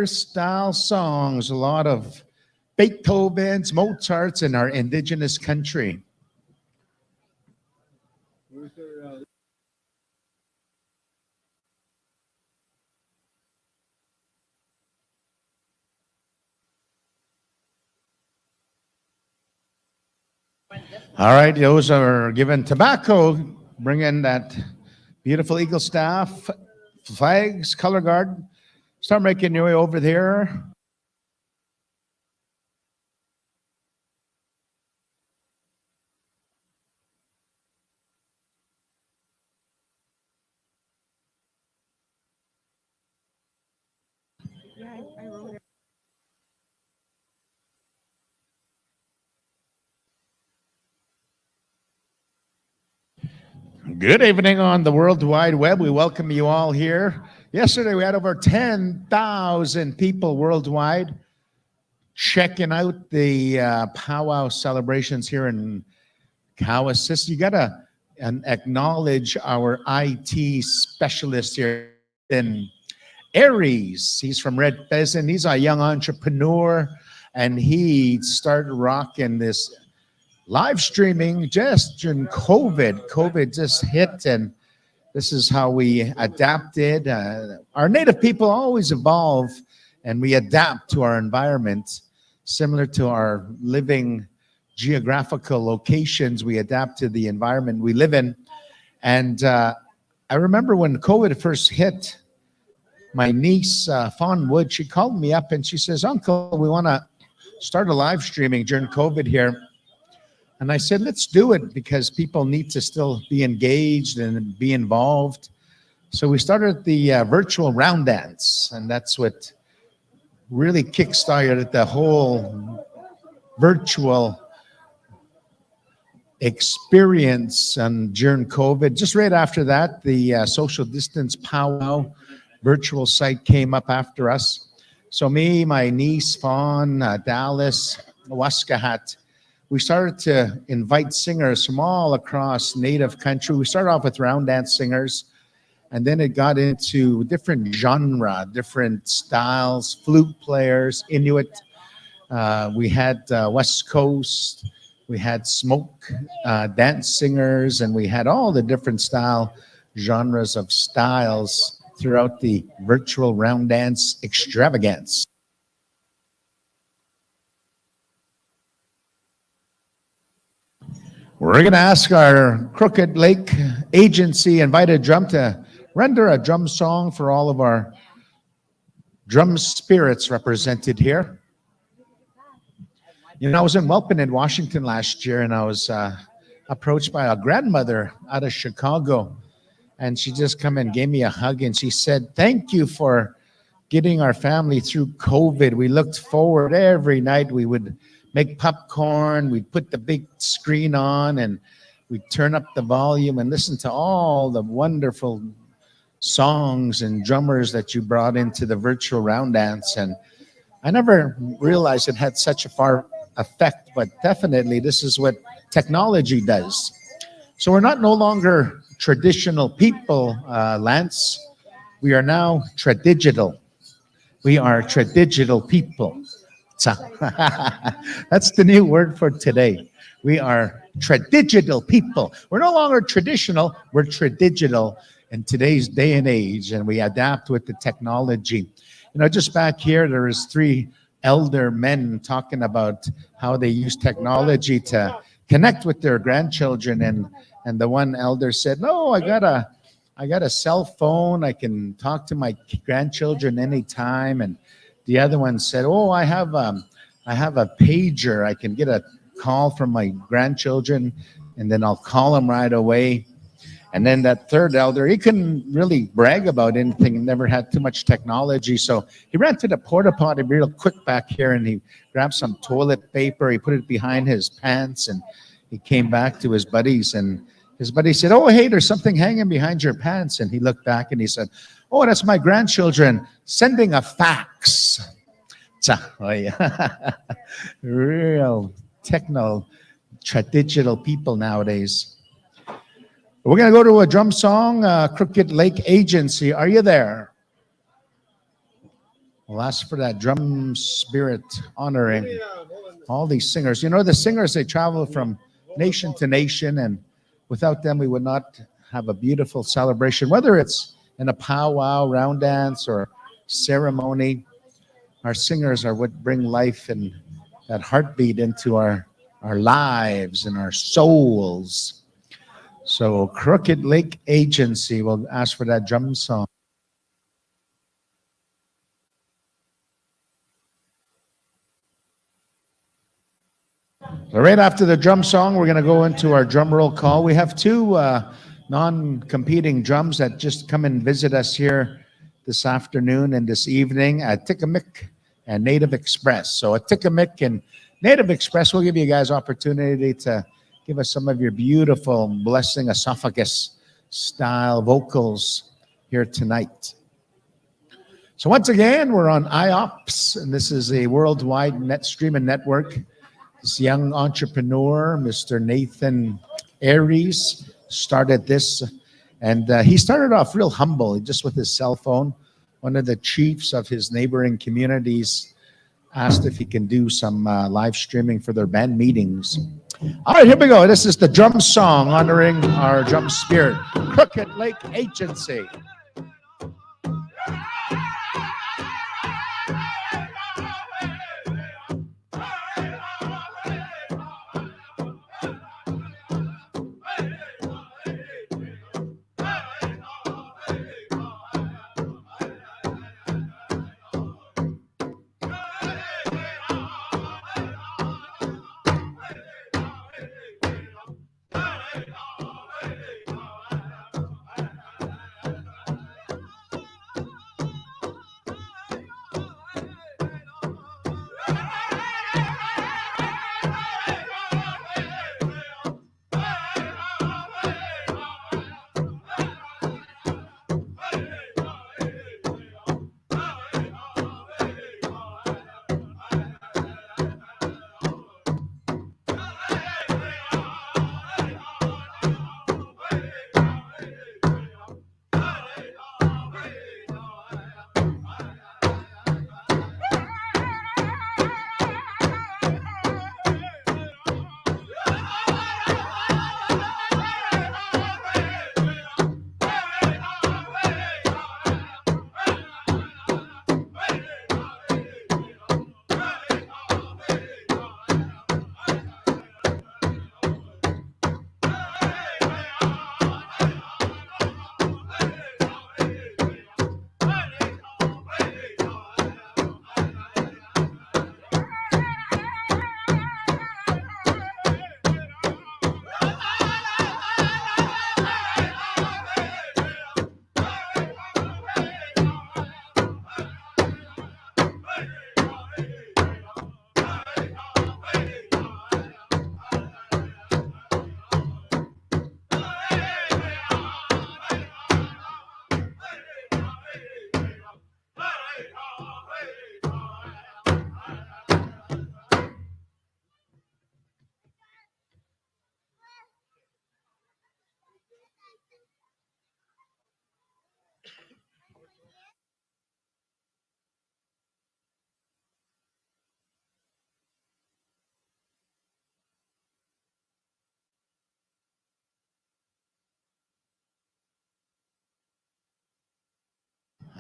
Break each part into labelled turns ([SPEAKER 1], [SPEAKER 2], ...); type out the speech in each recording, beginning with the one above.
[SPEAKER 1] style songs, a lot of Beethoven's, Mozart's in our indigenous country. All right, those are given tobacco, bringing that beautiful eagle staff, flags, color guard. Start making your way over there. Good evening on the World Wide Web. We welcome you all here. Yesterday we had over 10,000 people worldwide checking out the powwow celebrations here in Cowessess. You gotta acknowledge our IT specialist here in Aries. He's from Red Pheasant. He's a young entrepreneur, and he started rocking this live streaming just during COVID. COVID just hit, and this is how we adapted. Our native people always evolve, and we adapt to our environment, similar to our living geographical locations. We adapt to the environment we live in. And I remember when COVID first hit, my niece, Fawn Wood, she called me up and she says, "Uncle, we want to start a live streaming during COVID here." And I said, let's do it because people need to still be engaged and be involved. So we started the virtual round dance, and that's what really kickstarted the whole virtual experience. And during COVID, just right after that, the social distance powwow virtual site came up after us. So me, my niece, Fawn, Dallas, Waskahat, we started to invite singers from all across Native country. We started off with round dance singers, and then it got into different genre, different styles, flute players, Inuit. We had West Coast, we had smoke dance singers, and we had all the different genres of styles throughout the virtual round dance extravaganza. We're going to ask our Crooked Lake Agency invited drum to render a drum song for all of our drum spirits represented here. You know, I was in Welpin in Washington last year, and I was approached by a grandmother out of Chicago, and she just come and gave me a hug, and she said, "Thank you for getting our family through COVID. We looked forward every night. We would make popcorn, we'd put the big screen on, and we'd turn up the volume and listen to all the wonderful songs and drummers that you brought into the virtual round dance." And I never realized it had such a far effect, but definitely this is what technology does. So we're no longer traditional people, Lance. We are now tradigital. We are tradigital people. That's the new word for today. We are tradigital people. We're no longer traditional, we're tradigital in today's day and age, and we adapt with the technology. You know, just back here, there is 3 elder men talking about how they use technology to connect with their grandchildren, and the one elder said, "No, I got a cell phone. I can talk to my grandchildren anytime." And the other one said, "Oh, I have a pager. I can get a call from my grandchildren, and then I'll call them right away." And then that third elder, he couldn't really brag about anything and never had too much technology. So he ran to the porta potty real quick back here, and he grabbed some toilet paper. He put it behind his pants, and he came back to his buddies, and his buddy said, "Oh, hey, there's something hanging behind your pants." And he looked back and he said, "Oh, that's my grandchildren sending a fax." Oh, yeah. Real tradigital people nowadays. We're going to go to a drum song, Crooked Lake Agency. Are you there? We'll ask for that drum spirit honoring all these singers. You know, the singers, they travel from nation to nation, and without them, we would not have a beautiful celebration, whether it's in a powwow, round dance, or ceremony. Our singers are what bring life and that heartbeat into our lives and our souls. So Crooked Lake Agency will ask for that drum song. So right after the drum song, we're going to go into our drum roll call. We have two non-competing drums that just come and visit us here this afternoon and this evening at Atikamekw and Native Express. So Atikamekw and Native Express will give you guys opportunity to give us some of your beautiful blessing esophagus style vocals here tonight. So once again, we're on IOPS, and this is a worldwide net streaming network. This young entrepreneur, Mr. Nathan Aries, started this, and he started off real humble, just with his cell phone. One of the chiefs of his neighboring communities asked if he can do some live streaming for their band meetings. All right, here we go. This is the drum song honoring our drum spirit, Crooked Lake Agency.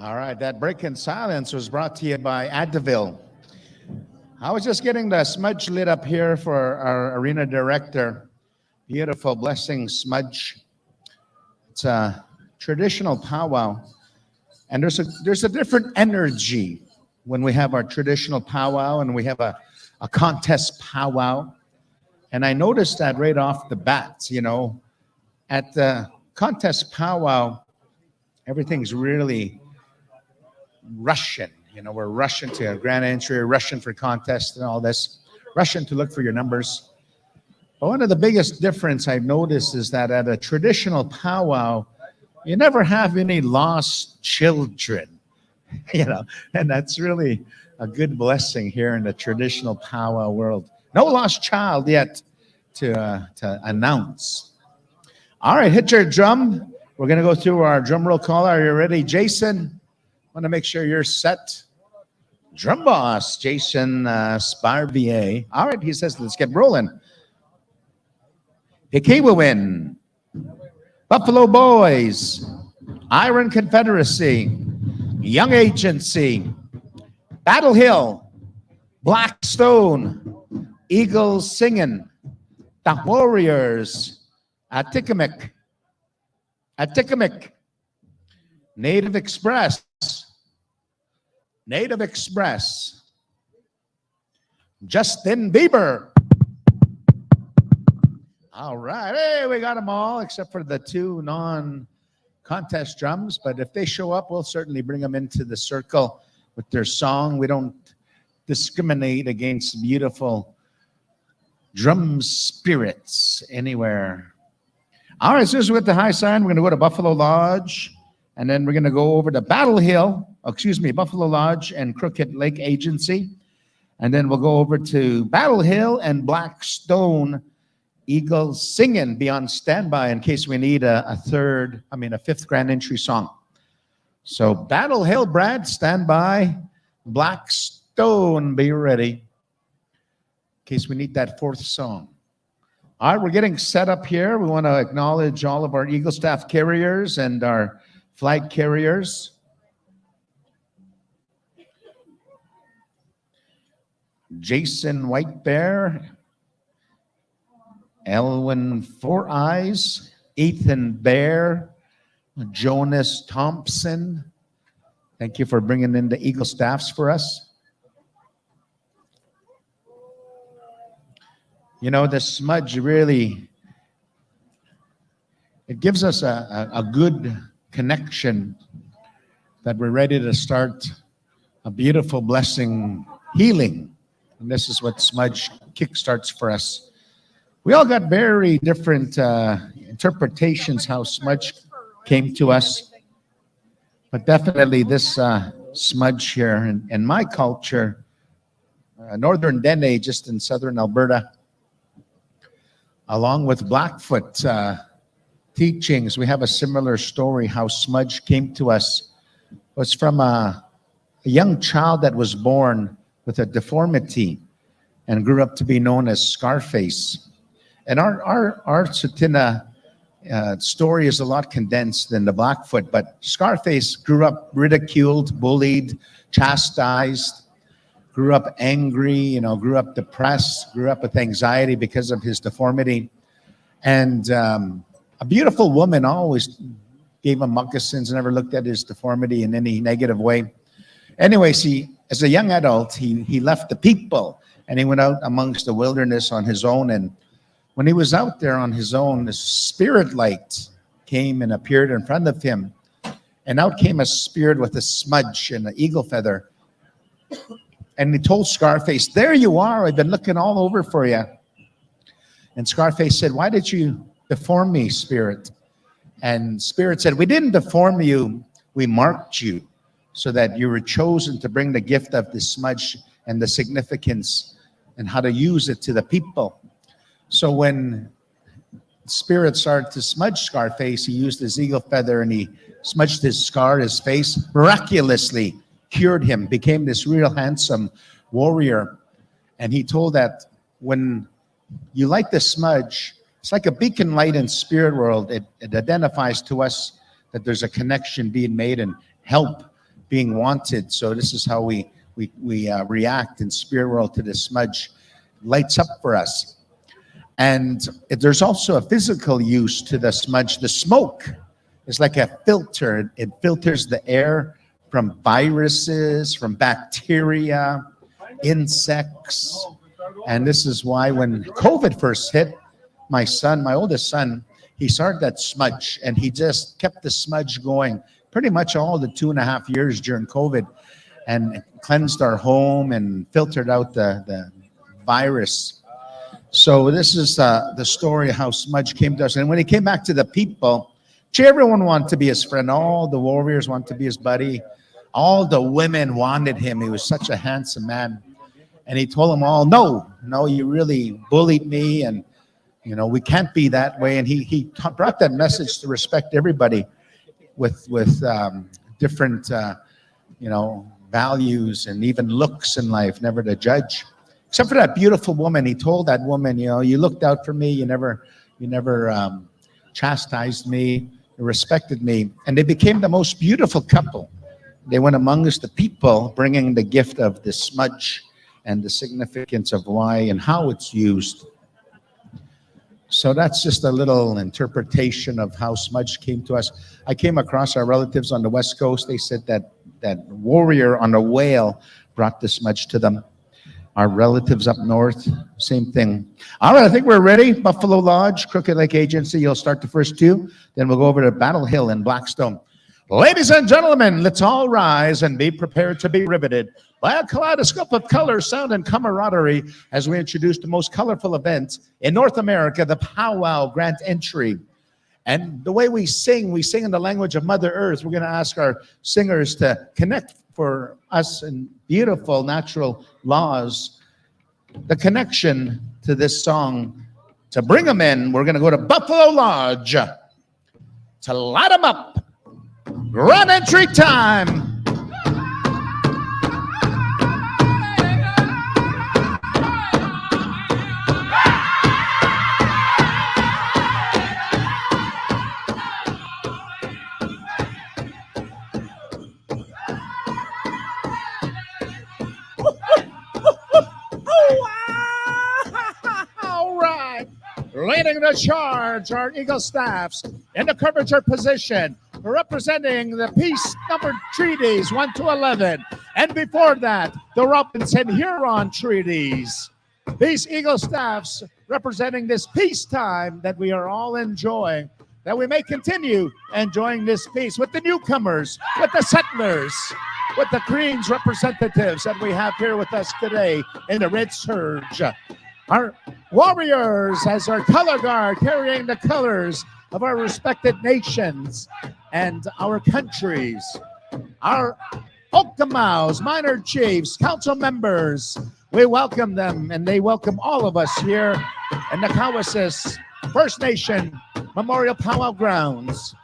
[SPEAKER 1] All right, that break in silence was brought to you by Advil. I was just getting the smudge lit up here for our arena director. Beautiful blessing smudge. It's a traditional powwow, and there's a different energy when we have our traditional powwow and we have a contest powwow. And I noticed that right off the bat, you know, at the contest powwow, everything's really rushing. You know, we're rushing to a grand entry, rushing for contest and all this, rushing to look for your numbers. But one of the biggest difference I've noticed is that at a traditional powwow, you never have any lost children, you know, and that's really a good blessing here in the traditional powwow world. No lost child yet to announce. All right, hit your drum. We're going to go through our drum roll call. Are you ready, Jason? I want to make sure you're set. Drum boss, Jason Sparvier. All right, he says, let's get rolling. Pikiwawin, Buffalo Boys, Iron Confederacy, Young Agency, Battle Hill, Blackstone, Eagles Singing, The Warriors, Atikamek, Native Express, Justin Bieber. All right, hey, we got them all except for the two non-contest drums, but if they show up, we'll certainly bring them into the circle with their song. We don't discriminate against beautiful drum spirits anywhere. All right, so with the high sign, we're going to go to Buffalo Lodge, and then we're going to go over to Buffalo Lodge and Crooked Lake Agency, and then we'll go over to Battle Hill and Blackstone Eagles Singing. Be on standby in case we need a fifth grand entry song. So Battle Hill, Brad, stand by. Blackstone, be ready in case we need that fourth song. All right, we're getting set up here. We want to acknowledge all of our Eagle Staff carriers and our flag carriers. Jason White Bear, Elwin Four Eyes, Ethan Bear, Jonas Thompson. Thank you for bringing in the Eagle Staffs for us. You know, the Smudge really, it gives us a good connection that we're ready to start a beautiful blessing healing. And this is what Smudge kickstarts for us. We all got very different interpretations how Smudge came to us. But definitely this Smudge here in my culture, Northern Dene, just in southern Alberta, along with Blackfoot teachings, we have a similar story how Smudge came to us. It was from a young child that was born with a deformity and grew up to be known as Scarface. And our Tsuut'ina story is a lot condensed than the Blackfoot, but Scarface grew up ridiculed, bullied, chastised, grew up angry, grew up depressed, grew up with anxiety because of his deformity. And a beautiful woman always gave him moccasins, never looked at his deformity in any negative way. Anyways, as a young adult, he left the people and he went out amongst the wilderness on his own. And when he was out there on his own, the spirit light came and appeared in front of him. And out came a spirit with a smudge and an eagle feather. And he told Scarface, "There you are. I've been looking all over for you." And Scarface said, "Why did you deform me, Spirit?" And Spirit said, "We didn't deform you. We marked you so that you were chosen to bring the gift of the smudge and the significance and how to use it to the people." So when Spirit started to smudge Scarface, he used his eagle feather and he smudged his scar, his face, miraculously cured him, became this real handsome warrior. And he told that when you light the smudge, it's like a beacon light in spirit world. It identifies to us that there's a connection being made and help being wanted. So this is how we react in spirit world to the smudge. Lights up for us. And there's also a physical use to the smudge. The smoke is like a filter. It filters the air from viruses, from bacteria, insects. And this is why when COVID first hit, my oldest son, he started that smudge and he just kept the smudge going pretty much all the 2.5 years during COVID and cleansed our home and filtered out the virus. So this is the story of how Smudge came to us. And when he came back to the people, everyone wanted to be his friend. All the warriors wanted to be his buddy. All the women wanted him. He was such a handsome man. And he told them all, no, you really bullied me. And, we can't be that way. And he brought that message to respect everybody with different, values and even looks in life, never to judge. Except for that beautiful woman. He told that woman, you looked out for me, you never chastised me, you respected me. And they became the most beautiful couple. They went amongst the people bringing the gift of the smudge and the significance of why and how it's used. So that's just a little interpretation of how smudge came to us. I came across our relatives on the West Coast. They said that warrior on a whale brought the smudge to them. Our relatives up north, same thing. All right, I think we're ready. Buffalo Lodge, Crooked Lake Agency, you'll start the first two. Then we'll go over to Battle Hill in Blackstone. Ladies and gentlemen, let's all rise and be prepared to be riveted by a kaleidoscope of color, sound, and camaraderie as we introduce the most colorful event in North America, the Powwow Grand Entry. And the way we sing in the language of Mother Earth. We're going to ask our singers to connect for us in beautiful natural laws. The connection to this song, to bring them in, we're going to go to Buffalo Lodge to light them up. Grand entry time. Leading the charge, our Eagle Staffs in the curvature position, representing the peace numbered treaties 1 to 11. And before that, the Robinson Huron treaties. These Eagle Staffs representing this peacetime that we are all enjoying, that we may continue enjoying this peace with the newcomers, with the settlers, with the Queen's representatives that we have here with us today in the Red Surge. Our warriors as our color guard, carrying the colors of our respected nations and our countries. Our Okamaus, minor chiefs, council members, we welcome them and they welcome all of us here in the Cowessess First Nation Memorial Powwow Grounds.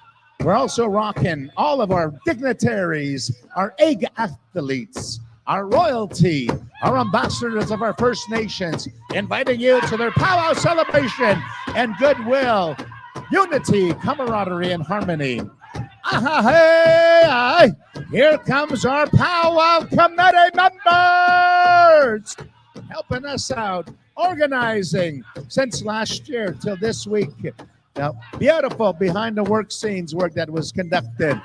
[SPEAKER 1] We're also rocking all of our dignitaries, our egg athletes, our royalty, our ambassadors of our First Nations, inviting you to their powwow celebration and goodwill, unity, camaraderie, and harmony. Here comes our powwow committee members helping us out, organizing since last year till this week. Now, beautiful behind the work scenes work that was conducted,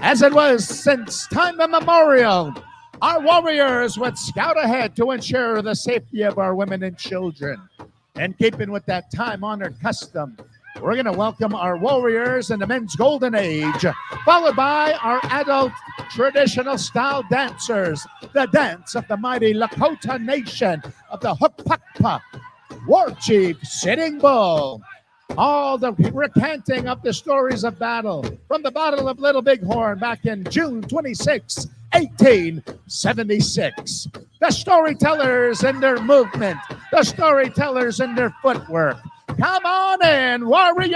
[SPEAKER 1] as it was since time immemorial. Our warriors would scout ahead to ensure the safety of our women and children. And keeping with that time-honored custom, we're going to welcome our warriors in the men's golden age, followed by our adult traditional style dancers, the dance of the mighty Lakota Nation of the Hukpakpa, War Chief Sitting Bull. All the recanting of the stories of battle from the Battle of Little Bighorn back in June 26, 1876. The storytellers and their movement, the storytellers and their footwork. Come on in, warriors!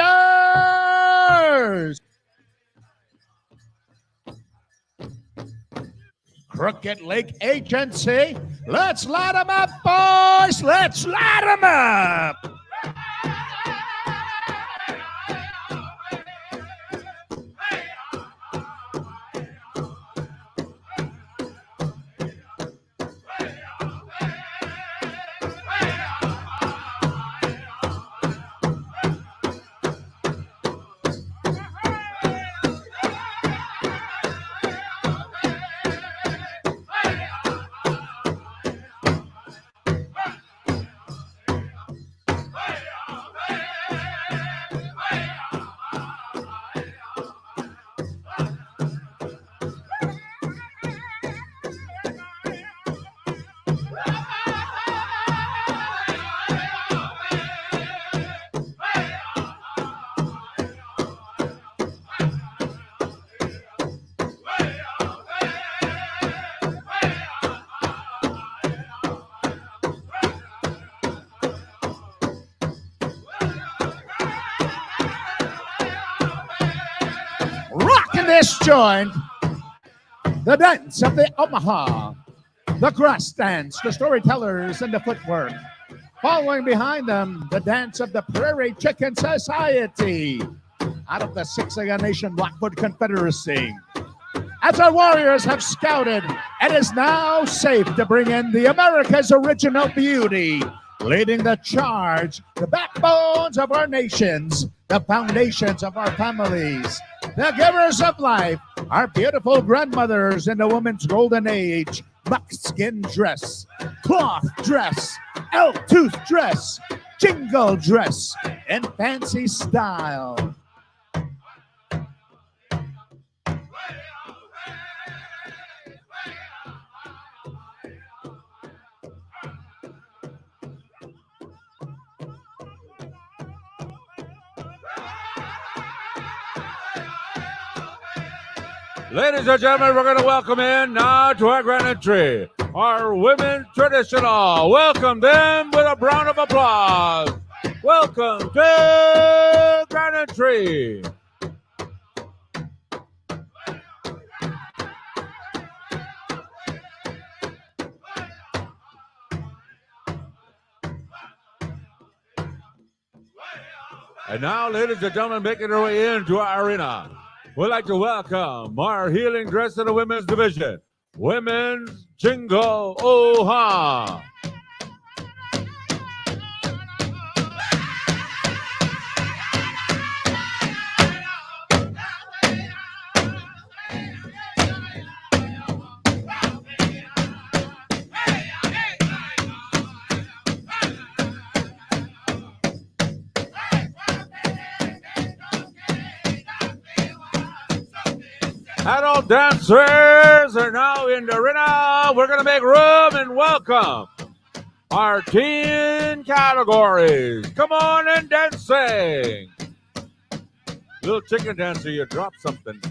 [SPEAKER 1] Crooked Lake Agency, let's light them up, boys! Let's light them up! This joint the dance of the Omaha, the grass dance, the storytellers, and the footwork. Following behind them, the dance of the Prairie Chicken Society out of the Siksika Nation Blackfoot Confederacy. As our warriors have scouted, it is now safe to bring in the America's original beauty, leading the charge, the backbones of our nations, the foundations of our families, the givers of life, our beautiful grandmothers in the woman's golden age, buckskin dress, cloth dress, elk tooth dress, jingle dress, and fancy style.
[SPEAKER 2] Ladies and gentlemen, we're going to welcome in now to our grand entry, our women traditional. Welcome them with a round of applause. Welcome to grand entry. And now, ladies and gentlemen, making their way into our arena, we'd like to welcome our healing dress in the women's division, Women's Jingle Oha. Adult dancers are now in the arena. We're going to make room and welcome our teen categories. Come on and dancing. Little chicken dancer, you dropped something.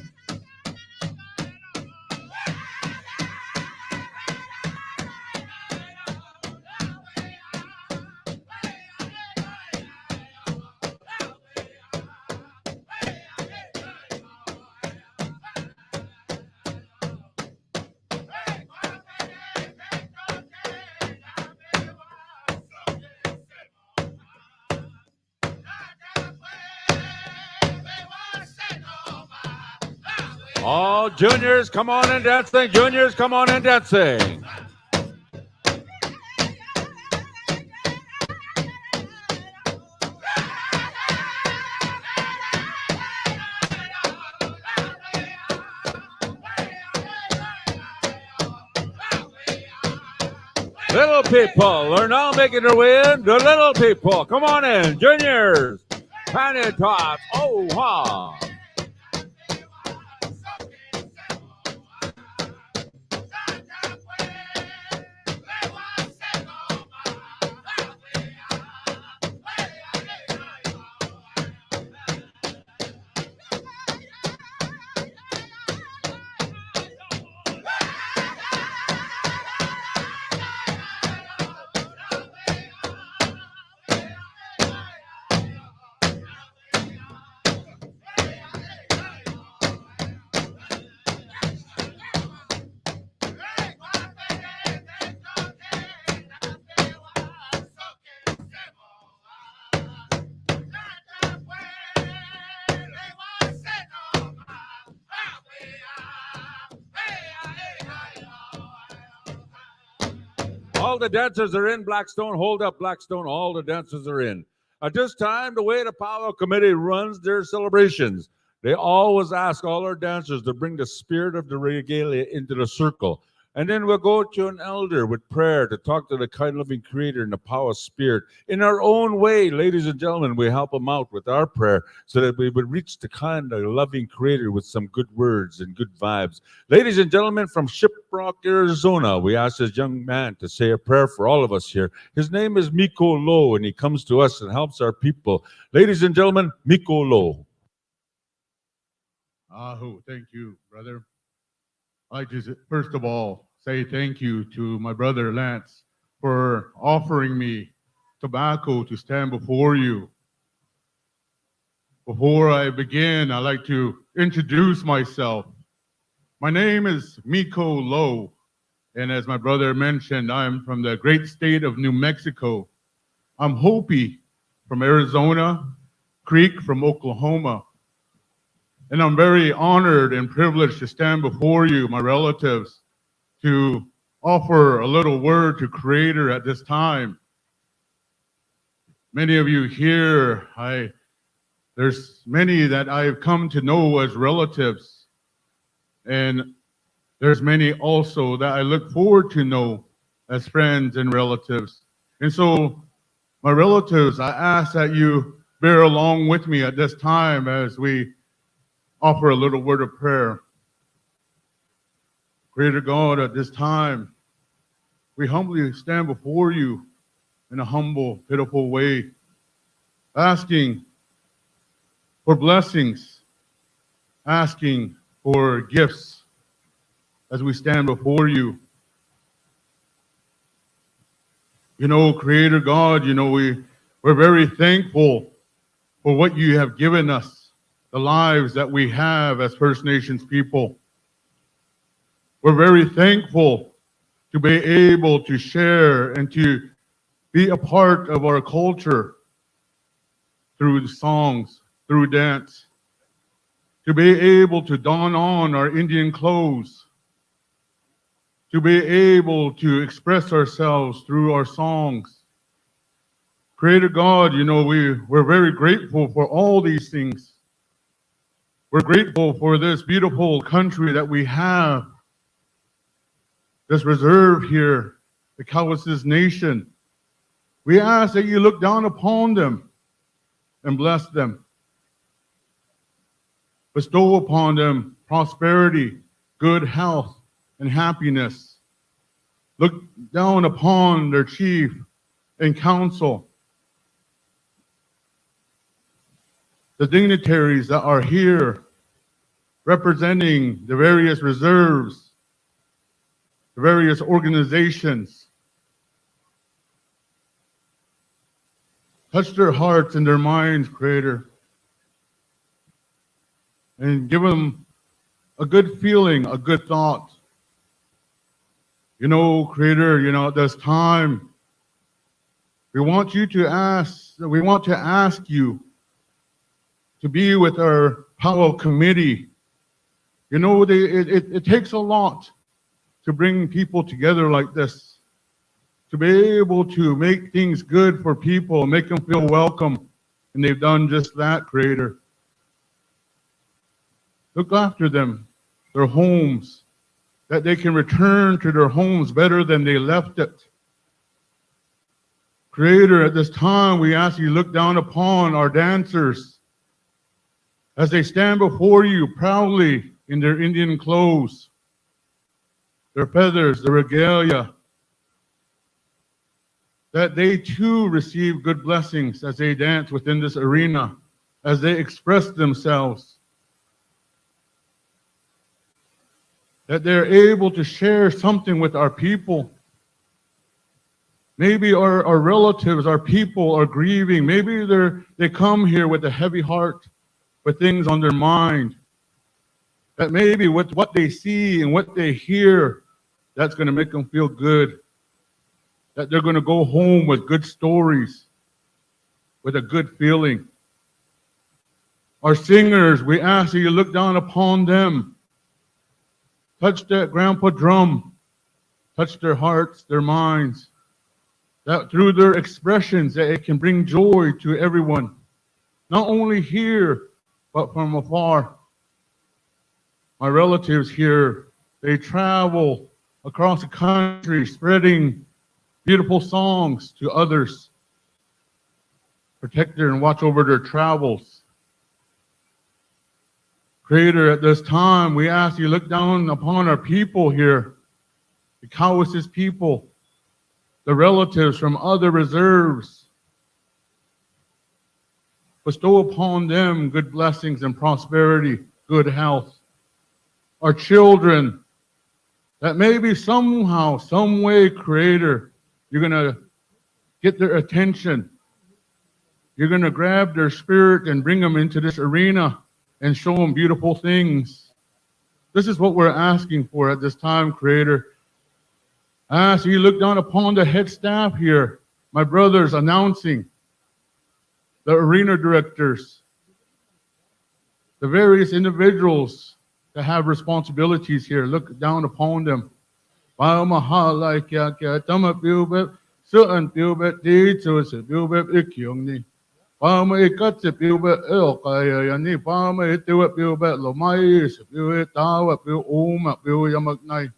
[SPEAKER 2] All juniors, come on and dancing. Juniors, come on and dancing. Little people are now making their way in. The little people, come on in. Juniors, panty tops. Oh, wow. All the dancers are in, Blackstone. Hold up, Blackstone. All the dancers are in. At this time, the way the Powwow Committee runs their celebrations, they always ask all our dancers to bring the spirit of the regalia into the circle. And then we'll go to an elder with prayer to talk to the kind, loving Creator and the power spirit. In our own way, ladies and gentlemen, we help them out with our prayer so that we would reach the kind of loving Creator with some good words and good vibes. Ladies and gentlemen, from Shiprock, Arizona, we ask this young man to say a prayer for all of us here. His name is Miko Lo, and he comes to us and helps our people. Ladies and gentlemen, Miko Lo.
[SPEAKER 3] Aho, thank you, brother. I'd like to, first of all, say thank you to my brother Lance for offering me tobacco to stand before you. Before I begin, I'd like to introduce myself. My name is Miko Lowe, and as my brother mentioned, I'm from the great state of New Mexico. I'm Hopi from Arizona, Creek from Oklahoma, and I'm very honored and privileged to stand before you, my relatives, to offer a little word to Creator at this time. Many of you here, there's many that I've come to know as relatives, and there's many also that I look forward to know as friends and relatives. And so, my relatives, I ask that you bear along with me at this time as we offer a little word of prayer. Creator God, at this time, we humbly stand before you in a humble, pitiful way, asking for blessings, asking for gifts as we stand before you. You know, Creator God, you know, we're very thankful for what you have given us, the lives that we have as First Nations people. We're very thankful to be able to share and to be a part of our culture through songs, through dance, to be able to don on our Indian clothes, to be able to express ourselves through our songs. Creator God, you know, we're very grateful for all these things. We're grateful for this beautiful country that we have, this reserve here, the Cowessess Nation. We ask that you look down upon them and bless them. Bestow upon them prosperity, good health, and happiness. Look down upon their chief and council, the dignitaries that are here representing the various reserves, the various organizations. Touch their hearts and their minds, Creator, and give them a good feeling, a good thought. You know, Creator, you know, at this time, we want to ask you to be with our powwow committee. You know, it takes a lot to bring people together like this, to be able to make things good for people, make them feel welcome, and they've done just that, Creator. Look after them, their homes, that they can return to their homes better than they left it. Creator, at this time, we ask you to look down upon our dancers as they stand before you proudly in their Indian clothes, their feathers, their regalia, that they too receive good blessings as they dance within this arena, as they express themselves, that they're able to share something with our people. Maybe our relatives, our people are grieving. Maybe they come here with a heavy heart, with things on their mind. That maybe with what they see and what they hear, that's going to make them feel good. That they're going to go home with good stories, with a good feeling. Our singers, we ask that you look down upon them. Touch that grandpa drum. Touch their hearts, their minds. That through their expressions, that it can bring joy to everyone. Not only here, but from afar. My relatives here, they travel across the country spreading beautiful songs to others. Protect and watch over their travels. Creator, at this time, we ask you look down upon our people here, the Cowessess people, the relatives from other reserves. Bestow upon them good blessings and prosperity, good health. Our children, that maybe somehow, some way, Creator, you're going to get their attention. You're going to grab their spirit and bring them into this arena and show them beautiful things. This is what we're asking for at this time, Creator. As you look down upon the head staff here, my brothers announcing, the arena directors, the various individuals that have responsibilities here, look down upon them. Pamahalay kya kya tama piubet, suan piubet di to se piubet ikyong ni. Pama ikat se piubet el kaya yani, pama itiwet piubet lomay, se piubet tawa piu uma piu yamagnay.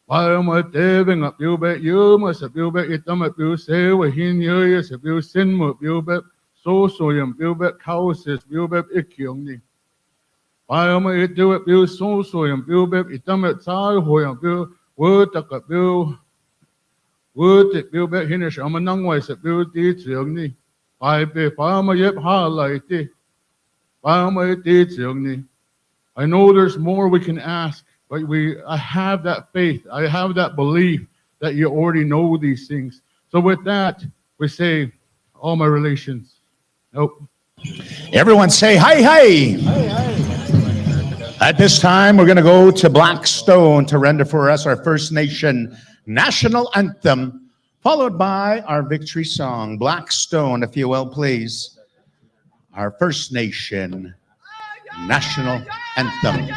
[SPEAKER 3] Pama teving at piubet yuma, se piubet itama piu sewa hinyoya, se piu sinmo piubet, so yam piubet Cowessess piubet ikyong ni. Pama itiwet piu so yam piubet itama tsai hoyam piu, word taka piu, word it piubet hinish amanangway se piu di tsiyong ni. Pama yep halay Pama iti tsiyong ni. I know there's more we can ask, but I have that faith, I have that belief that you already know these things. So with that, we say, all my relations. Nope.
[SPEAKER 1] Everyone say, hi, hi. At this time, we're going to go to Blackstone to render for us our First Nation national anthem, followed by our victory song. Blackstone, if you will, please. Our First Nation national anthem.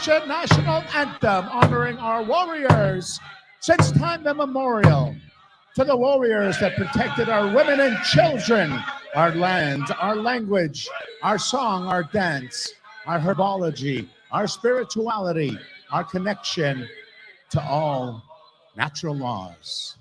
[SPEAKER 1] Russian national anthem honoring our warriors since time immemorial. To the warriors that protected our women and children, our land, our language, our song, our dance, our herbology, our spirituality, our connection to all natural laws.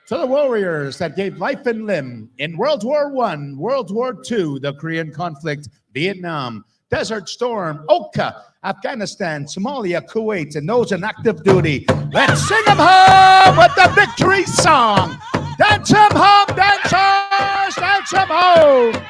[SPEAKER 1] To the warriors that gave life and limb in World War I, World War II, the Korean conflict, Vietnam, Desert Storm, Oka, Afghanistan, Somalia, Kuwait, and those in active duty. Let's sing them home with the victory song. Dance them home, dancers, dance them home.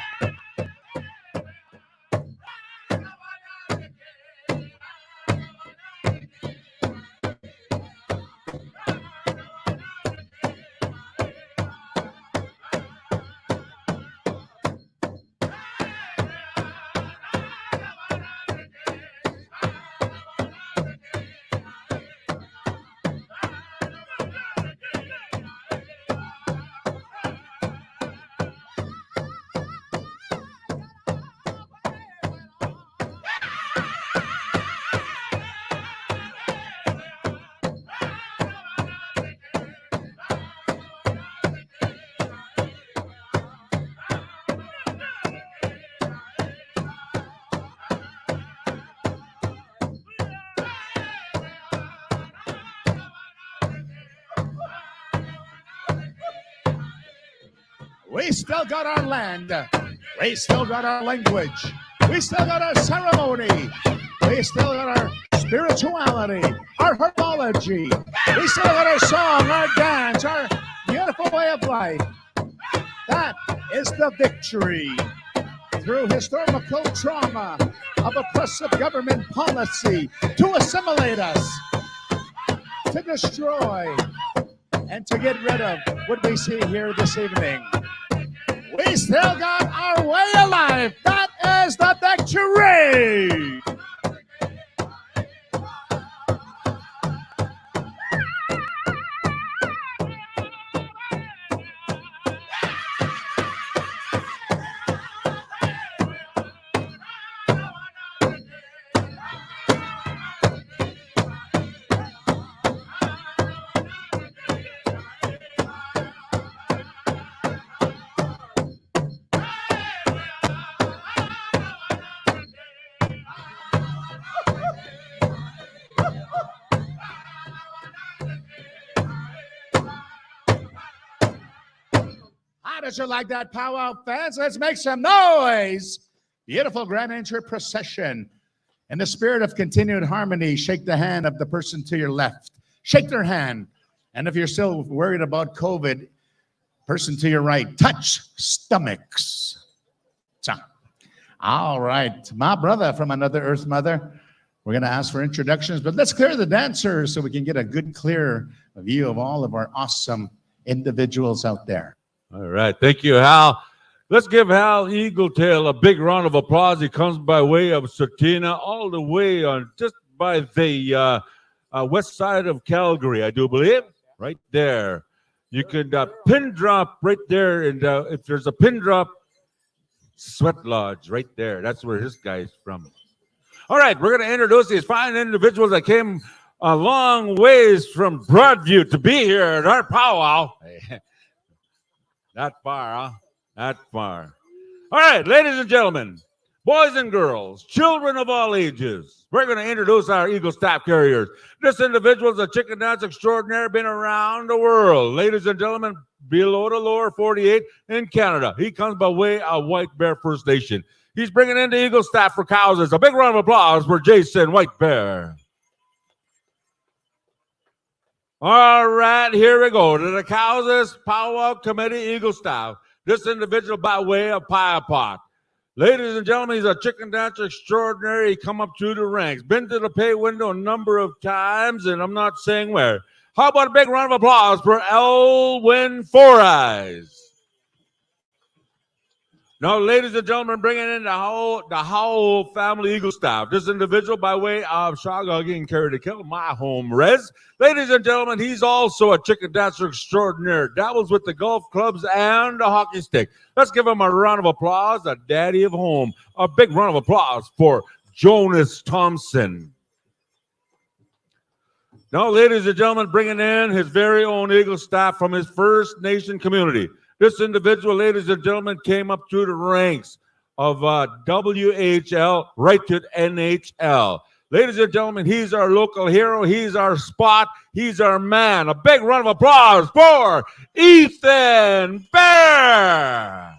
[SPEAKER 1] We still got our land. We still got our language. We still got our ceremony. We still got our spirituality, our herbology. We still got our song, our dance, our beautiful way of life. That is the victory. Through historical trauma of oppressive government policy to assimilate us, to destroy, and to get rid of what we see here this evening. We still got our way of life. That is the victory. How did you like that, powwow fans? Let's make some noise. Beautiful grand entry procession. In the spirit of continued harmony, shake the hand of the person to your left. Shake their hand. And if you're still worried about COVID, person to your right, touch stomachs. So, all right. My brother from another Earth Mother. We're going to ask for introductions, but let's clear the dancers so we can get a good, clear view of all of our awesome individuals out there.
[SPEAKER 2] All right. Thank you, Hal. Let's give Hal Eagletail a big round of applause. He comes by way of Certina, all the way on just by the west side of Calgary, I do believe. Right there. You could pin drop right there. And if there's a pin drop, Sweat Lodge right there. That's where this guy's from. All right. We're going to introduce these fine individuals that came a long ways from Broadview to be here at our powwow. That far, huh? That far. All right, ladies and gentlemen, boys and girls, children of all ages, we're going to introduce our Eagle Staff Carriers. This individual is a chicken dance extraordinaire, been around the world. Ladies and gentlemen, below the lower 48 in Canada. He comes by way of White Bear First Nation. He's bringing in the Eagle Staff for Cowessess. A big round of applause for Jason White Bear. All right, here we go. To the Cowessess Powwow Committee Eagle Staff. This individual by way of Pie Pot. Ladies and gentlemen, he's a chicken dancer extraordinary. He come up through the ranks. Been to the pay window a number of times, and I'm not saying where. How about a big round of applause for Elwin Four Eyes? Now, ladies and gentlemen, bringing in the whole family Eagle Staff. This individual by way of Shagagi and Carry to Kill, my home res. Ladies and gentlemen, he's also a chicken dancer extraordinaire. Dabbles with the golf clubs and the hockey stick. Let's give him a round of applause, the daddy of home. A big round of applause for Jonas Thompson. Now, ladies and gentlemen, bringing in his very own Eagle staff from his First Nation community. This individual, ladies and gentlemen, came up through the ranks of WHL right to NHL. Ladies and gentlemen, he's our local hero. He's our spot. He's our man. A big round of applause for Ethan Bear.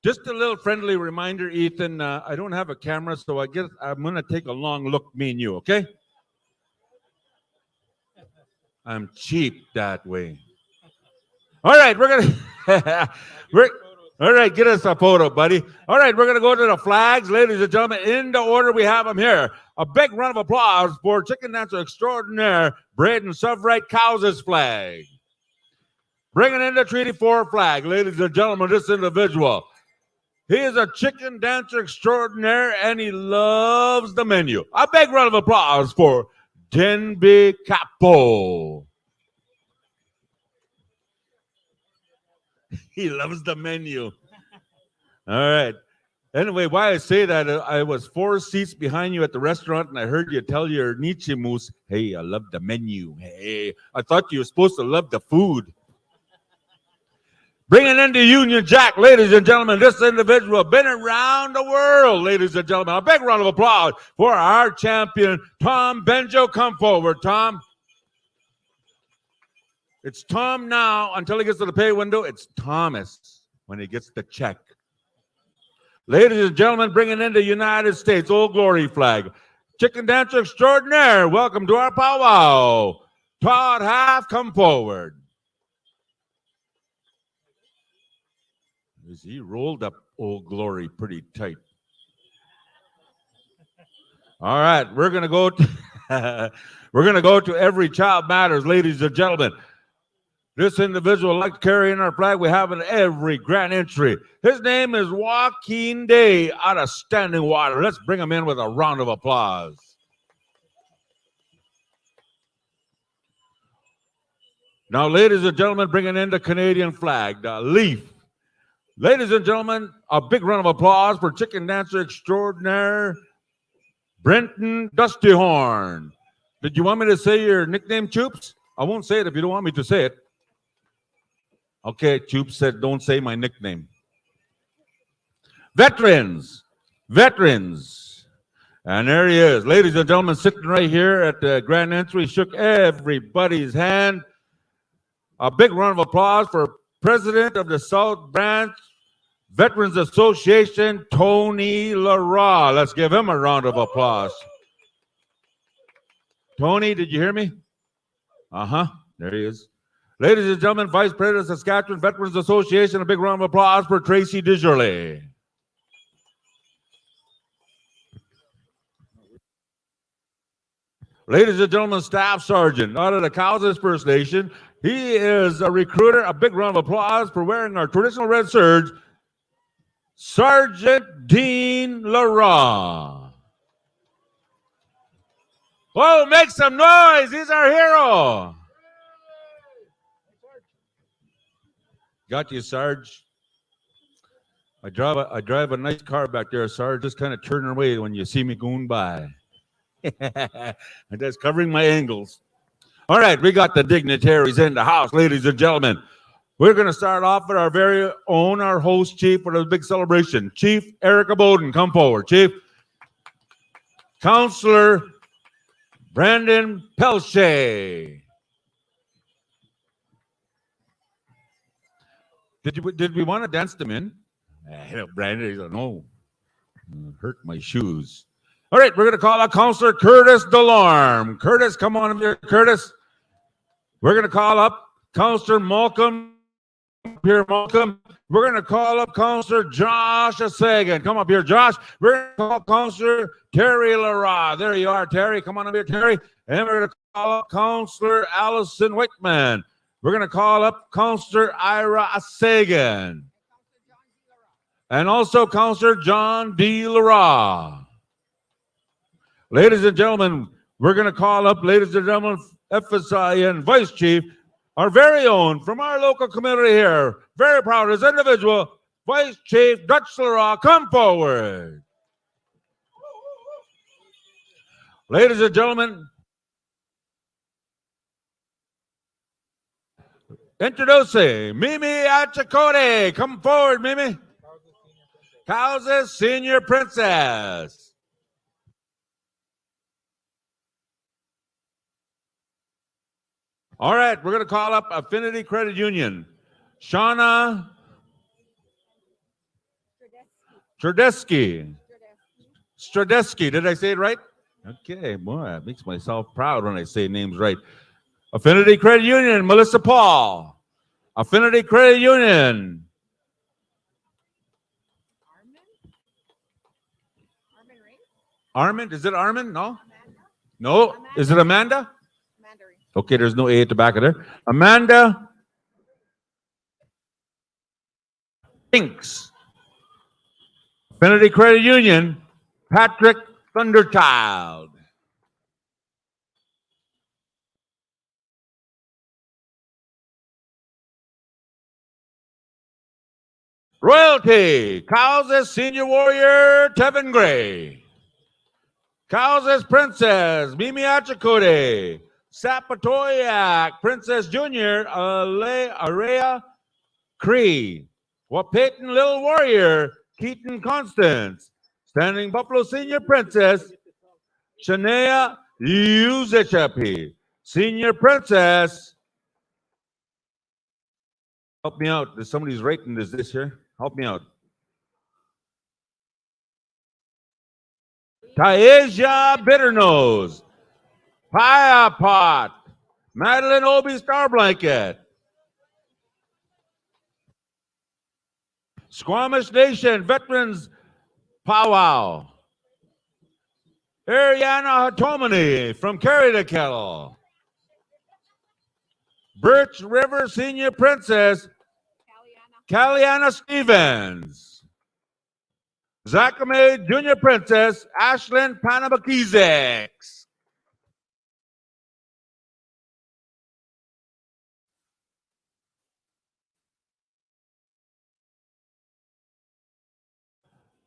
[SPEAKER 2] Just a little friendly reminder, Ethan, I don't have a camera, so I guess I'm going to take a long look, me and you, okay? I'm cheap that way. All right, we're going to... All right, get us a photo, buddy. All right, we're going to go to the flags. Ladies and gentlemen, in the order we have them here. A big round of applause for chicken dancer extraordinaire, Braden Suvrite Cowessess flag. Bringing in the Treaty 4 flag, ladies and gentlemen, this individual. He is a chicken dancer extraordinaire, and he loves the menu. A big round of applause for Denby Capo. He loves the menu. All right. Anyway, why I say that, I was 4 seats behind you at the restaurant, and I heard you tell your Nietzsche moose, hey, I love the menu. Hey, I thought you were supposed to love the food. Bringing in the Union Jack, ladies and gentlemen, this individual been around the world, ladies and gentlemen. A big round of applause for our champion, Tom Benjo. Come forward, Tom. It's Tom now until he gets to the pay window. It's Thomas when he gets the check. Ladies and gentlemen, bringing in the United States Old Glory flag. Chicken dancer extraordinaire, welcome to our powwow. Todd Half, come forward. He rolled up Old Glory pretty tight. All right, we're gonna go to Every Child Matters, ladies and gentlemen. This individual like carrying our flag. We have in every grand entry. His name is Joaquin Day out of Standing Water. Let's bring him in with a round of applause. Now, ladies and gentlemen, bringing in the Canadian flag, the Leaf. Ladies and gentlemen, a big round of applause for chicken dancer extraordinaire, Brenton Dusty Horn. Did you want me to say your nickname, Choops? I won't say it if you don't want me to say it. Okay, Choops said don't say my nickname. Veterans. And there he is. Ladies and gentlemen, sitting right here at the grand entry, shook everybody's hand. A big round of applause for President of the South Branch Veterans Association, Tony Lara. Let's give him a round of applause. Tony, did you hear me? There he is. Ladies and gentlemen, Vice President of Saskatchewan Veterans Association, a big round of applause for Tracy Desjardins. Ladies and gentlemen, Staff Sergeant out of the Cowessess First Nation. He is a recruiter. A big round of applause for wearing our traditional red serge, Sergeant Dean Lara. Whoa, make some noise. He's our hero. Got you, Sarge. I drive a nice car back there, Sarge. Just kind of turn away when you see me going by. And that's covering my angles. All right, we got the dignitaries in the house, ladies and gentlemen. We're going to start off with our very own, our host chief, for a big celebration. Chief Erica Bowden, come forward, Chief. Counselor Brandon Pelche. Did we want to dance them in? Brandon, he's like, no, hurt my shoes. All right, we're going to call out Counselor Curtis Delorme. Curtis, come on up here, Curtis. We're going to call up Counselor Malcolm. Here, Malcolm. We're going to call up Counselor Josh Sagan. Come up here, Josh. We're going to call Counselor Terry Lara. There you are, Terry. Come on up here, Terry. And we're going to call up Counselor Allison Whitman. We're going to call up Counselor Ira Sagan. And also Counselor John D. Lara. Ladies and gentlemen, we're going to call up, ladies and gentlemen, FSI and Vice Chief, our very own, from our local community here, very proud of this individual, Vice Chief Dutch Lara, come forward. Ladies and gentlemen, introducing Mimi Achakode. Come forward, Mimi. Cowessess Senior Princess. All right, we're going to call up Affinity Credit Union. Shauna Stradesky. Did I say it right? Okay, boy, it makes myself proud when I say names right. Affinity Credit Union, Melissa Paul. Affinity Credit Union. Armin? Is it Armin? No?
[SPEAKER 4] Amanda.
[SPEAKER 2] No?
[SPEAKER 4] Amanda.
[SPEAKER 2] Is it Amanda?
[SPEAKER 4] Mandarin.
[SPEAKER 2] Okay, there's no A at the back of there. Amanda Pinks. Affinity Credit Union, Patrick Thunderchild. Royalty, Cowessess Senior Warrior, Tevin Gray. Cowessess Princess, Mimi Achakode. Sapatoyak, Princess Junior, Area Cree. Wapayton Little Warrior, Keaton Constance. Standing Buffalo Senior Princess, Shania Uzechapi. Senior Princess. Help me out. There's somebody's writing this here. Help me out. Taesia Bitternose. Pia Pot. Madeline Obi Star Blanket. Squamish Nation Veterans Powwow. Ariana Hatomani from Carry the Kettle. Birch River Senior Princess Caliana Stevens. Zakame Junior Princess Ashlyn Panabakizek.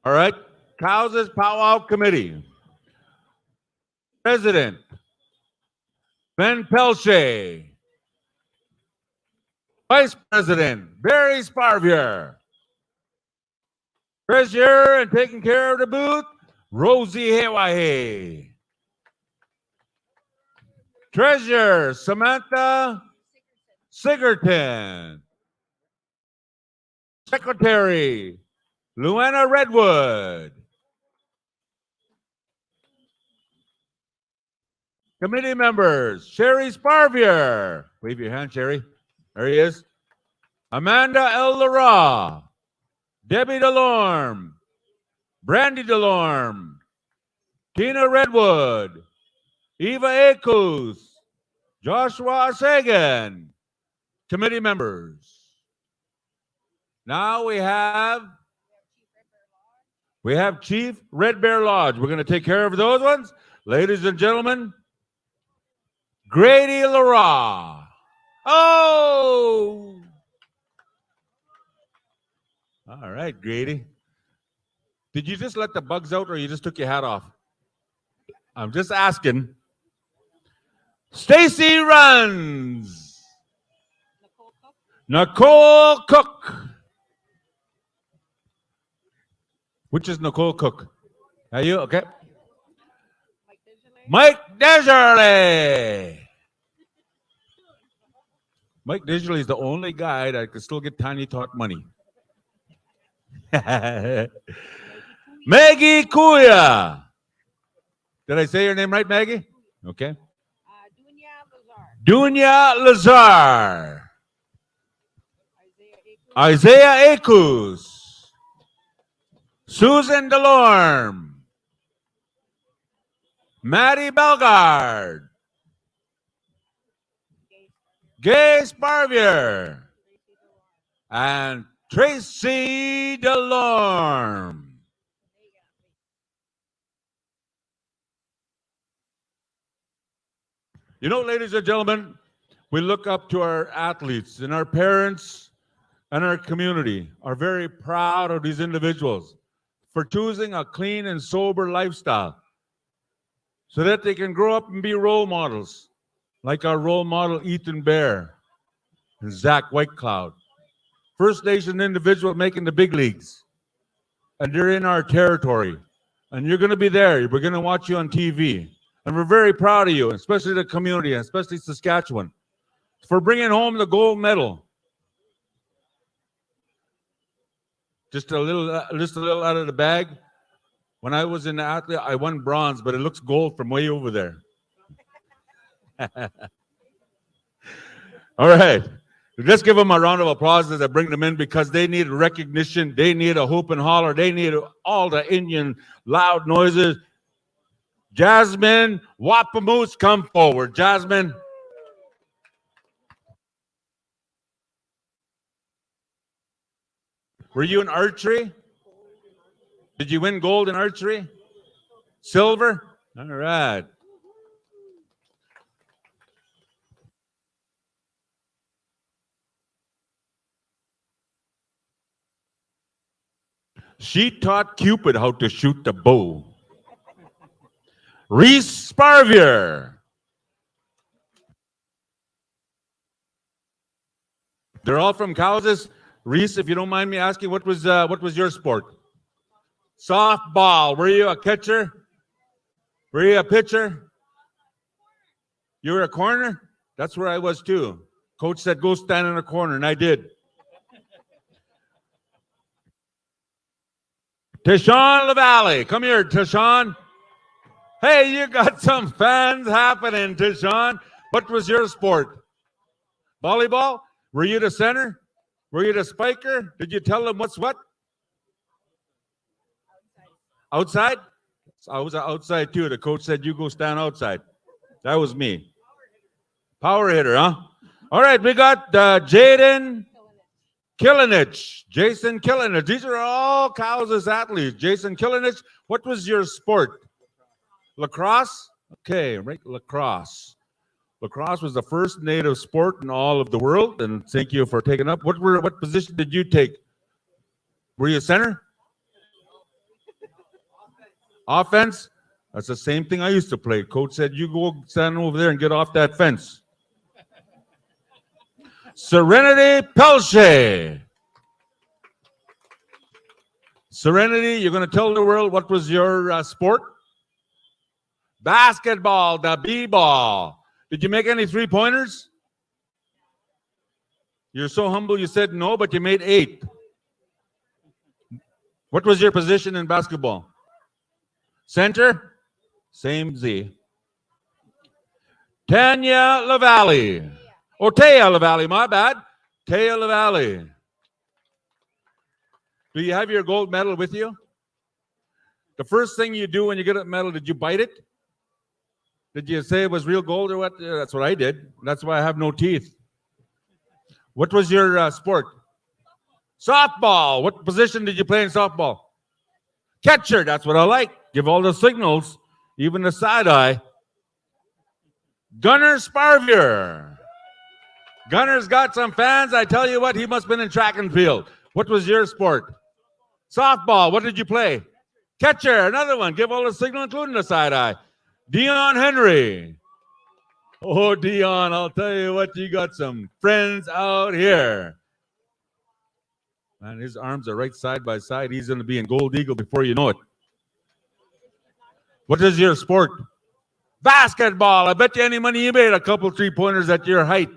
[SPEAKER 2] All right, Cowessess Powwow Committee. President Ben Pelche. Vice President Barry Sparvier. Treasurer and taking care of the booth, Rosie Hewahe. Treasurer Samantha Sigerton. Secretary Luana Redwood. Committee members, Sherry Sparvier. Wave your hand, Sherry. There he is. Amanda L. Lara. Debbie Delorme. Brandy Delorme. Tina Redwood. Eva Akuz. Joshua Sagan. Committee members. Now we have Chief Red Bear Lodge. We're going to take care of those ones. Ladies and gentlemen, Grady Lara. Oh! All right, Grady. Did you just let the bugs out or you just took your hat off? I'm just asking. Stacy Runs. Nicole Cook. Which is Nicole Cook? Are you okay? Mike Deserly. Mike Deserly is the only guy that can still get Tiny Tot money. Maggie Kuya. Did I say your name right, Maggie? Okay. Dunya Lazar. Isaiah Akuz. Susan Delorme. Maddie Belgard. Gay Sparvier. And Tracy Delorme. You know, ladies and gentlemen, we look up to our athletes, and our parents and our community are very proud of these individuals for choosing a clean and sober lifestyle. so that they can grow up and be role models, like our role model Ethan Bear and Zach Whitecloud. First Nation individual making the big leagues. And they're in our territory. And you're going to be there. We're going to watch you on TV. And we're very proud of you, especially the community, especially Saskatchewan, for bringing home the gold medal. Just a little out of the bag. When I was in the athlete, I won bronze, but it looks gold from way over there. All right. Let's give them a round of applause as I bring them in, because they need recognition. They need a hoop and holler. They need all the Indian loud noises. Jasmine Wapamoose, come forward. Jasmine. Were you in archery? Did you win gold in archery? Silver? All right. She taught Cupid how to shoot the bow. Reese Sparvier. They're all from Cowessess. Reese, if you don't mind me asking, what was your sport? Softball. Were you a catcher? Were you a pitcher? You were a corner? That's where I was too. Coach said, go stand in a corner, and I did. Tishawn LaValle. Come here, Tishawn. Hey, you got some fans happening, Tishawn. What was your sport? Volleyball? Were you the center? Were you the spiker? Did you tell them what's what? Outside? I was outside too. The coach said, you go stand outside. That was me. Power hitter, huh? All right, we got Jaden Killinich, Jason Killinich. These are all Cowessess athletes. Jason Killinich, what was your sport? Lacrosse? Okay, right, lacrosse. Lacrosse was the first native sport in all of the world, and thank you for taking up. What position did you take? Were you a center? Offense? That's the same thing I used to play. Coach said, you go stand over there and get off that fence. Serenity Pelche. Serenity, you're going to tell the world what was your sport? Basketball, the B-ball. Did you make any three-pointers? You're so humble you said no, but you made 8. What was your position in basketball? Center? Same Z. Tanya LaValle. Oh, Taya LaValle, my bad. Taya LaValle. Do you have your gold medal with you? The first thing you do when you get a medal, did you bite it? Did you say it was real gold or what? Yeah, that's what I did. That's why I have no teeth. What was your sport? Softball. What position did you play in softball? Catcher. That's what I like. Give all the signals, even the side eye. Gunnar Sparvier. Gunner's got some fans. I tell you what, he must have been in track and field. What was your sport? Softball. What did you play? Catcher. Another one. Give all the signal, including the side eye. Dion Henry. Oh, Dion, I'll tell you what, you got some friends out here. Man, his arms are right side by side. He's going to be in Gold Eagle before you know it. What is your sport? Basketball. I bet you any money you made a couple three-pointers at your height.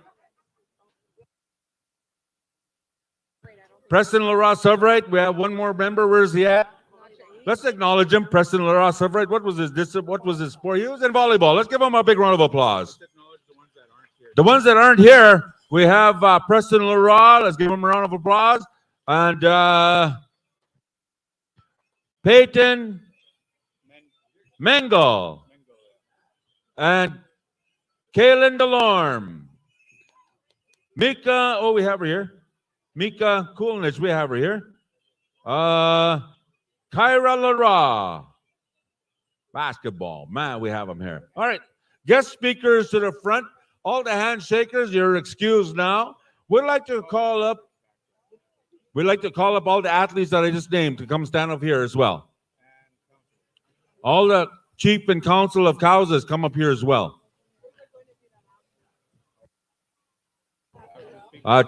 [SPEAKER 2] Preston LaRosse Subright. We have one more member. Where's he at? Let's acknowledge him. Preston LaRosse Subright. What was his sport? He was in volleyball. Let's give him a big round of applause. The ones that aren't here, we have Preston LaRosse. Let's give him a round of applause. And Peyton Mengel. And Kaylin Delorme. Mika, we have her here. Mika Coolnich, we have her here. Kyra Lara. Basketball. Man, we have them here. All right. Guest speakers to the front. All the handshakers, you're excused now. We'd like to call up all the athletes that I just named to come stand up here as well. All the Chief and Council of Cowessess, come up here as well.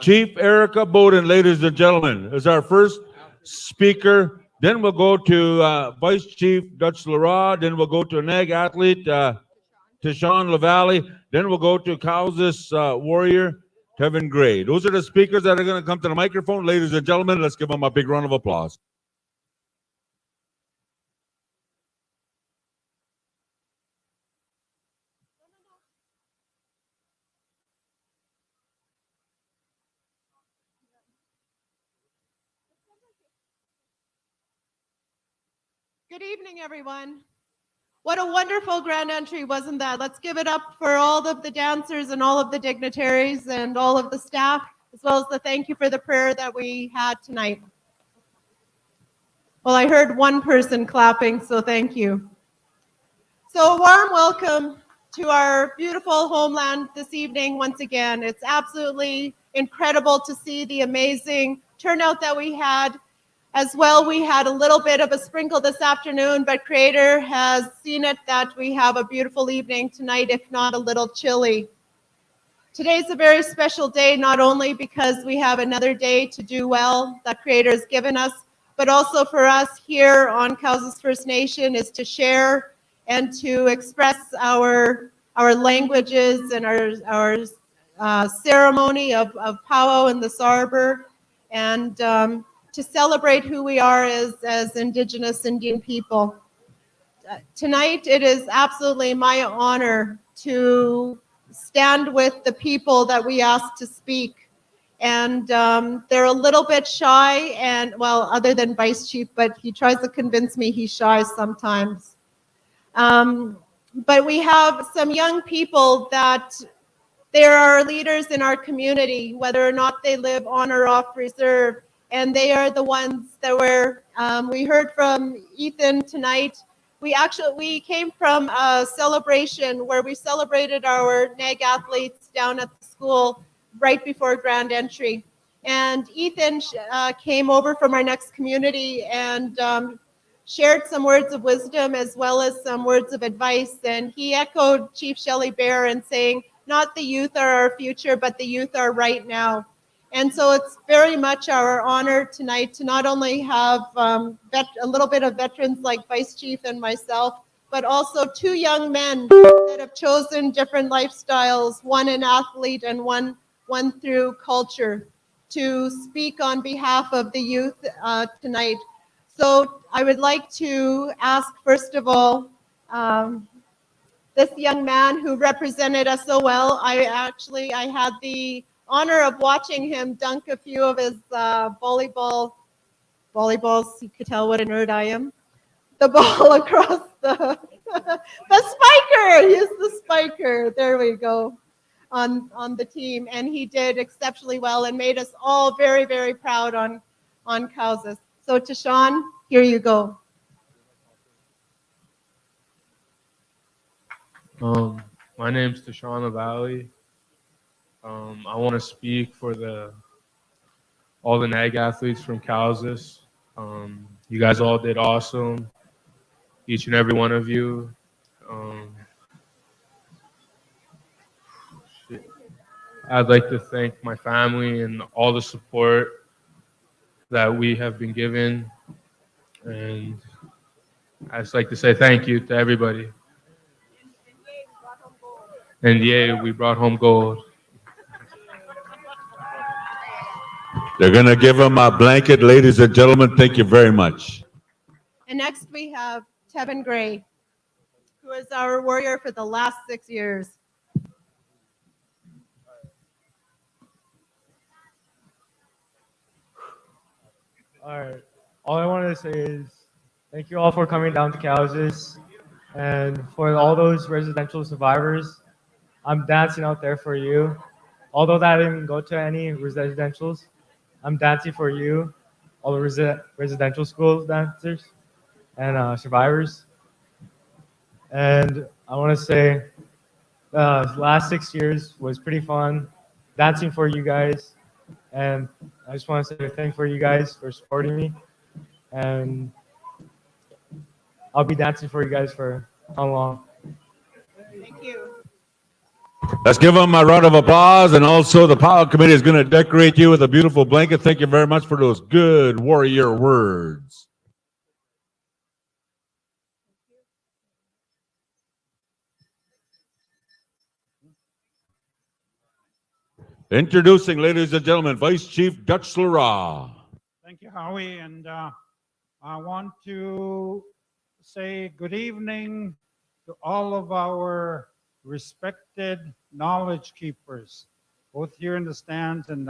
[SPEAKER 2] Chief Erica Bowden, ladies and gentlemen, is our first speaker. Then we'll go to Vice Chief Dutch Leroy. Then we'll go to a NAG athlete, Tishawn LaValle. Then we'll go to Cowessess warrior, Kevin Gray. Those are the speakers that are going to come to the microphone. Ladies and gentlemen, let's give them a big round of applause.
[SPEAKER 4] Good evening, everyone. What a wonderful grand entry, wasn't that? Let's give it up for all of the dancers and all of the dignitaries and all of the staff, as well as the thank you for the prayer that we had tonight. Well, I heard one person clapping, so thank you. So a warm welcome to our beautiful homeland this evening once again. It's absolutely incredible to see the amazing turnout that we had. As well, we had a little bit of a sprinkle this afternoon, but Creator has seen it that we have a beautiful evening tonight, if not a little chilly. Today's a very special day, not only because we have another day to do well that Creator has given us, but also for us here on Cowessess First Nation is to share and to express our languages and our ceremony of powwow and the sarber, and to celebrate who we are as Indigenous Indian people. Tonight, it is absolutely my honor to stand with the people that we asked to speak. And they're a little bit shy, and well, other than Vice Chief, but he tries to convince me he's shy sometimes. But we have some young people that they're our leaders in our community, whether or not they live on or off reserve. And they are the ones that we heard from Ethan tonight. We came from a celebration where we celebrated our NAG athletes down at the school right before grand entry. And Ethan came over from our next community and shared some words of wisdom as well as some words of advice. And he echoed Chief Shelley Bear in saying, not the youth are our future, but the youth are right now. And so it's very much our honor tonight to not only have a little bit of veterans like Vice Chief and myself, but also two young men that have chosen different lifestyles, one an athlete and one through culture, to speak on behalf of the youth tonight. So I would like to ask, first of all, this young man who represented us so well. I had the honor of watching him dunk a few of his volleyballs. You could tell what a nerd I am. The ball across the spiker. He's the spiker. There we go. On the team, and he did exceptionally well and made us all very, very proud on Cowessess. So Tishawn, here you go.
[SPEAKER 5] My name's Tishawn LaValle. I want to speak for all the NAG athletes from Cowessess. You guys all did awesome, each and every one of you. I'd like to thank my family and all the support that we have been given. And I'd just like to say thank you to everybody. And yay, we brought home gold.
[SPEAKER 2] They're going to give him a blanket, ladies and gentlemen. Thank you very much.
[SPEAKER 4] And next we have Kevin Gray, who is our warrior for the last 6 years.
[SPEAKER 6] All right. All I wanted to say is thank you all for coming down to Cowessess, and for all those residential survivors. I'm dancing out there for you. Although that I didn't go to any residentials, I'm dancing for you, all the residential school dancers and survivors. And I want to say the last 6 years was pretty fun dancing for you guys. And I just want to say thank you for you guys for supporting me. And I'll be dancing for you guys for How long?
[SPEAKER 4] Thank you.
[SPEAKER 2] Let's give them a round of applause. And also, the Powwow Committee is going to decorate you with a beautiful blanket. Thank you very much for those good warrior words. Introducing, ladies and gentlemen, Vice Chief Dutch Lara.
[SPEAKER 7] Thank you, Howie. And I want to say good evening to all of our respected knowledge keepers, both here in the stands and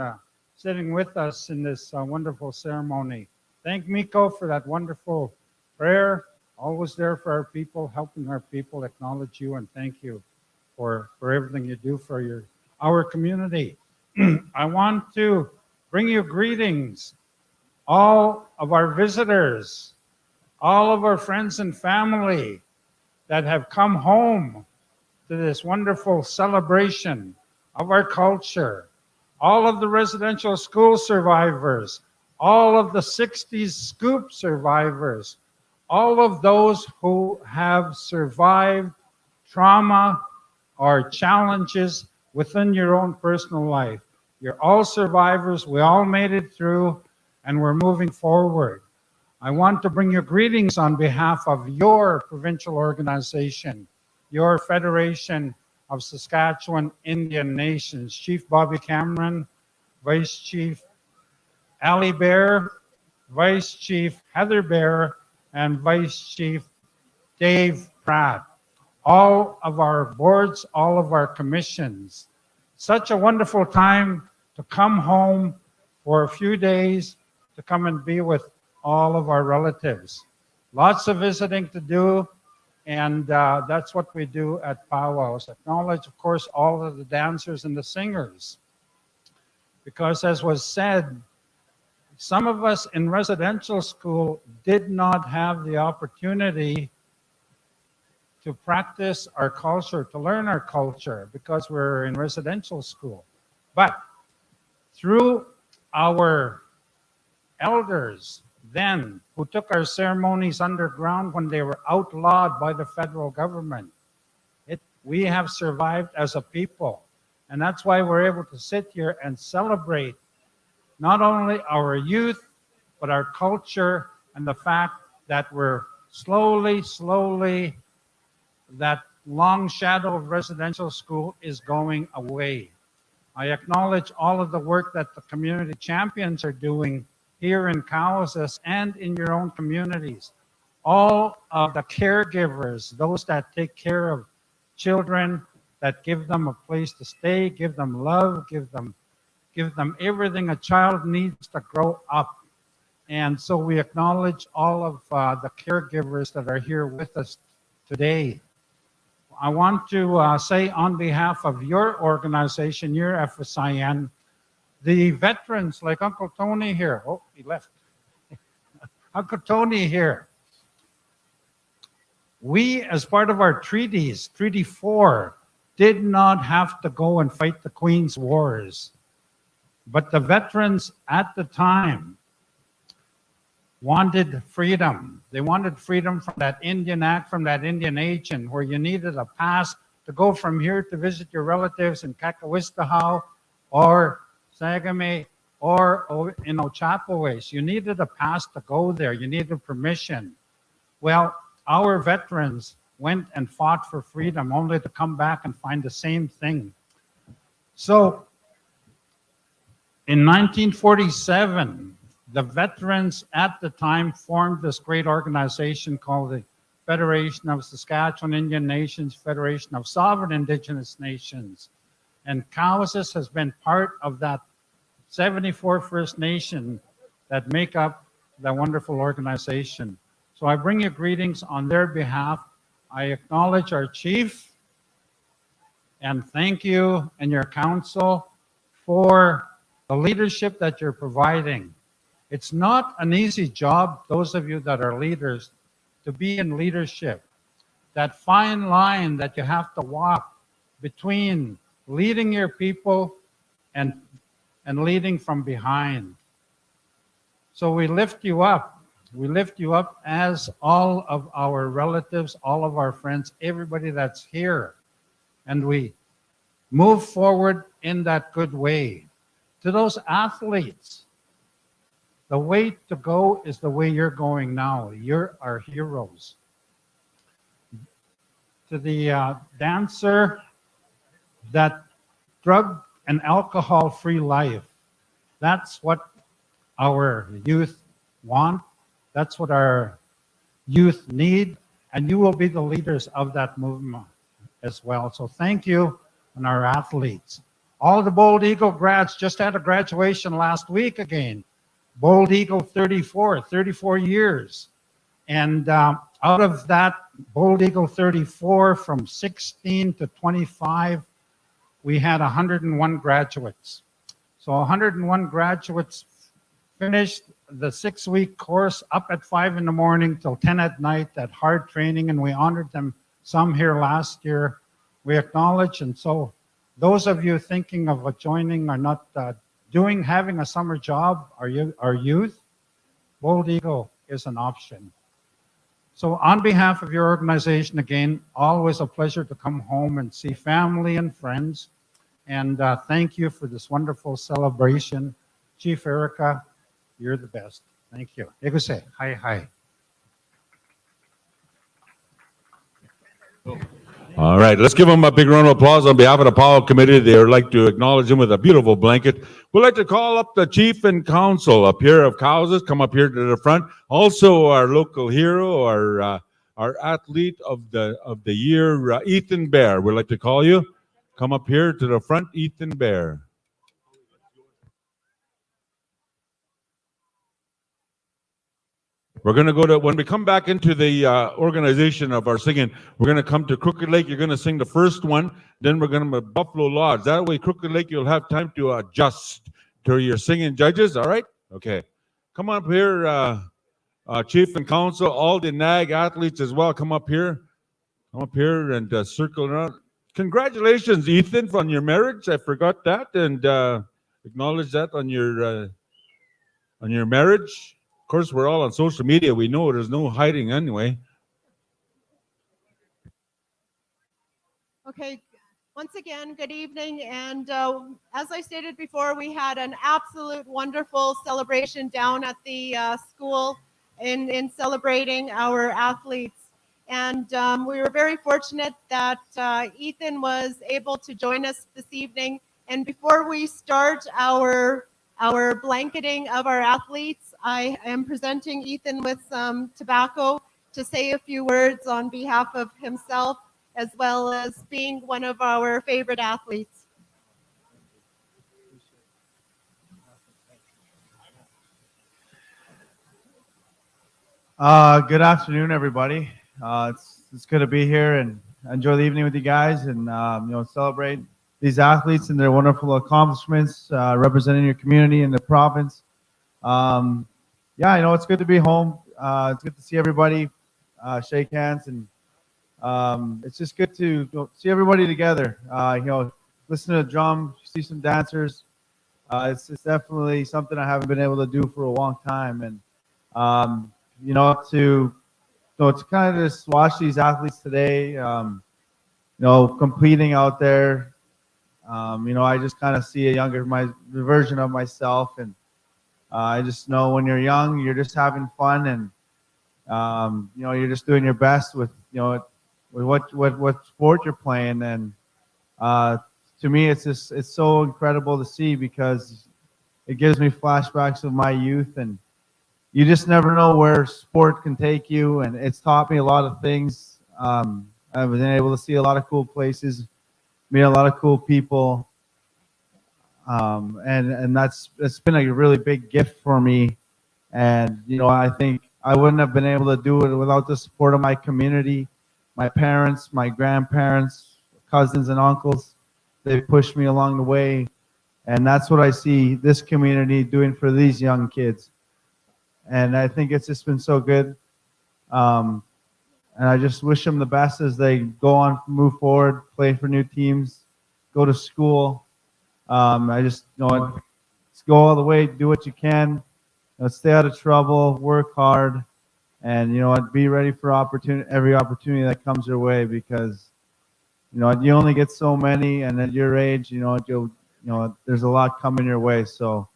[SPEAKER 7] sitting with us in this wonderful ceremony. Thank Miko for that wonderful prayer. Always there for our people, helping our people. Acknowledge you and thank you for everything you do for our community. I want to bring you greetings, all of our visitors, all of our friends and family that have come home to this wonderful celebration of our culture, all of the residential school survivors, all of the 60s scoop survivors, all of those who have survived trauma or challenges within your own personal life. You're all survivors. We all made it through, and we're moving forward. I want to bring you greetings on behalf of your provincial organization, your Federation of Saskatchewan Indian Nations, Chief Bobby Cameron, Vice Chief Ali Bear, Vice Chief Heather Bear, and Vice Chief Dave Pratt. All of our boards, all of our commissions. Such a wonderful time to come home for a few days to come and be with all of our relatives. Lots of visiting to do, and that's what we do at powwows. Acknowledge, of course, all of the dancers and the singers. Because as was said, some of us in residential school did not have the opportunity to practice our culture, to learn our culture, because we're in residential school. But through our elders then, who took our ceremonies underground when they were outlawed by the federal government, we have survived as a people. And that's why we're able to sit here and celebrate not only our youth, but our culture and the fact that we're slowly, that long shadow of residential school is going away. I acknowledge all of the work that the community champions are doing here in Cowessess and in your own communities. All of the caregivers, those that take care of children, that give them a place to stay, give them love, give them everything a child needs to grow up. And so we acknowledge all of the caregivers that are here with us today. I want to say on behalf of your organization, your FSIN, the veterans like Uncle Tony here. Oh, he left. Uncle Tony here. We, as part of our treaties, Treaty 4, did not have to go and fight the Queen's Wars. But the veterans at the time wanted freedom. They wanted freedom from that Indian Act, from that Indian agent, where you needed a pass to go from here to visit your relatives in Kakawistahow or Sagami or in Ochapowace. You needed a pass to go there. You needed permission. Well, our veterans went and fought for freedom only to come back and find the same thing. So in 1947, the veterans at the time formed this great organization called the Federation of Saskatchewan Indian Nations, Federation of Sovereign Indigenous Nations. And Cowessess has been part of that 74 First Nation that make up the wonderful organization. So I bring you greetings on their behalf. I acknowledge our chief and thank you and your council for the leadership that you're providing. It's not an easy job, those of you that are leaders, to be in leadership. That fine line that you have to walk between leading your people and leading from behind. So we lift you up We lift you up as all of our relatives, all of our friends, everybody that's here. And we move forward in that good way. To those athletes, the way to go is the way you're going now. You're our heroes. To the dancer, that drug and alcohol-free life, that's what our youth want. That's what our youth need. And you will be the leaders of that movement as well. So thank you, and our athletes. All the Bold Eagle grads just had a graduation last week again. Bold Eagle 34 years. And out of that Bold Eagle 34, from 16 to 25, we had 101 graduates. So 101 graduates finished the 6-week course up at 5 in the morning till 10 at night, that hard training, and we honored them, some here last year. We acknowledge, and so those of you thinking of joining or not having a summer job, our youth, Bold Eagle is an option. So on behalf of your organization, again, always a pleasure to come home and see family and friends. And thank you for this wonderful celebration. Chief Erica, you're the best. Thank you. Eguse, hi, hi.
[SPEAKER 2] All right, let's give them a big round of applause on behalf of the Powwow Committee. They would like to acknowledge him with a beautiful blanket. We'd like to call up the Chief and Council up here of Cowessess, come up here to the front. Also, our local hero, our athlete of the year, Ethan Bear. We'd like to call you. Come up here to the front, Ethan Bear. We're going to go to, when we come back into the organization of our singing, we're going to come to Crooked Lake. You're going to sing the first one. Then we're going to Buffalo Lodge. That way, Crooked Lake, you'll have time to adjust to your singing judges. All right? Okay. Come up here, Chief and Council, all the NAG athletes as well. Come up here. Come up here and circle around. Congratulations, Ethan, on your marriage. I forgot that, and acknowledge that on your marriage. Of course, we're all on social media. We know there's no hiding anyway.
[SPEAKER 4] Okay, once again, good evening. And as I stated before, we had an absolute wonderful celebration down at the school in celebrating our athletes. And we were very fortunate that Ethan was able to join us this evening. And before we start our blanketing of our athletes, I am presenting Ethan with some tobacco to say a few words on behalf of himself, as well as being one of our favorite athletes.
[SPEAKER 8] Good afternoon, everybody. It's good to be here and enjoy the evening with you guys, and celebrate these athletes and their wonderful accomplishments, representing your community and the province. It's good to be home. It's good to see everybody, shake hands, and it's just good to see everybody together. Listen to the drum, see some dancers. It's definitely something I haven't been able to do for a long time, and to kind of just watch these athletes today, competing out there. I just kind of see a younger version of myself, and I just know when you're young, you're just having fun, and you're just doing your best with what sport you're playing. And to me, it's so incredible to see, because it gives me flashbacks of my youth, and you just never know where sport can take you, and it's taught me a lot of things. I've been able to see a lot of cool places, meet a lot of cool people, and it's been a really big gift for me. And I think I wouldn't have been able to do it without the support of my community, my parents, my grandparents, cousins, and uncles. They pushed me along the way, and that's what I see this community doing for these young kids. And I think it's just been so good. And I just wish them the best as they go on, move forward, play for new teams, go to school. I just, go all the way, do what you can, stay out of trouble, work hard, and be ready for every opportunity that comes your way, because you only get so many, and at your age, there's a lot coming your way. So,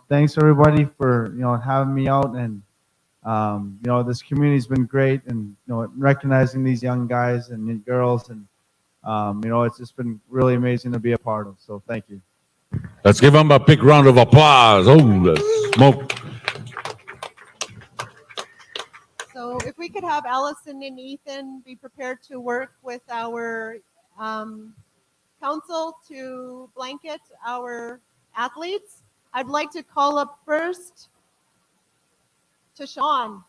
[SPEAKER 8] thanks everybody for having me out, and this community's been great, and recognizing these young guys and girls, and it's just been really amazing to be a part of. So, thank you.
[SPEAKER 2] Let's give them a big round of applause. Oh, the smoke.
[SPEAKER 4] So if we could have Allison and Ethan be prepared to work with our council to blanket our athletes. I'd like to call up first to Sean.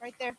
[SPEAKER 4] Right there.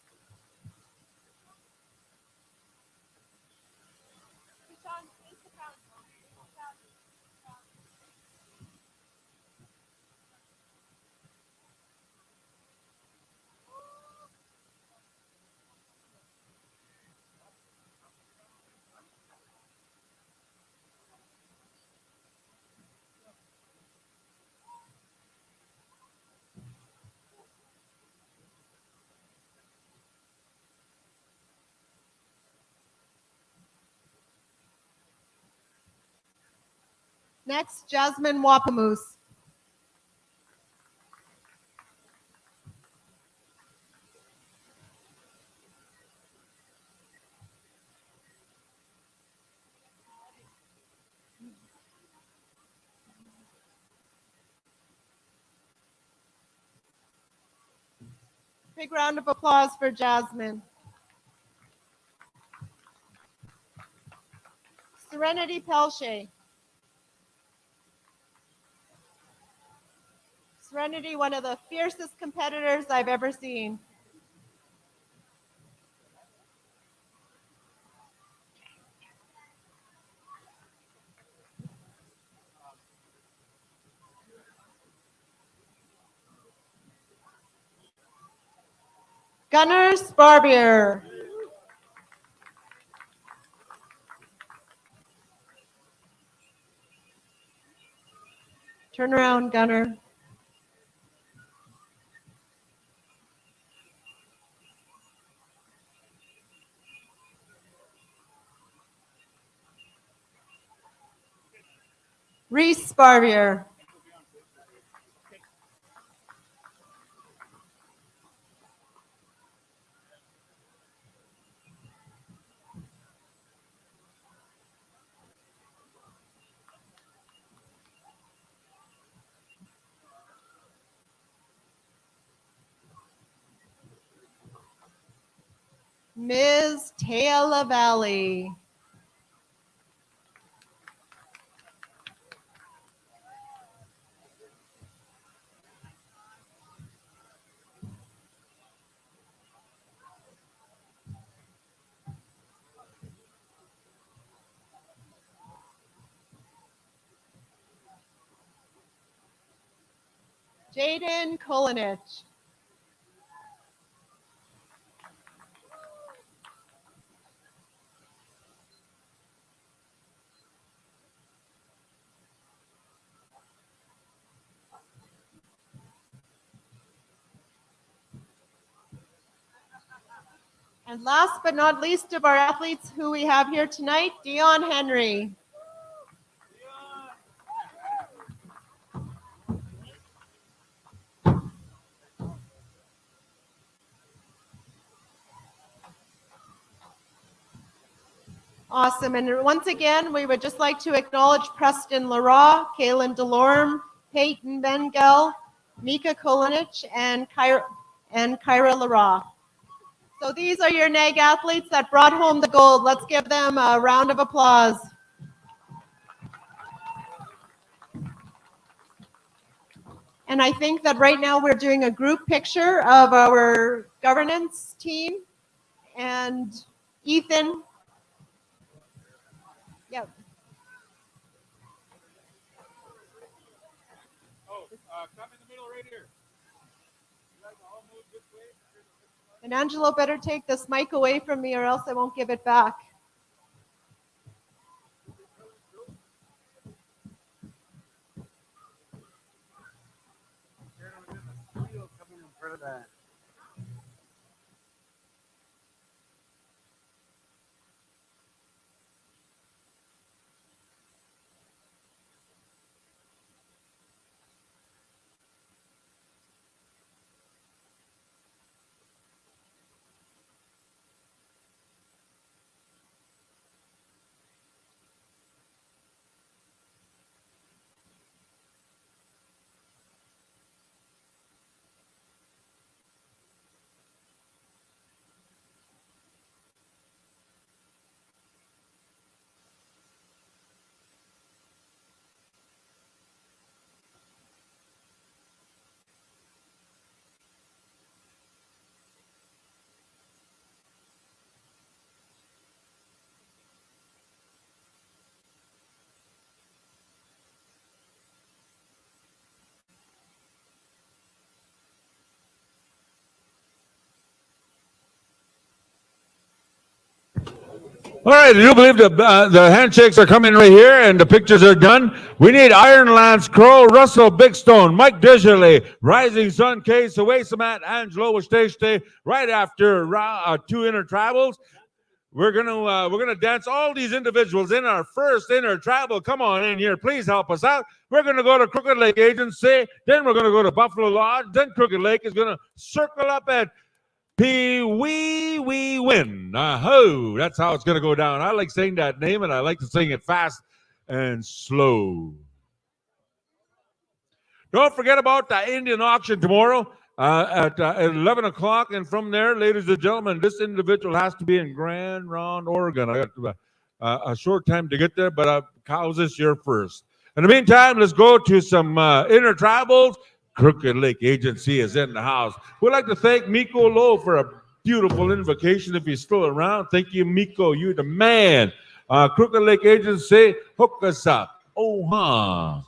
[SPEAKER 4] Next, Jasmine Wapamoose. Big round of applause for Jasmine. Serenity Pelche. Serenity, one of the fiercest competitors I've ever seen. Gunnar Sparbier. Turn around, Gunnar. Reese Sparbier. Ms. Taya Valley. Jaden Kolinich. And last but not least of our athletes who we have here tonight, Dion Henry. Awesome. And once again, we would just like to acknowledge Preston Leroy, Kaylin Delorme, Peyton Bengel, Mika Kolinich, and Kyra Leroy. So these are your NAG athletes that brought home the gold. Let's give them a round of applause. And I think that right now we're doing a group picture of our governance team. And Ethan. Yep.
[SPEAKER 2] Come in the middle right here.
[SPEAKER 4] And Angelo better take this mic away from me or else I won't give it back.
[SPEAKER 2] All right, do you believe the handshakes are coming right here and the pictures are done? We need Iron Lance Crow, Russell Big Stone, Mike Digely, Rising Sun Case, Matt, Angelo Wastashte, right after two inner tribals. We're gonna dance all these individuals in our first inner tribal. Come on in here, please help us out. We're gonna go to Crooked Lake Agency, then we're gonna go to Buffalo Lodge, then Crooked Lake is gonna circle up at Pee-wee win. Ho, that's how it's going to go down. I like saying that name, and I like to sing it fast and slow. Don't forget about the Indian auction tomorrow at 11 o'clock. And from there, ladies and gentlemen, this individual has to be in Grand Ronde, Oregon. I got a short time to get there, but Cowessess, you're first. In the meantime, let's go to some inner tribals. Crooked Lake Agency is in the house. We'd like to thank Miko Lowe for a beautiful invocation if he's still around. Thank you, Miko. You're the man. Crooked Lake Agency, hook us up. Oh, huh.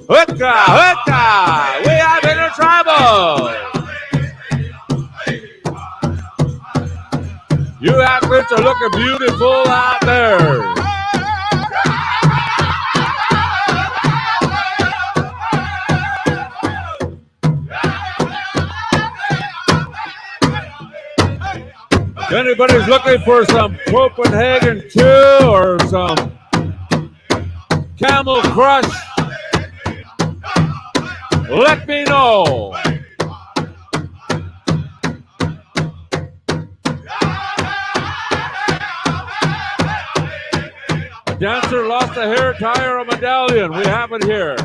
[SPEAKER 2] Hooka! We have inner tribal! You athletes are looking beautiful out there. If anybody's looking for some Copenhagen 2 or some Camel Crush, let me know. A dancer lost a hair tie or a medallion. We have it here.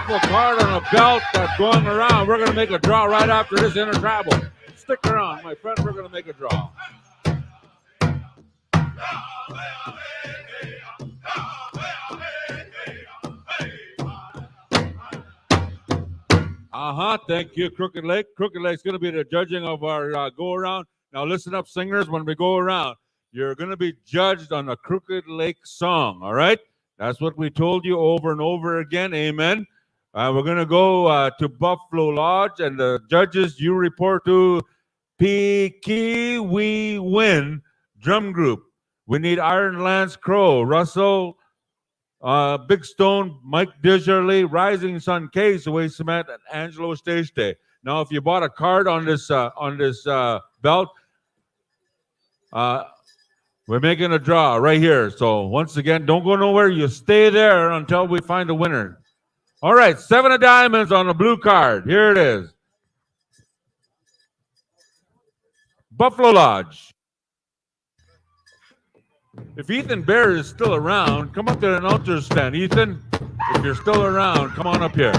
[SPEAKER 2] raffle card on a belt that's going around. We're going to make a draw right after this intertribal. Stick around, my friend. We're going to make a draw. Thank you, Crooked Lake. Crooked Lake's going to be the judging of our go around. Now, listen up, singers. When we go around, you're going to be judged on a Crooked Lake song. All right? That's what we told you over and over again. Amen. We're going to go to Buffalo Lodge, and the judges you report to Peaky We Win Drum Group. We need Iron Lance Crow, Russell, Big Stone, Mike Desjardins, Rising Sun, Case, Away Cement, and Angelo Stay. Now, if you bought a card on this belt, we're making a draw right here. So once again, don't go nowhere. You stay there until we find a winner. All right, 7 of diamonds on the blue card. Here it is. Buffalo Lodge. If Ethan Bear is still around, come up to the announcer's stand. Ethan, if you're still around, come on up here.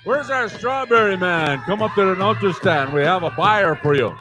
[SPEAKER 2] Where's our strawberry man? Come up to the announcer stand. We have a buyer for you.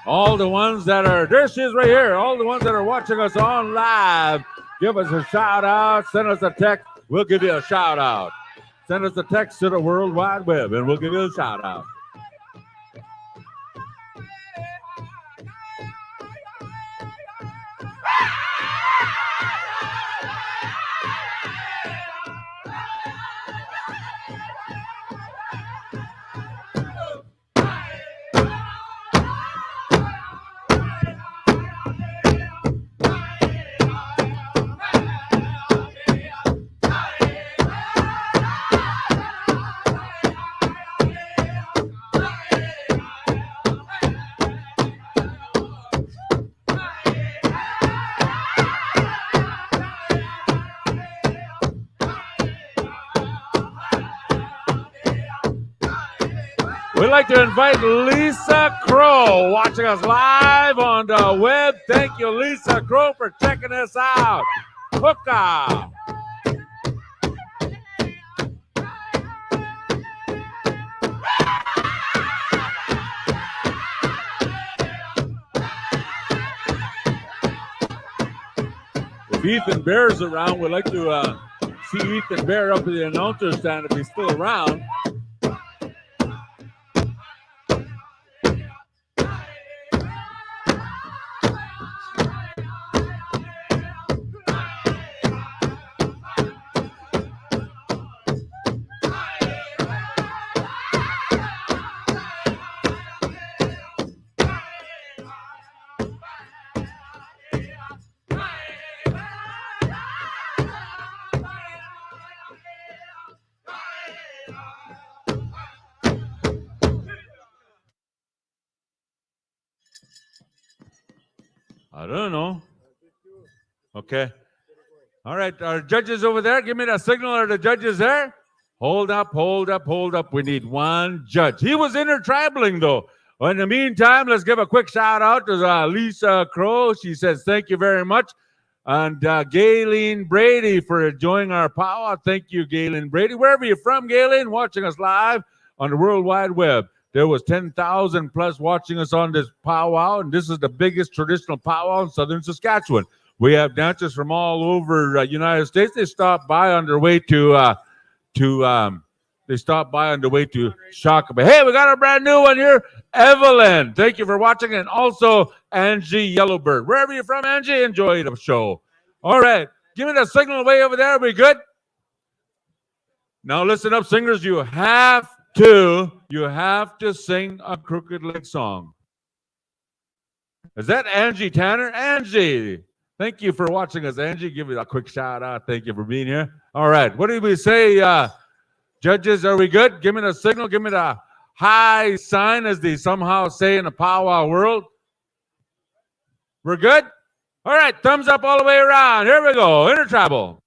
[SPEAKER 2] All the ones that are, there she is right here. All the ones that are watching us on live, give us a shout out. Send us a text. We'll give you a shout out. Send us a text to the World Wide Web and we'll give you a shout out. We'd like to invite Lisa Crow watching us live on the web. Thank you, Lisa Crow, for checking us out. Hookah! If Ethan Bear's around, we'd like to see Ethan Bear up at the announcer stand if he's still around. I don't know. Okay. All right, our judges over there, give me the signal. Are the judges there? Hold up, hold up, hold up. We need one judge. He was intertribaling, though. Well, in the meantime, let's give a quick shout out to Lisa Crow. She says, thank you very much. And Gayleen Brady for joining our powwow. Thank you, Gayleen Brady. Wherever you're from, Gayleen, watching us live on the World Wide Web. There was 10,000 plus watching us on this powwow, and this is the biggest traditional powwow in southern Saskatchewan. We have dancers from all over United States. They stopped by on their way to Shakopee. Hey, we got a brand new one here, Evelyn. Thank you for watching, and also Angie Yellowbird. Wherever you're from, Angie, enjoy the show. All right, give me the signal way over there. Are we good? Now listen up, singers. You have to sing a Crooked Leg song. Is that Angie Tanner? Angie, thank you for watching us, Angie. Give me a quick shout out. Thank you for being here. All right, what did we say, judges? Are we good? Give me the signal. Give me the high sign, as they somehow say in the powwow world. We're good? All right, thumbs up all the way around. Here we go. Intertribal.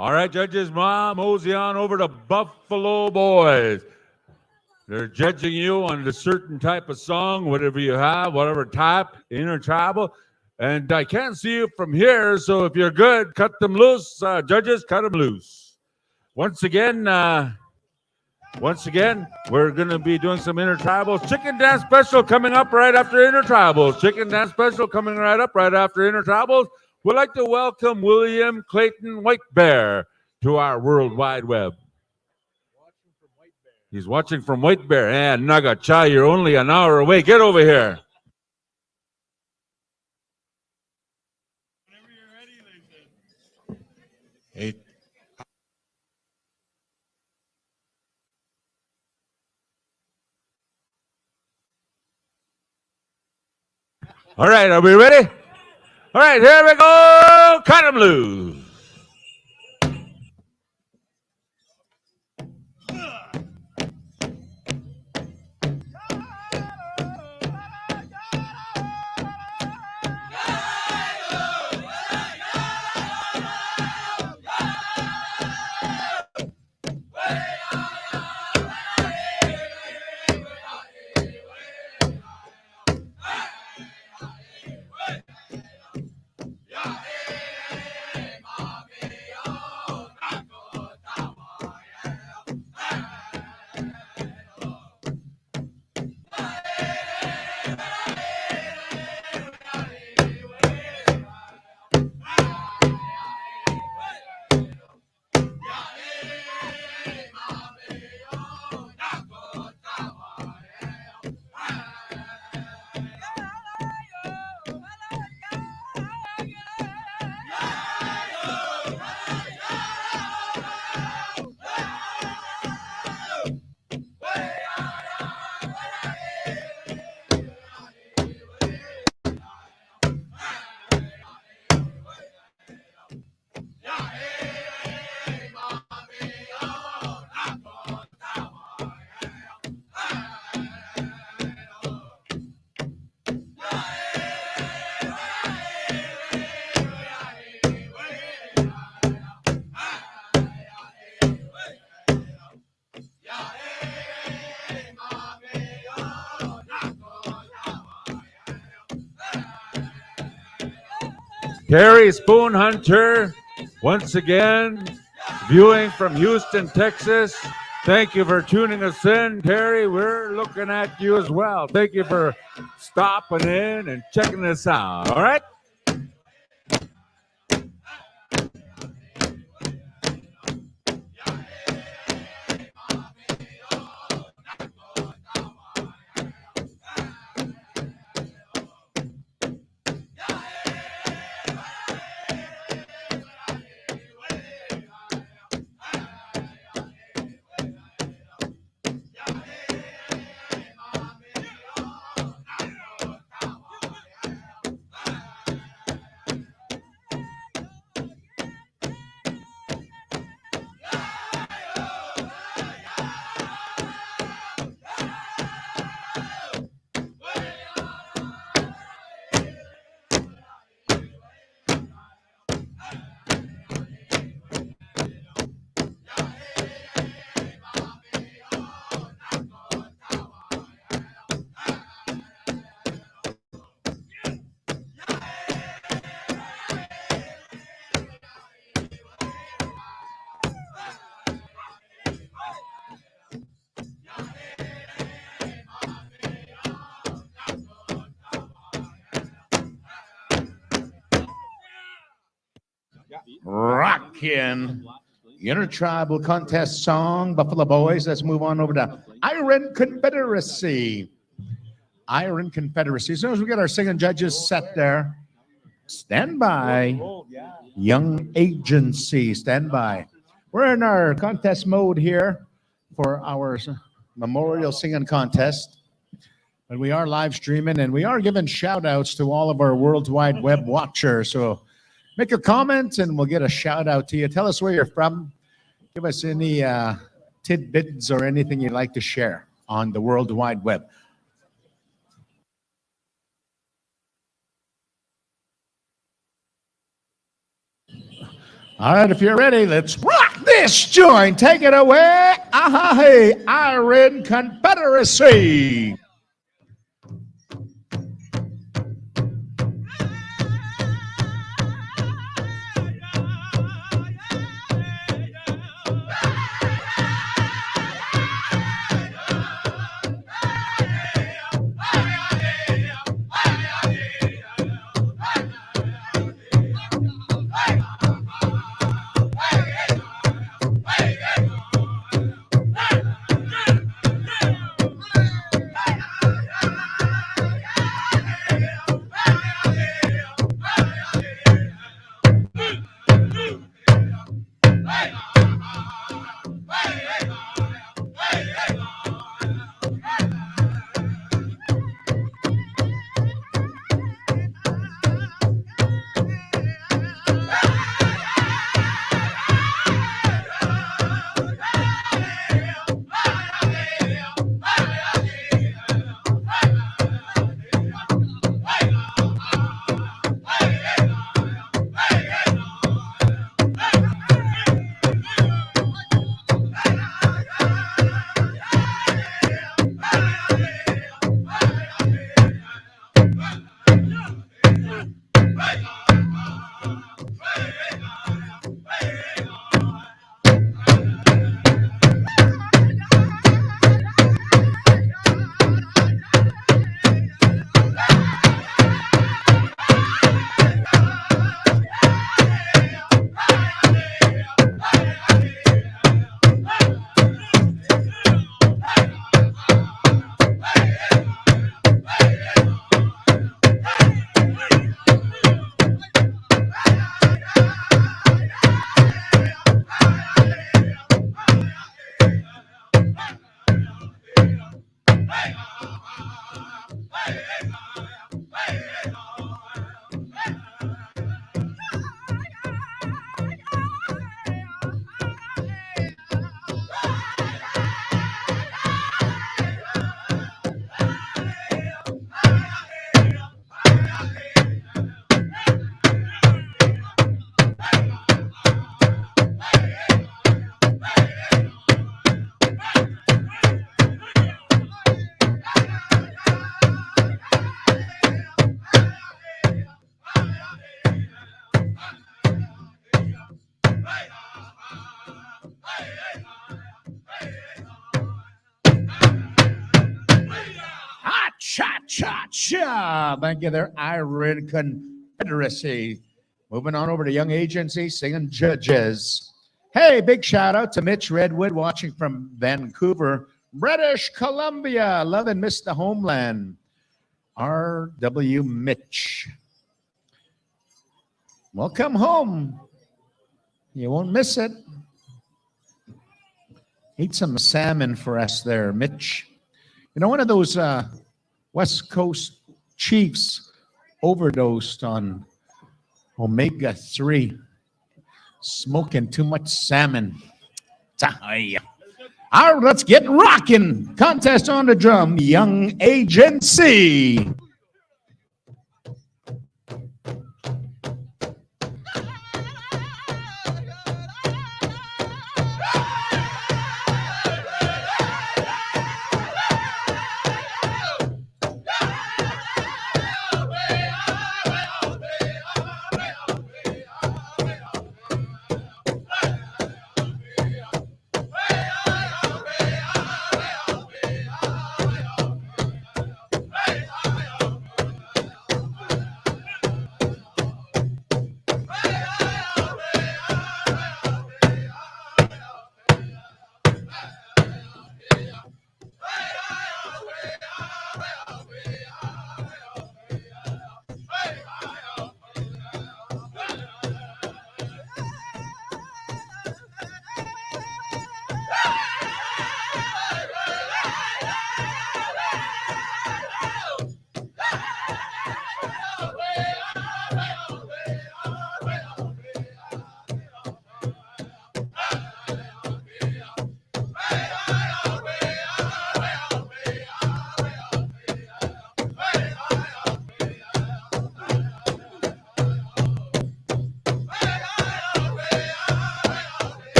[SPEAKER 2] All right, judges, mosey on over to Buffalo Boys. They're judging you on a certain type of song, whatever you have, whatever type, intertribal. And I can't see you from here, so if you're good, cut them loose. Judges, cut them loose. Once again, we're going to be doing some intertribals. Chicken dance special coming up right after intertribals. Chicken dance special coming right up right after intertribals. We'd like to welcome William Clayton White Bear to our World Wide Web. He's watching from White Bear. And Naga Chai, you're only an hour away. Get over here.
[SPEAKER 3] Whenever you're ready,
[SPEAKER 1] Hey,
[SPEAKER 2] All right, are we ready? All right, here we go. Cut 'em loose. Terry Spoon Hunter, once again, viewing from Houston, Texas. Thank you for tuning us in, Terry. We're looking at you as well. Thank you for stopping in and checking us out. All right.
[SPEAKER 1] Rockin' Intertribal Contest song, Buffalo Boys. Let's move on over to Iron Confederacy. Iron Confederacy. As soon as we get our singing judges set there, stand by. Young Agency, stand by. We're in our contest mode here for our Memorial Singing Contest. But we are live streaming and we are giving shout outs to all of our World Wide Web watchers. So make a comment and we'll get a shout out to you. Tell us where you're from. Give us any tidbits or anything you'd like to share on the World Wide Web. All right, if you're ready, let's rock this joint. Take it away. Aha, hey, Iron Confederacy. Cha-cha. Thank you there, Iron Confederacy. Moving on over to Young Agency, singing Judges. Hey, big shout out to Mitch Redwood watching from Vancouver, British Columbia. Love and miss the homeland. R.W. Mitch. Welcome home. You won't miss it. Eat some salmon for us there, Mitch. You know, one of those West Coast chiefs overdosed on omega-3, smoking too much salmon. All right, let's get rocking. Contest on the drum, Young Agency.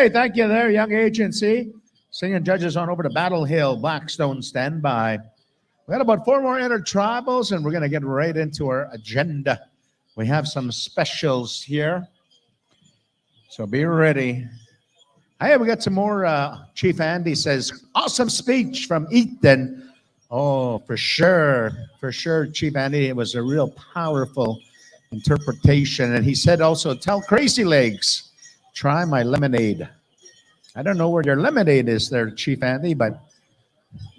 [SPEAKER 1] Hey, thank you there, Young Agency. Singing Judges on over to Battle Hill, Blackstone, stand by. We got about 4 more intertribals, and we're going to get right into our agenda. We have some specials here, so be ready. Hey, we got some more. Chief Andy says, awesome speech from Ethan. Oh, for sure, Chief Andy. It was a real powerful interpretation. And he said also, tell Crazy Legs, try my lemonade. I don't know where your lemonade is there, Chief Andy, but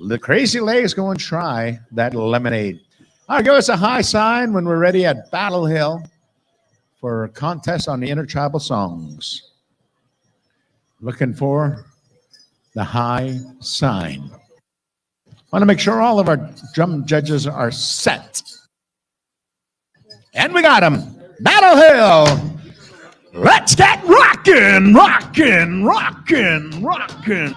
[SPEAKER 1] the Crazy Legs go and try that lemonade. All right, give us a high sign when we're ready at Battle Hill for a contest on the intertribal songs. Looking for the high sign. Want to make sure all of our drum judges are set. And we got them. Battle Hill. Let's get rockin', rockin', rockin', rockin'.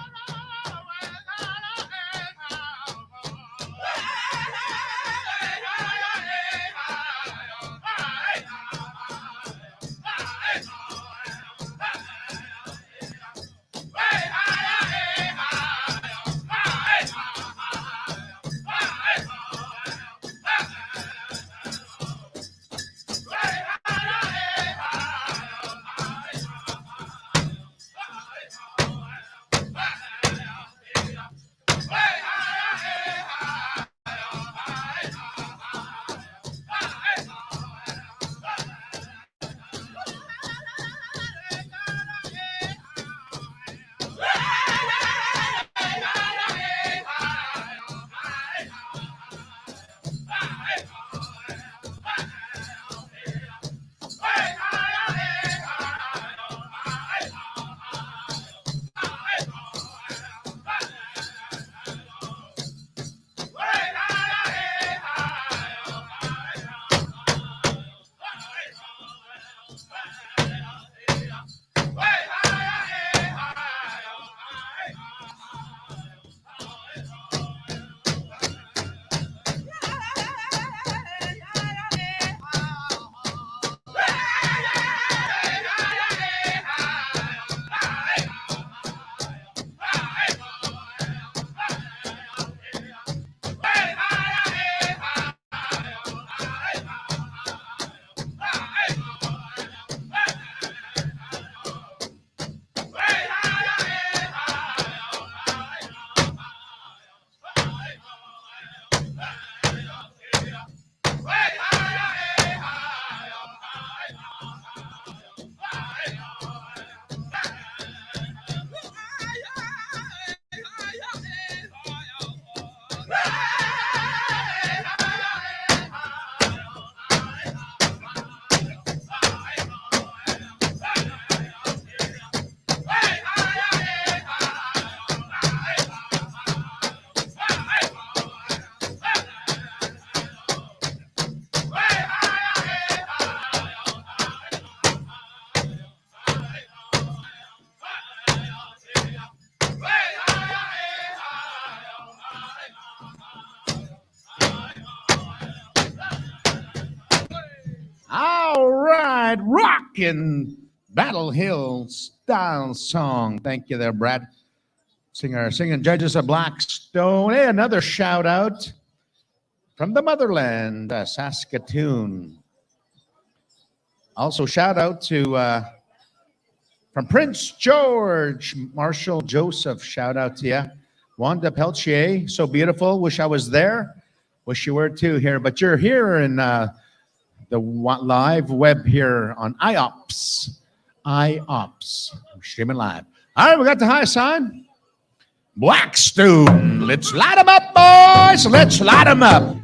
[SPEAKER 1] right, rockin' Battle Hill style song. Thank you there, Brad. Singing Judges of Blackstone. Hey, another shout out from the motherland, Saskatoon. Also, shout out to from Prince George, Marshall Joseph. Shout out to you. Wanda Peltier, so beautiful. Wish I was there. Wish you were too here. But you're here in the live web here on IOPS. IOPS. We're streaming live. All right, we got the high sign. Blackstone. Let's light them up, boys. Let's light them up.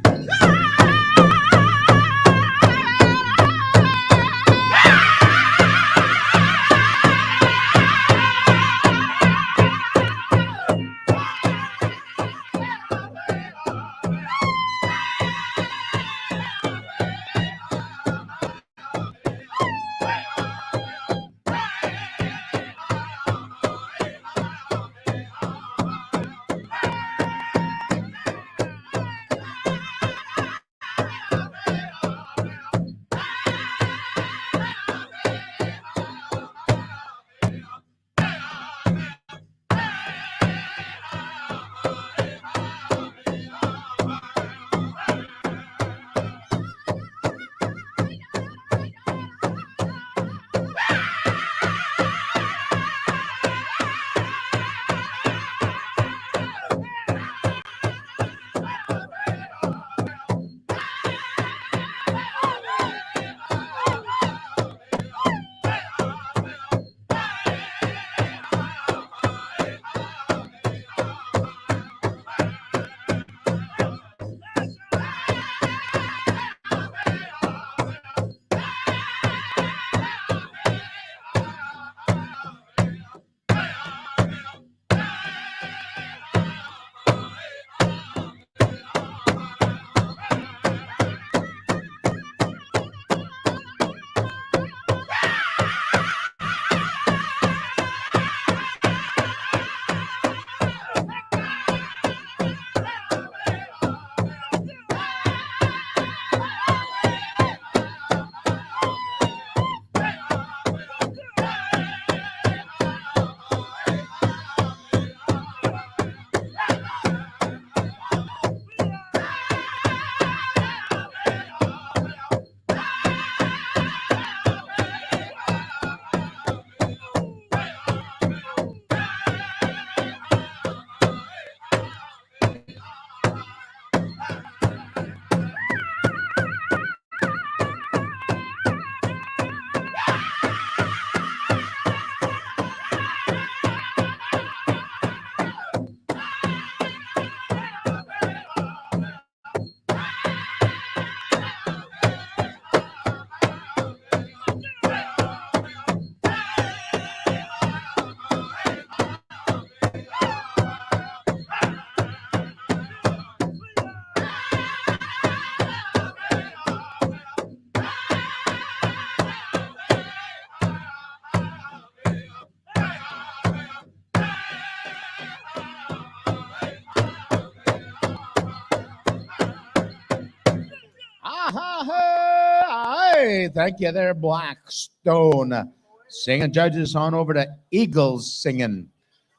[SPEAKER 1] Hey, thank you there, Blackstone. Singing Judges on over to Eagles singing.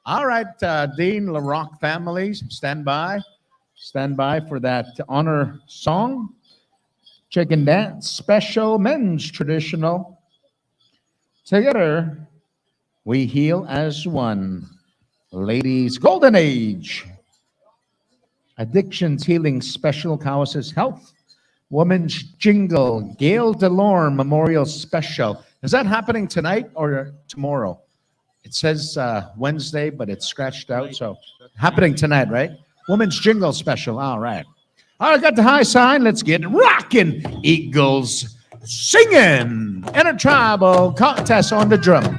[SPEAKER 1] All right, Dean LaRock families, stand by. Stand by for that honor song. Chicken dance, special men's traditional. Together, we heal as one. Ladies, golden age. Addictions healing special Cowessess health. Women's Jingle, Gail Delorme Memorial Special. Is that happening tonight or tomorrow? It says Wednesday, but it's scratched out, so happening tonight, right? Women's Jingle Special, all right. All right, got the high sign. Let's get rocking. Eagles singing. Intertribal contest on the drum.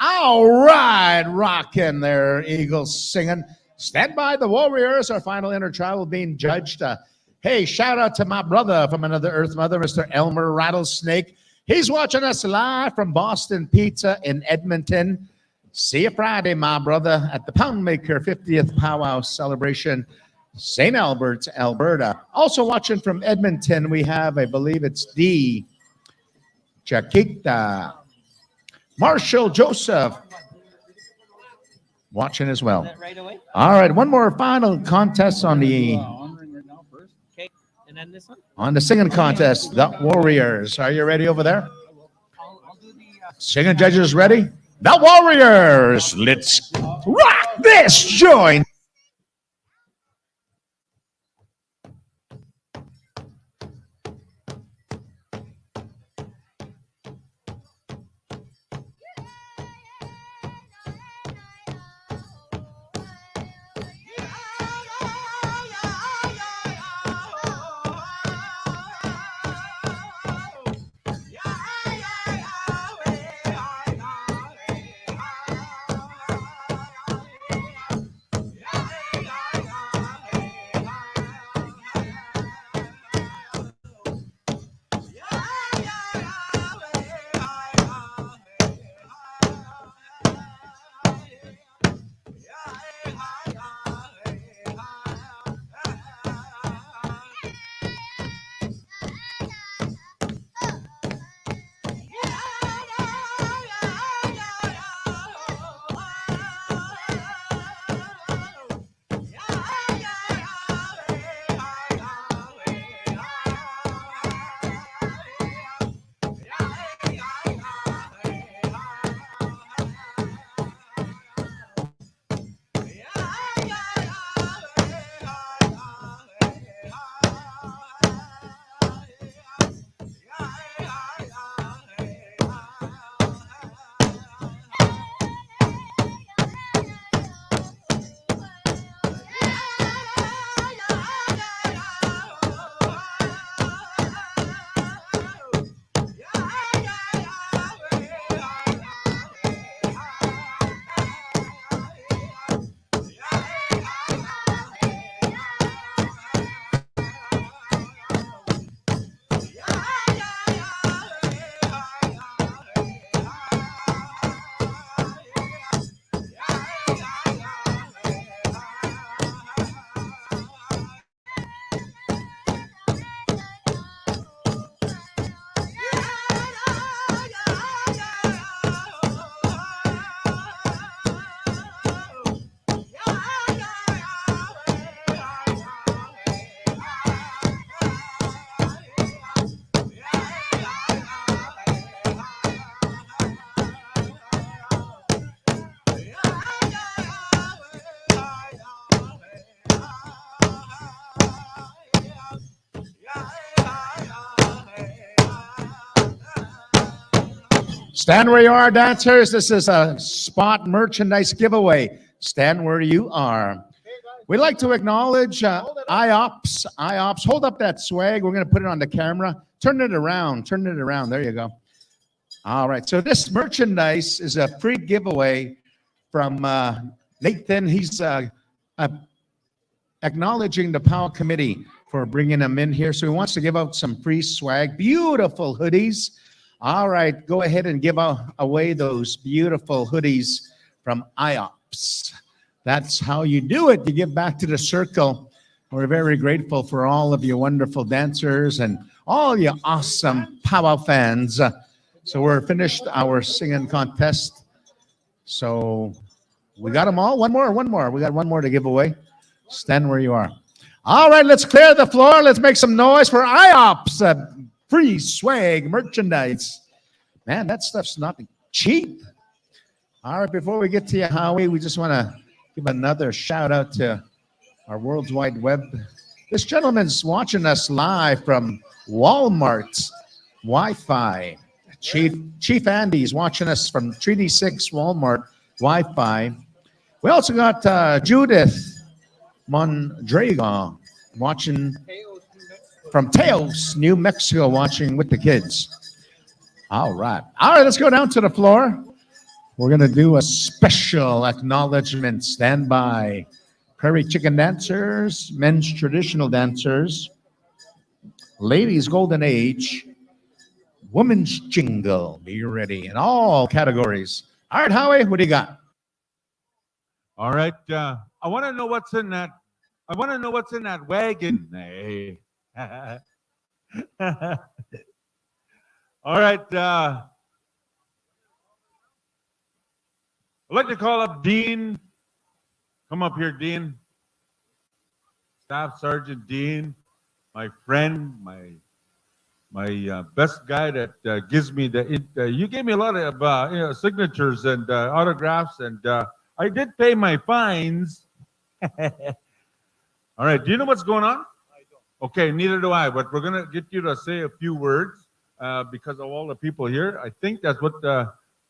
[SPEAKER 1] All right, rocking there, Eagles singing. Stand by the Warriors, our final intertribal being judged. Hey, shout out to my brother from another Earth Mother, Mr. Elmer Rattlesnake. He's watching us live from Boston Pizza in Edmonton. See you Friday, my brother, at the Poundmaker 50th Powwow celebration, St. Albert, Alberta. Also watching from Edmonton, we have, I believe it's D. Chiquita. Marshall Joseph watching as well.
[SPEAKER 9] Right away?
[SPEAKER 1] All right, one more final contest on the
[SPEAKER 9] Okay, and then this one?
[SPEAKER 1] on the singing contest. The Warriors. Are you ready over there?
[SPEAKER 9] I'll do the.
[SPEAKER 1] Singing judges ready? The Warriors. Let's rock this joint. Stand where you are, dancers. This is a spot merchandise giveaway. Stand where you are. We'd like to acknowledge IOPS. IOPS, hold up that swag. We're going to put it on the camera. Turn it around. Turn it around. There you go. All right. So this merchandise is a free giveaway from Nathan. He's acknowledging the POW committee for bringing him in here. So he wants to give out some free swag. Beautiful hoodies. All right, go ahead and give away those beautiful hoodies from IOPS. That's how you do it. You give back to the circle. We're very grateful for all of you wonderful dancers and all you awesome powwow fans. So we're finished our singing contest. So we got them all. One more. We got one more to give away. Stand where you are. All right, let's clear the floor. Let's make some noise for IOPS. Free swag merchandise. Man, that stuff's not cheap. All right, before we get to you, Howie, we just want to give another shout out to our World Wide Web. This gentleman's watching us live from Walmart's Wi-Fi. Chief Andy's watching us from Treaty 6 Walmart Wi-Fi. We also got Judith Mondragon watching from Teos, New Mexico, watching with the kids. All right, let's go down to the floor. We're going to do a special acknowledgement. Stand by. Prairie chicken dancers, men's traditional dancers, ladies' golden age, women's jingle. Be ready in all categories. All right, Howie, what do you got?
[SPEAKER 2] All right. I want to know what's in that. I want to know what's in that wagon. Hey. All right. I'd like to call up Dean. Come up here, Dean. Staff Sergeant Dean, my friend, my best guy that gives me you gave me a lot of signatures and autographs, and I did pay my fines. All right, do you know what's going on? I don't. Okay, neither do I, but we're going to get you to say a few words because of all the people here. I think that's what,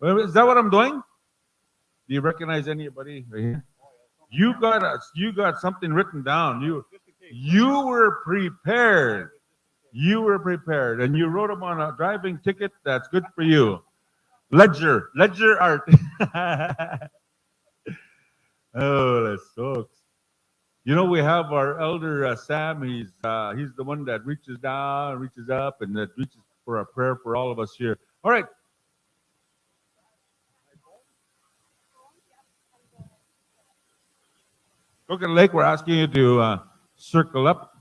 [SPEAKER 2] is that what I'm doing? Do you recognize anybody right here? You got something written down. You were prepared. You were prepared, and you wrote them on a driving ticket. That's good for you. Ledger art. Oh, that sucks. You know, we have our elder Sam. He's the one that reaches down, reaches up, and that reaches for a prayer for all of us here. All right. Coconut Lake, we're asking you to circle up.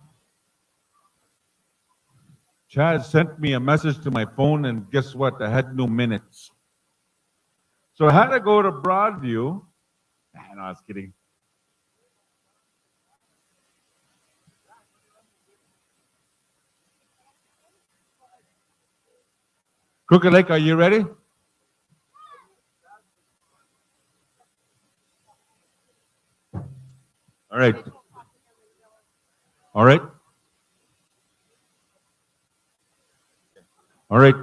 [SPEAKER 2] Chad sent me a message to my phone, and guess what? I had no minutes. So I had to go to Broadview. No, I was kidding. Crooked Lake, are you ready? All right. All right. All right.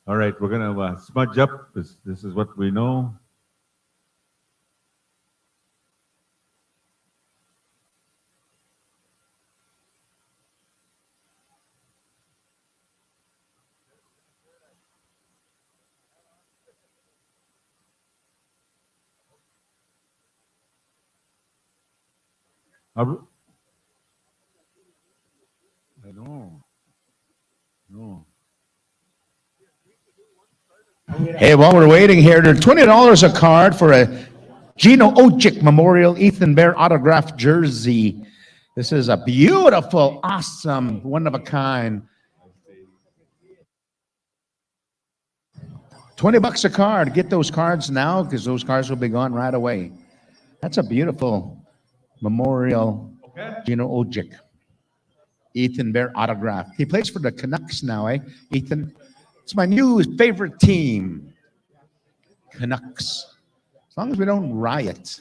[SPEAKER 2] All right, we're going to smudge up. This is what we know. I know. No.
[SPEAKER 1] Hey, while we're waiting here, there's $20 a card for a Gino Ojic Memorial Ethan Bear autographed jersey. This is a beautiful, awesome, one of a kind. $20 a card. Get those cards now because those cards will be gone right away. That's a beautiful memorial Gino Ojic. Ethan Bear autograph. He plays for the Canucks now, eh? Ethan. It's my new favorite team. Canucks. As long as we don't riot.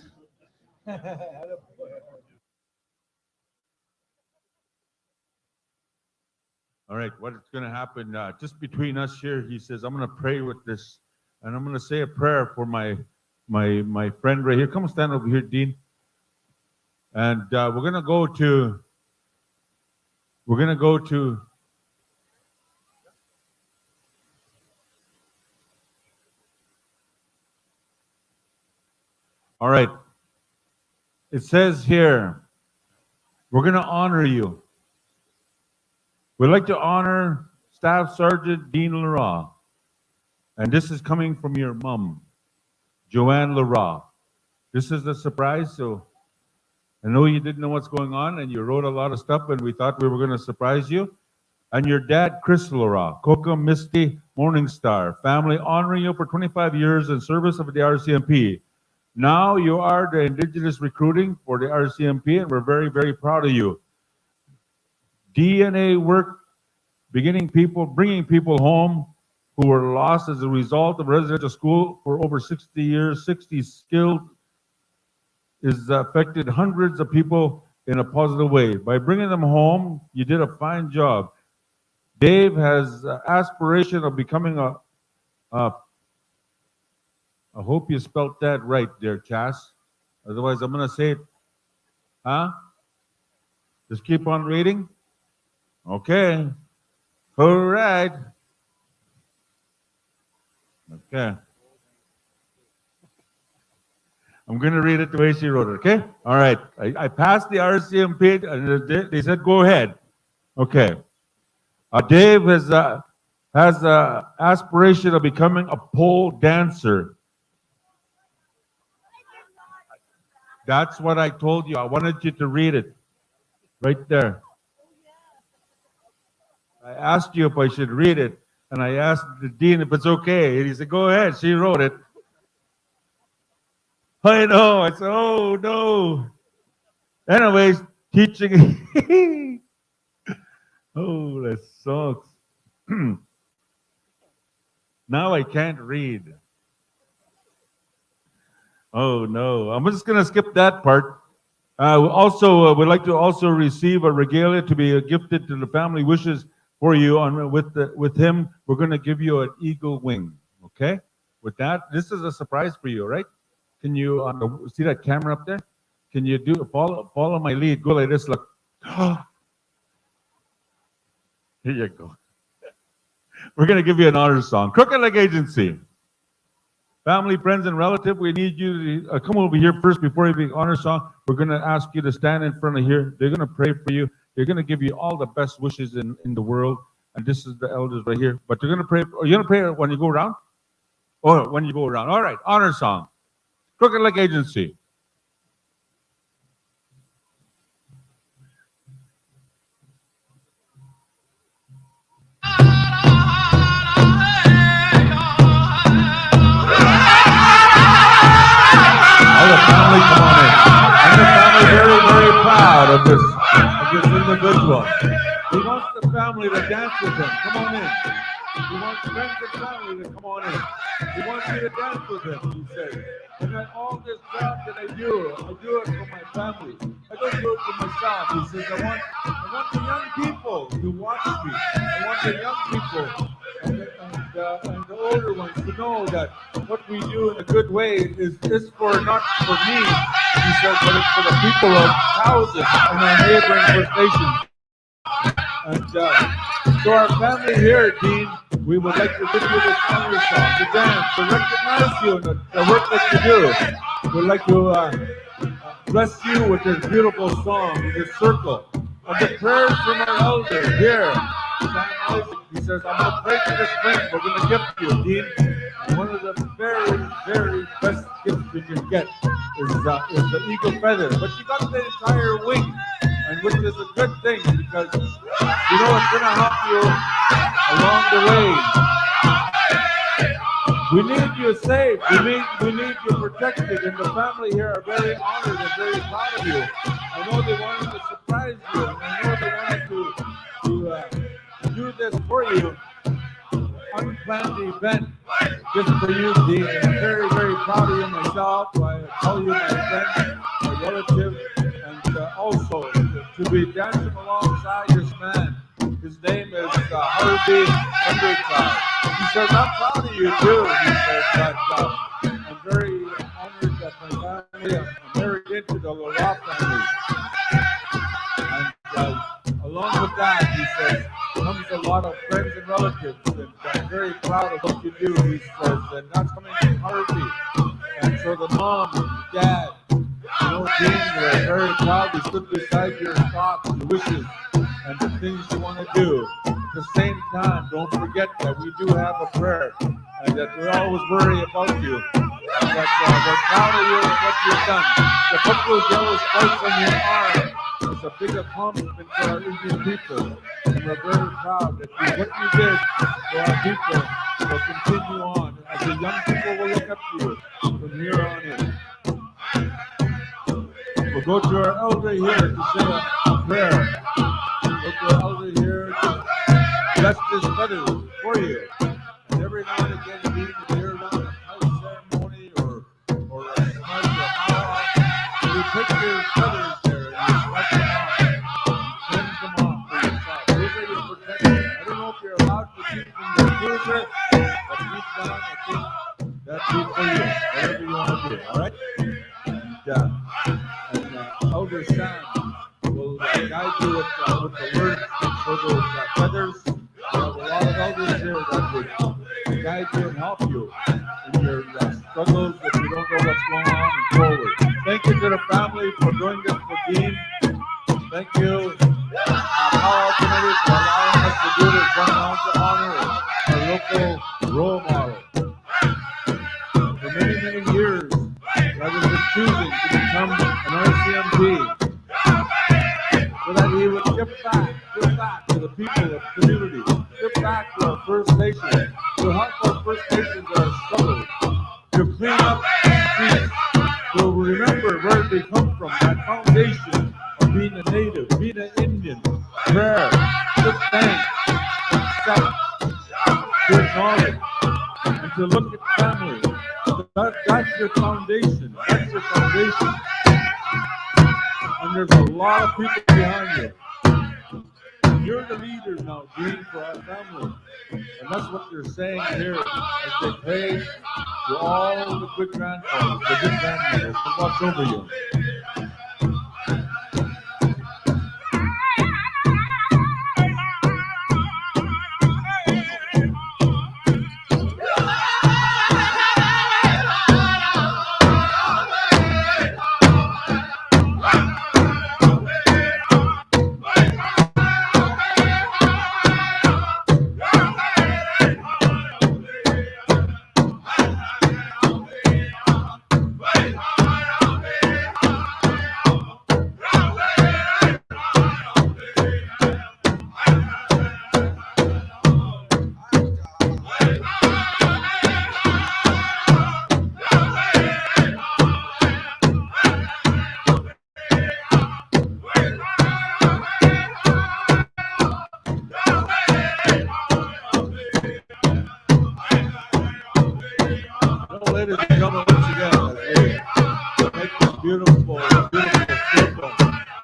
[SPEAKER 2] All right, what's going to happen just between us here, he says, I'm going to pray with this, and I'm going to say a prayer for my friend right here. Come stand over here, Dean. And we're going to go to all right. It says here, we're going to honor you. We'd like to honor Staff Sergeant Dean Lara. And this is coming from your mom, Joanne Lara. This is a surprise, so I know you didn't know what's going on, and you wrote a lot of stuff, and we thought we were going to surprise you. And your dad, Chris Lara, Coca Misty Morningstar, family honoring you for 25 years in service of the RCMP. Now you are the Indigenous recruiting for the RCMP, and we're very, very proud of you. DNA work, bringing people home who were lost as a result of residential school for over 60 years, 60 skilled, has affected hundreds of people in a positive way. By bringing them home, you did a fine job. Dave has aspiration of becoming I hope you spelt that right there, Cass. Otherwise, I'm going to say it. Huh? Just keep on reading. Okay. All right. Okay. I'm going to read it the way she wrote it, okay? All right. I passed the RCMP, and they said, go ahead. Okay. Dave has aspiration of becoming a pole dancer. That's what I told you. I wanted you to read it right there. I asked you if I should read it, and I asked the dean if it's okay. And he said, go ahead. She wrote it. I know. I said, oh, no. Anyways, teaching. Oh, that sucks. Now I can't read. Oh, no. I'm just going to skip that part. We'd like to also receive a regalia to be gifted to the family wishes for you. With him, we're going to give you an eagle wing. Okay? With that, this is a surprise for you, right? Can you see that camera up there? Can you follow my lead? Go like this. Look. Here you go. We're going to give you an honor song. Crooked Leg Agency. Family, friends, and relative, we need you to come over here first before you be honor song. We're going to ask you to stand in front of here. They're going to pray for you. They're going to give you all the best wishes in the world. And this is the elders right here. But they're going to pray. Are you going to pray when you go around? Or when you go around. All right, honor song. Crooked Leg Agency. All the family, come on in. And the family very, very proud of this individual. He wants the family to dance with him. Come on in. He wants friends and family to come on in. He wants you to dance with him, he says. And then all this job that I do it for my family. I don't do it for myself. He says, I want the young people to watch me. I want the young people and the older ones to know that what we do in a good way is not for me, he says, but it's for the people of Cowessess and our neighboring First Nations. And so our family here, Dean, we would like to give you this honor song to dance, to recognize you and the work that you do. We'd like to bless you with this beautiful song, this circle of the prayers from our elder here. Sam Isaac, he says, I'm going to pray for this ring. We're going to gift you, Dean. And one of the very, very best gifts you can get is the eagle feather. But you got the entire wing, and which is a good thing because you know it's going to help you along the way. We need you safe. We need you protected, and the family here are very honored and very proud of you. I know they wanted to surprise you, and I know they wanted to do this for you. Unplanned event just for you, Dean. I'm very, very proud of you myself. I tell you, my friend, my relative, and also to be dancing alongside this man. His name is Harvey Undercloud. He says, I'm proud of you too. He says, but I'm very honored that my family, I'm married into the Laura family. And along with that, he says, comes a lot of friends and relatives, and I'm very proud of what you do, he says, and that's coming from Harvey. And so the mom and the dad, you know, Dean, they're very proud. They stood beside your thoughts, your wishes, and the things you want to do. At the same time, don't forget that we do have a prayer, and that we always worry about you. And that we're proud of you and what you've done. To put those yellow stripes on your arm is a big accomplishment for our Indian people. And we're very proud that what you did for our people will continue on. As the young people will look up to you from here on in. We'll go to our elder here to say a prayer. We'll go to our elder here to bless this feather for you. And every now and again, you need to hear around a house ceremony or a smudge or how you take your feathers there and you smudge them off. Cleanse them off for yourself. Those are your protection. I don't know if you're allowed to keep them in your cruiser, but deep down, I think that's it for you. Whatever you want to do, all right? And Elder Sam will guide you with the words for those feathers. We have a lot of elders here that would guide you and help you in your struggles if you don't know what's going on and forward. Thank you to the family for doing this for Dean. Thank you, Power Committee, for allowing us to do this one round to honor our local role model. For many, many years, I was been choosing to become an RCMP so that he would give back to the people of the community, give back to our First Nations, to help our First Nations that are struggling, to clean up the streets, to remember where they come from, that foundation of being a native, being an Indian, prayer, to thank, accept, to acknowledge, and to look at family. That's your foundation. That's your foundation. And there's a lot of people behind you. You're the leader now, Dean, for our family. And that's what they're saying here as they pray to all the good grandfathers, the good grandmothers to watch over you. Ladies and gentlemen, once again, as we make this beautiful circle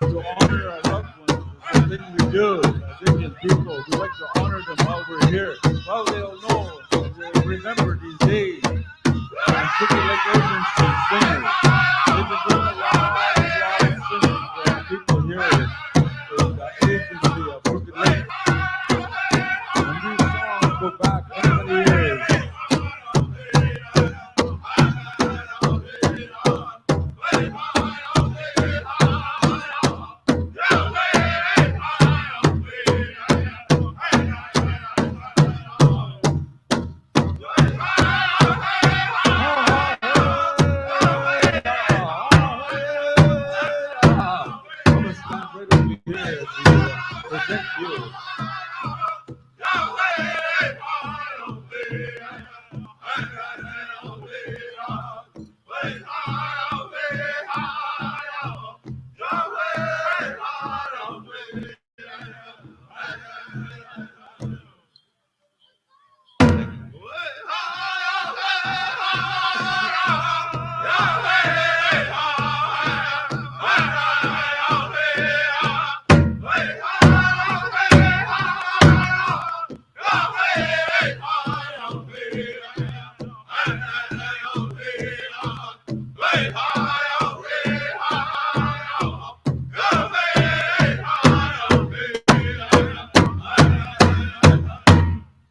[SPEAKER 2] to honor our loved ones, it's the thing we do as Indian people. We like to honor them while we're here. Well, they'll know, they'll remember these days. And Crooked Lake Agency singers, they've been doing a lot of singing for the people here in the agency of Crooked Lake. And these songs go back many, many years.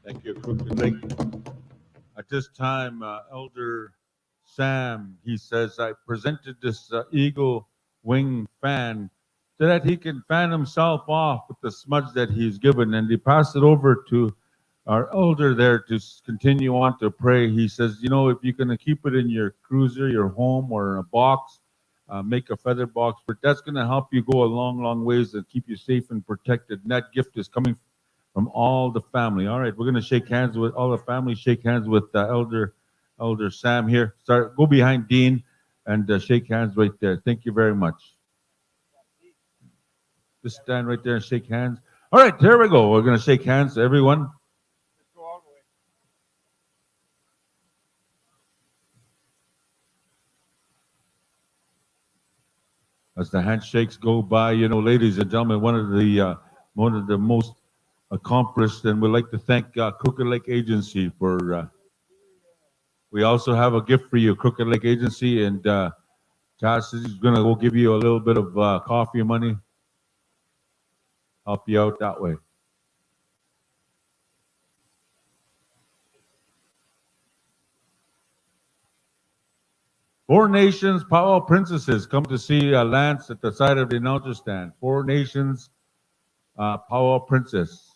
[SPEAKER 2] Thank you, Crooked Lake. At this time, Elder Sam, he says, I presented this eagle wing fan so that he can fan himself off with the smudge that he's given, and he passed it over to our elder there to continue on to pray. He says, you know, if you're going to keep it in your cruiser, your home, or in a box, make a feather box, but that's going to help you go a long, long ways and keep you safe and protected. And that gift is coming from all the family. All right, we're going to shake hands with all the family. Shake hands with Elder Sam here. Go behind Dean and shake hands right there. Thank you very much. Just stand right there and shake hands. All right, there we go. We're going to shake hands, everyone. As the handshakes go by, you know, ladies and gentlemen, one of the most accomplished, and we'd like to thank Crooked Lake Agency for. We also have a gift for you, Crooked Lake Agency, and Cass is going to go give you a little bit of coffee money, help you out that way. Four Nations Powwow Princesses come to see Lance at the side of the announcer stand. Four Nations Powwow Princess.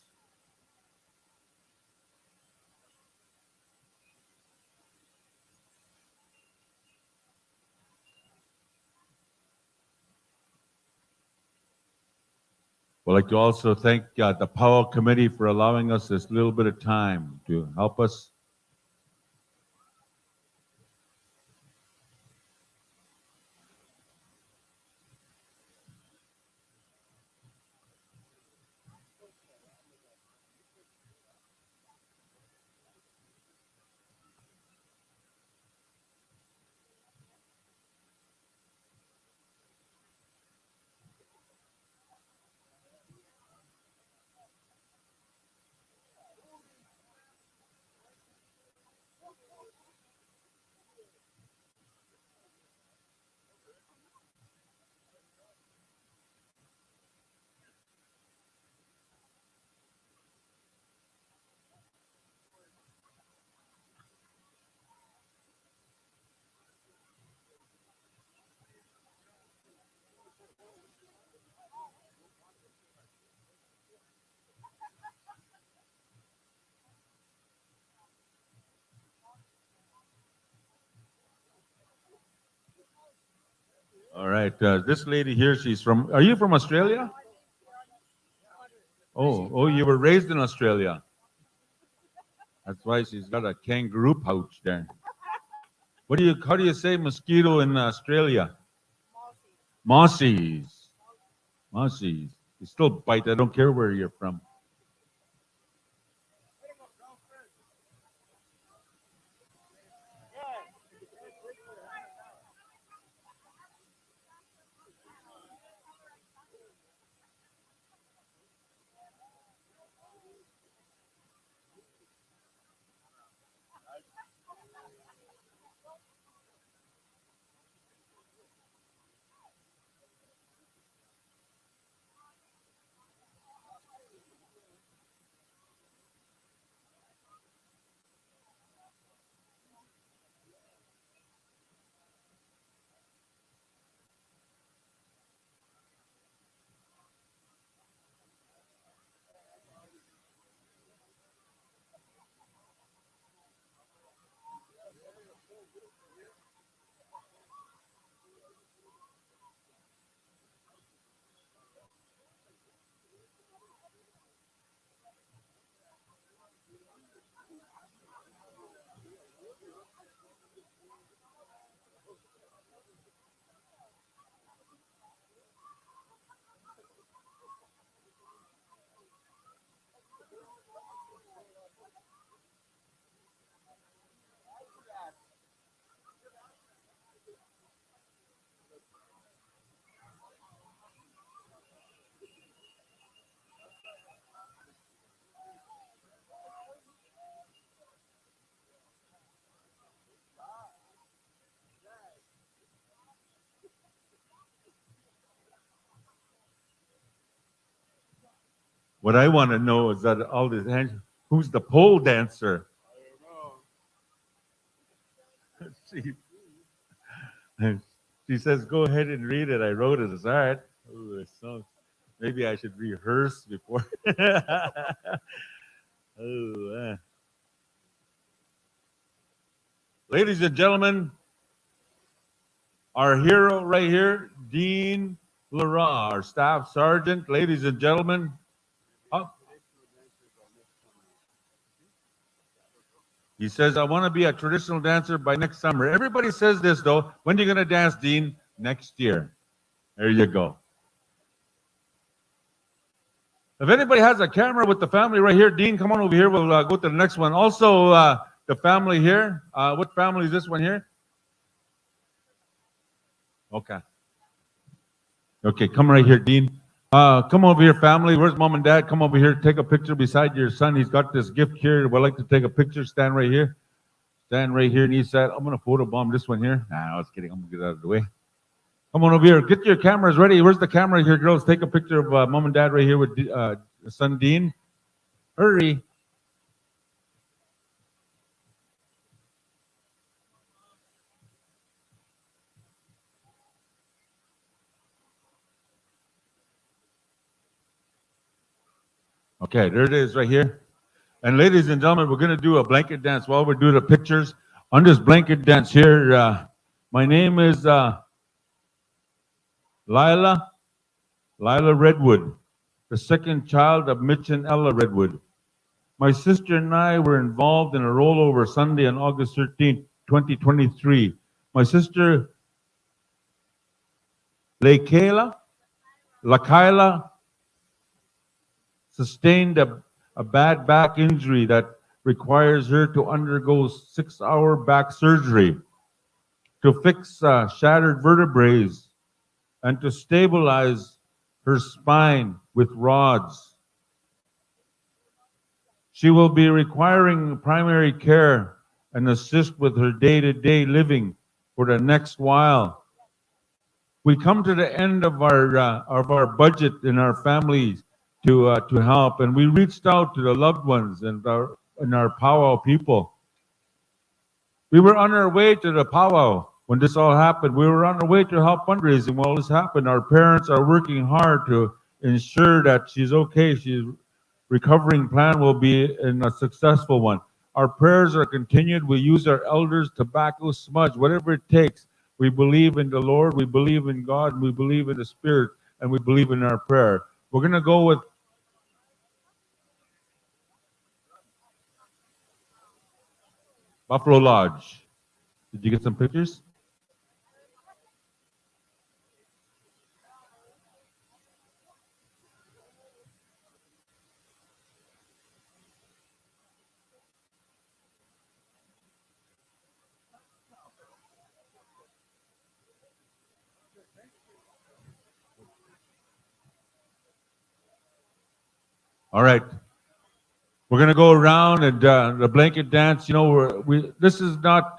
[SPEAKER 2] We'd like to also thank the Powwow Committee for allowing us this little bit of time to help us. All right, this lady here, she's from, are you from Australia? Oh, you were raised in Australia. That's why she's got a kangaroo pouch there. How do you say mosquito in Australia? Mossies. Mossies. You still bite, I don't care where you're from. What I want to know is that all these hands, who's the pole dancer? She says, go ahead and read it. I wrote it. It's all right. Ooh, so maybe I should rehearse before. Ladies and gentlemen, our hero right here, Dean Lara, our staff sergeant. Ladies and gentlemen, he says, I want to be a traditional dancer by next summer. Everybody says this, though. When are you going to dance, Dean? Next year. There you go. If anybody has a camera with the family right here, Dean, come on over here. We'll go to the next one. Also, the family here. What family is this one here? Okay. Okay, come right here, Dean. Come over here, family. Where's mom and dad? Come over here. Take a picture beside your son. He's got this gift here. We'd like to take a picture. Stand right here. Stand right here. And he said, I'm going to photobomb this one here. Nah, I was kidding. I'm going to get out of the way. Come on over here. Get your cameras ready. Where's the camera here, girls? Take a picture of mom and dad right here with son Dean. Hurry. Okay, there it is right here. And ladies and gentlemen, we're going to do a blanket dance while we're doing the pictures. On this blanket dance here, my name is Lila Redwood, the second child of Mitch and Ella Redwood. My sister and I were involved in a rollover Sunday on August 13th, 2023. My sister, Lakaila, sustained a bad back injury that requires her to undergo 6-hour back surgery to fix shattered vertebrae and to stabilize her spine with rods. She will be requiring primary care and assist with her day-to-day living for the next while. We come to the end of our budget in our families to help, and we reached out to the loved ones and our powwow people. We were on our way to the powwow when this all happened. We were on our way to help fundraising while this happened. Our parents are working hard to ensure that she's okay. She's recovering plan will be a successful one. Our prayers are continued. We use our elders, tobacco, smudge, whatever it takes. We believe in the Lord, we believe in God, and we believe in the Spirit, and we believe in our prayer. We're going to go with Buffalo Lodge. Did you get some pictures? All right. We're gonna go around and the blanket dance. You know, this is not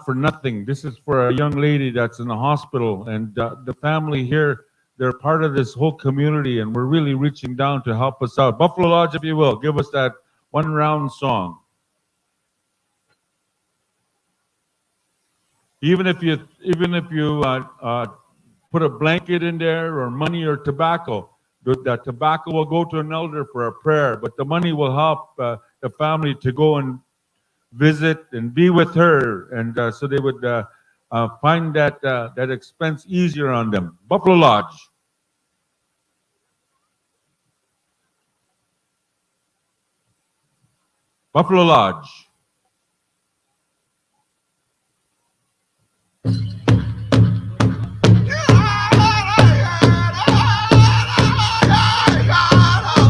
[SPEAKER 2] for nothing. This is for a young lady that's in the hospital, and the family here. They're part of this whole community, and we're really reaching down to help us out. Buffalo Lodge, if you will, give us that one round song. Even if you put a blanket in there or money or tobacco. That tobacco will go to an elder for a prayer, but the money will help the family to go and visit and be with her, and so they would find that expense easier on them. Buffalo Lodge. Buffalo Lodge.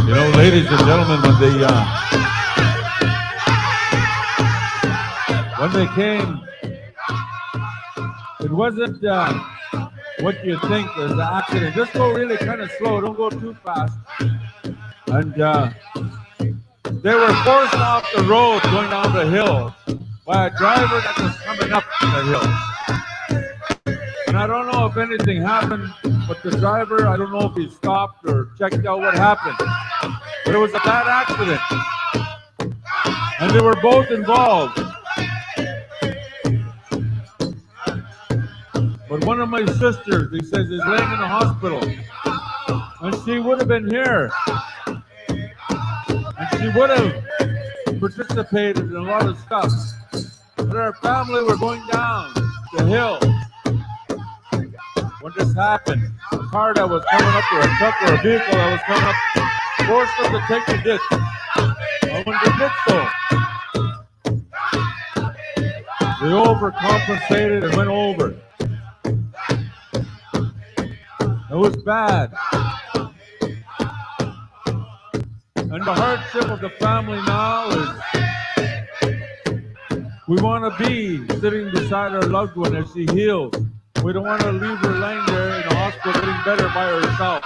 [SPEAKER 2] You know, ladies and gentlemen, when they came, it wasn't what you think was the accident. Just go really kind of slow. Don't go too fast. And they were forced off the road going down the hill by a driver that was coming up the hill. And I don't know if anything happened with the driver. I don't know if he stopped or checked out what happened. But it was a bad accident. And they were both involved. But one of my sisters, he says, is laying in the hospital. And she would have been here. And she would have participated in a lot of stuff. But our family were going down the hill when this happened. A car that was coming up, or a truck or a vehicle that was coming up, forced them to take the ditch. And when they did so, they overcompensated and went over. It was bad. And the hardship of the family now is we want to be sitting beside our loved one as she heals. We don't want to leave her laying there in the hospital getting better by herself.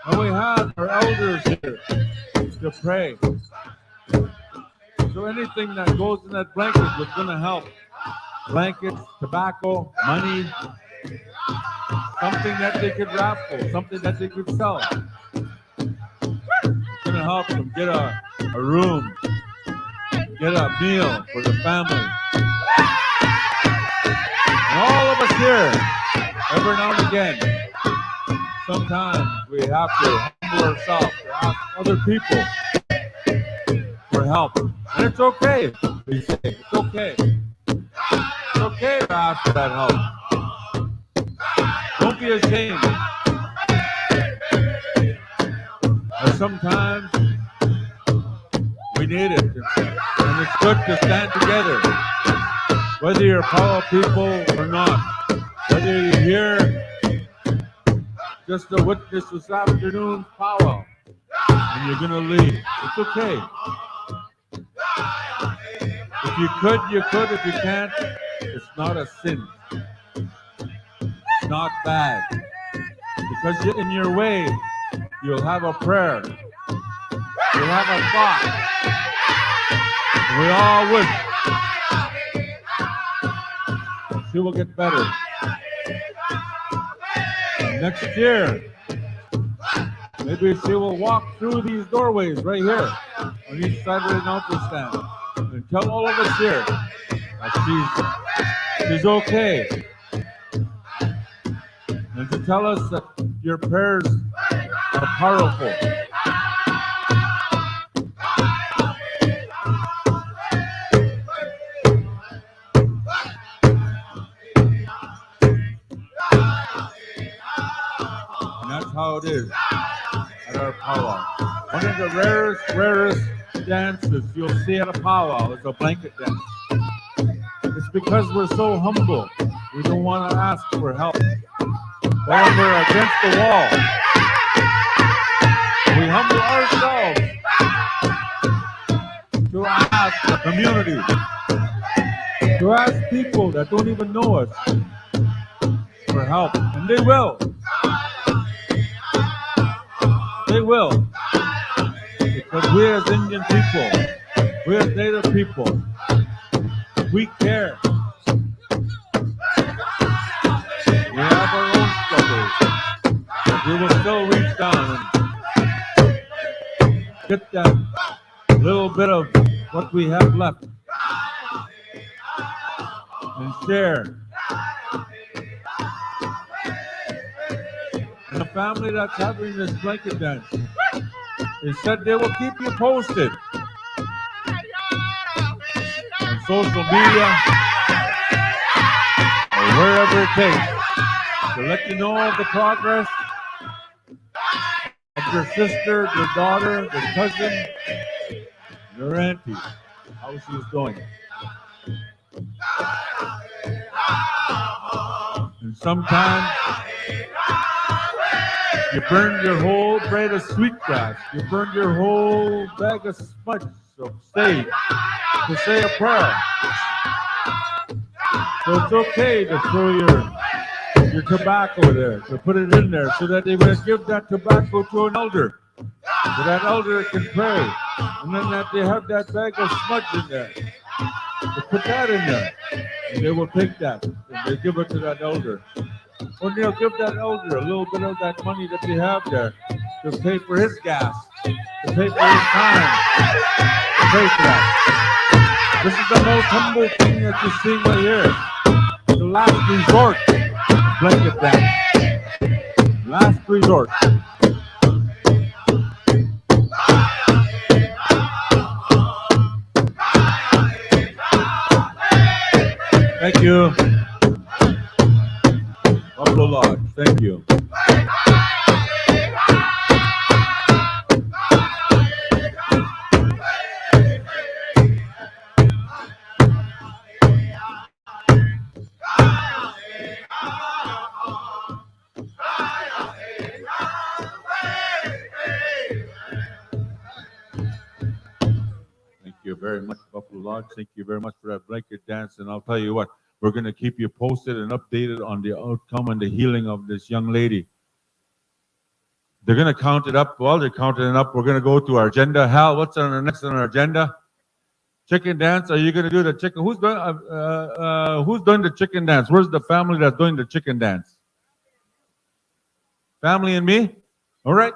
[SPEAKER 2] And we have our elders here to pray. So anything that goes in that blanket was going to help. Blankets, tobacco, money, something that they could raffle, something that they could sell. It's going to help them get a room, get a meal for the family. And all of us here, every now and again, sometimes we have to humble to ourselves, to ask other people for help. And it's okay, they say. It's okay. It's okay to ask for that help. Don't be ashamed. And sometimes we need it. And it's good to stand together. Whether you're power people or not. Whether you're here just to witness this afternoon's powwow and you're going to leave. It's okay. If you could, you could. If you can't, it's not a sin. It's not bad. Because in your way, you'll have a prayer. You'll have a thought. We all wish she will get better. Next year, maybe she will walk through these doorways right here on each side of the announcer stand and tell all of us here that she's okay. And to tell us that your prayers are powerful. And that's how it is at our powwow. One of the rarest dances you'll see at a powwow is a blanket dance. It's because we're so humble. We don't want to ask for help. But when we're against the wall, we humble ourselves to ask the community, to ask people that don't even know us for help. And they will. They will. Because we as Indian people, we as Native people, we care. We have our own struggles, but we will still reach down and get that little bit of what we have left and share. And the family that's having this blanket dance, they said they will keep you posted on social media or wherever it takes to let you know of the progress of your sister, your daughter, your cousin, your auntie, how she's doing. And sometimes you burned your whole braid of sweetgrass. You burned your whole bag of smudge of sage to say a prayer. So it's okay to throw your tobacco there, to put it in there, so that they will give that tobacco to an elder, so that elder can pray, and then that they have that bag of smudge in there. They put that in there, and they will take that, and they give it to that elder. Or they'll give that elder a little bit of that money that they have there to pay for his gas, to pay for his time, to pay for that. This is the most humble thing that you're seeing right here. The last resort, blanket dance. Last resort. Thank you. Buffalo Lodge, thank you. Thank you very much, Buffalo Lodge. Thank you very much for that blanket dance. And I'll tell you what, we're going to keep you posted and updated on the outcome and the healing of this young lady. They're going to count it up. While they're counting it up, we're going to go to our agenda. Hal, what's on our next on our agenda? Chicken dance. Are you going to do the chicken? Who's doing the chicken dance? Where's the family that's doing the chicken dance? Family and me? All right.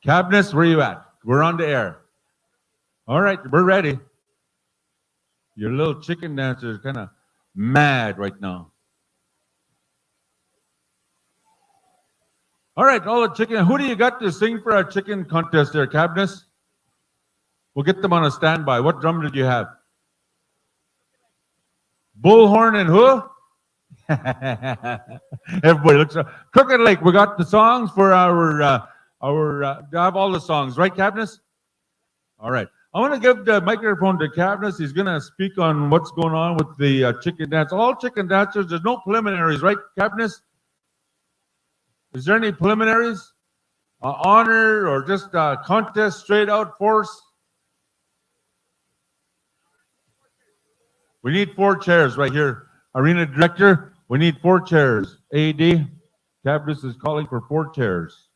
[SPEAKER 2] Cabinets, where you at? We're on the air. All right, we're ready. Your little chicken dancers kind of mad right now. All right, all the chicken. Who do you got to sing for our chicken contest there, Cabinets? We'll get them on a standby. What drum did you have? Bullhorn and who? Everybody looks up. Crooked Lake, we got the songs for our have all the songs, right, Cabinets? All right. I want to give the microphone to Cabinets. He's going to speak on what's going on with the chicken dance. All chicken dancers, there's no preliminaries, right, Cabinets? Is there any preliminaries? Honor or just contest, straight out force? We need 4 chairs right here. Arena director, we need 4 chairs. AD, Cabinets is calling for 4 chairs.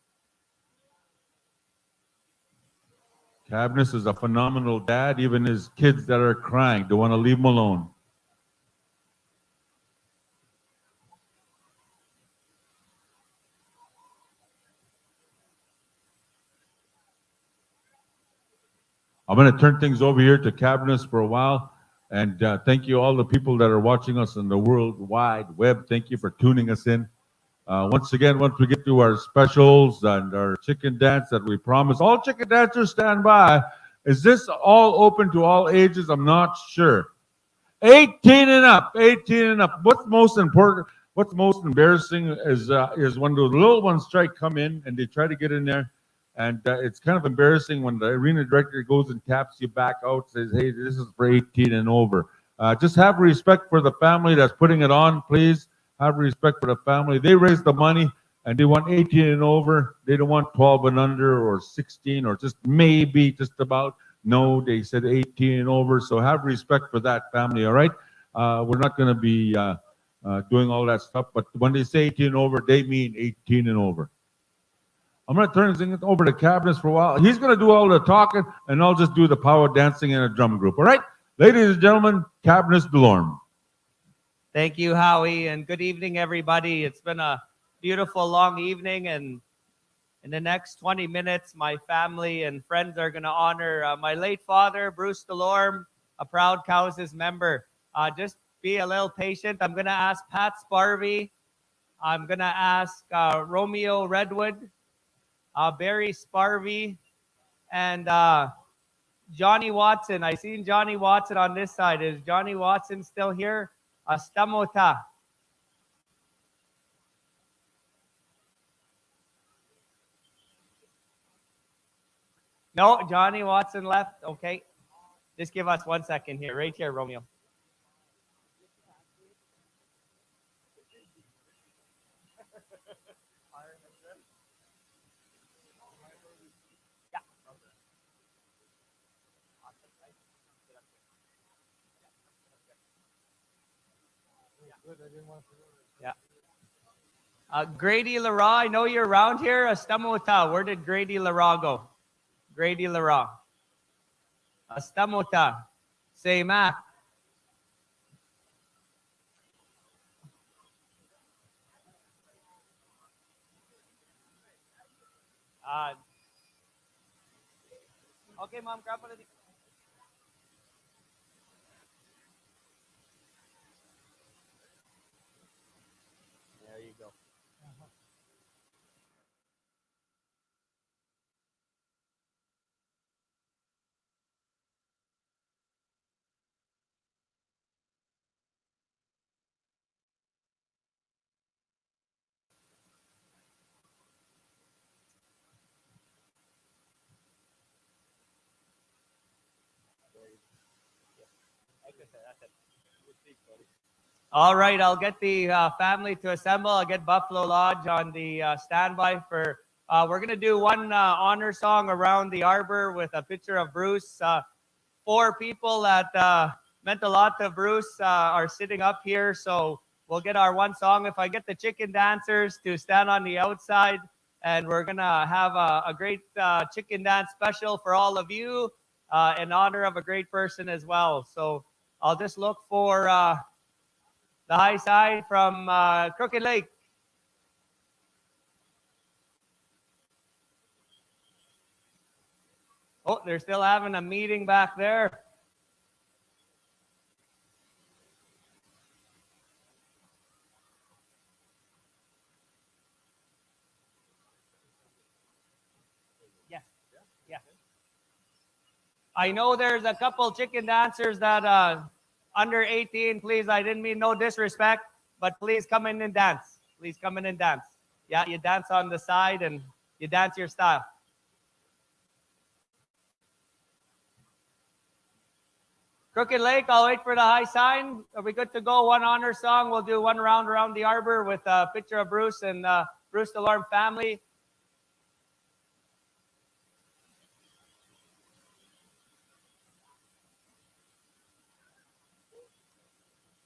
[SPEAKER 2] Cabinets is a phenomenal dad. Even his kids that are crying, don't want to leave him alone. I'm going to turn things over here to Cabinets for a while. And thank you all the people that are watching us on the World Wide Web. Thank you for tuning us in. Once again, once we get to our specials and our chicken dance that we promise, all chicken dancers stand by. Is this all open to all ages? I'm not sure. 18 and up, 18 and up. What's most important, what's most embarrassing is when the little ones come in and they try to get in there. And it's kind of embarrassing when the arena director goes and taps you back out, says, hey, this is for 18 and over. Just have respect for the family that's putting it on, please. Have respect for the family. They raise the money, and they want 18 and over. They don't want 12 and under or 16 or just maybe just about. No, they said 18 and over, so have respect for that family, all right? We're not going to be doing all that stuff, but when they say 18 and over, they mean 18 and over. I'm going to turn things over to Cabinets for a while. He's going to do all the talking, and I'll just do the power dancing and a drum group. All right? Ladies and gentlemen, Cabinets Delorme.
[SPEAKER 9] Thank you, Howie, and good evening, everybody. It's been a beautiful, long evening, and in the next 20 minutes, my family and friends are going to honor my late father, Bruce Delorme, a proud Cowessess member. Just be a little patient. I'm going to ask Pat Sparvey. I'm going to ask Romeo Redwood, Barry Sparvey, and Johnny Watson. I seen Johnny Watson on this side. Is Johnny Watson still here? Astamota. No, Johnny Watson left. Okay. Just give us 1 second here. Right here, Romeo. Yeah. Grady Lara, I know you're around here. Astamota. Where did Grady Lara go? Grady Lara. Astamota. Say Mac. Okay, Mom, grab one of these. There you go. All right, I'll get the family to assemble. I'll get Buffalo Lodge on the standby for. We're gonna do one honor song around the arbor with a picture of Bruce. 4 people that meant a lot to Bruce are sitting up here, so we'll get our one song. If I get the chicken dancers to stand on the outside, and we're gonna have a great chicken dance special for all of you in honor of a great person as well. So I'll just look for the high side from Crooked Lake. Oh, they're still having a meeting back there. I know there's a couple chicken dancers that under 18, please, I didn't mean no disrespect, but please come in and dance. Please come in and dance. Yeah, you dance on the side and you dance your style. Crooked Lake, I'll wait for the high sign. Are we good to go? One honor song. We'll do one round around the arbor with a picture of Bruce and Bruce Delorme family.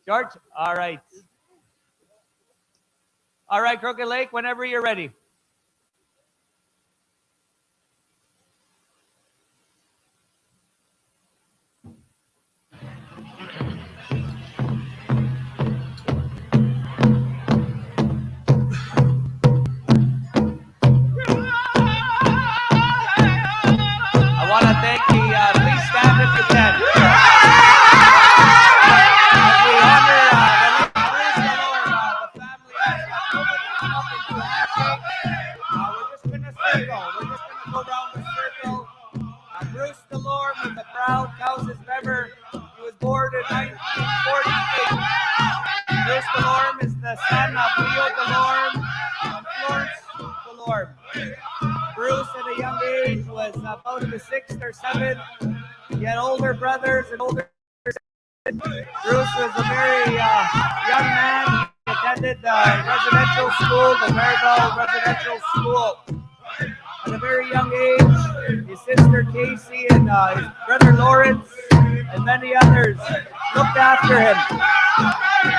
[SPEAKER 9] George? All right. All right, Crooked Lake, whenever you're ready. I want to thank the, please stand if you can. As we honor the late Bruce Delorme, the family has nobody come up and do a handshake. We're just going to circle. We're just going to go around the circle. Bruce Delorme is a proud Cowessess member. He was born in 1948. Bruce Delorme is the son of Leo Delorme and Florence Delorme. Bruce at a young age was about the 6th or 7th. He had older brothers and older sisters. Bruce was a very young man. He attended residential school, the Maribel Residential School. At a very young age, his sister Casey and his brother Lawrence and many others looked after him.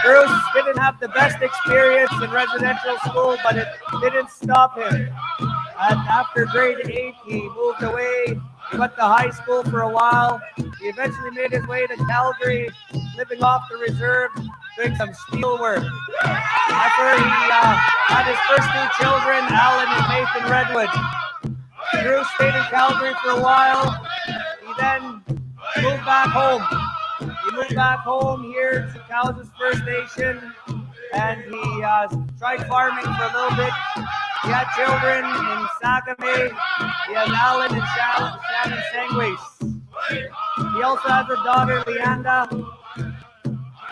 [SPEAKER 9] Bruce didn't have the best experience in residential school, but it didn't stop him. And after grade 8, he moved away. He went to high school for a while. He eventually made his way to Calgary, living off the reserve, doing some steel work. After he had his first 2 children, Alan and Nathan Redwood, Bruce stayed in Calgary for a while. He then moved back home. He moved back home here to Cowessess First Nation, and he tried farming for a little bit. He had children in Sagamay. He has Alan and Shannon Sangways. He also has a daughter, Leanda.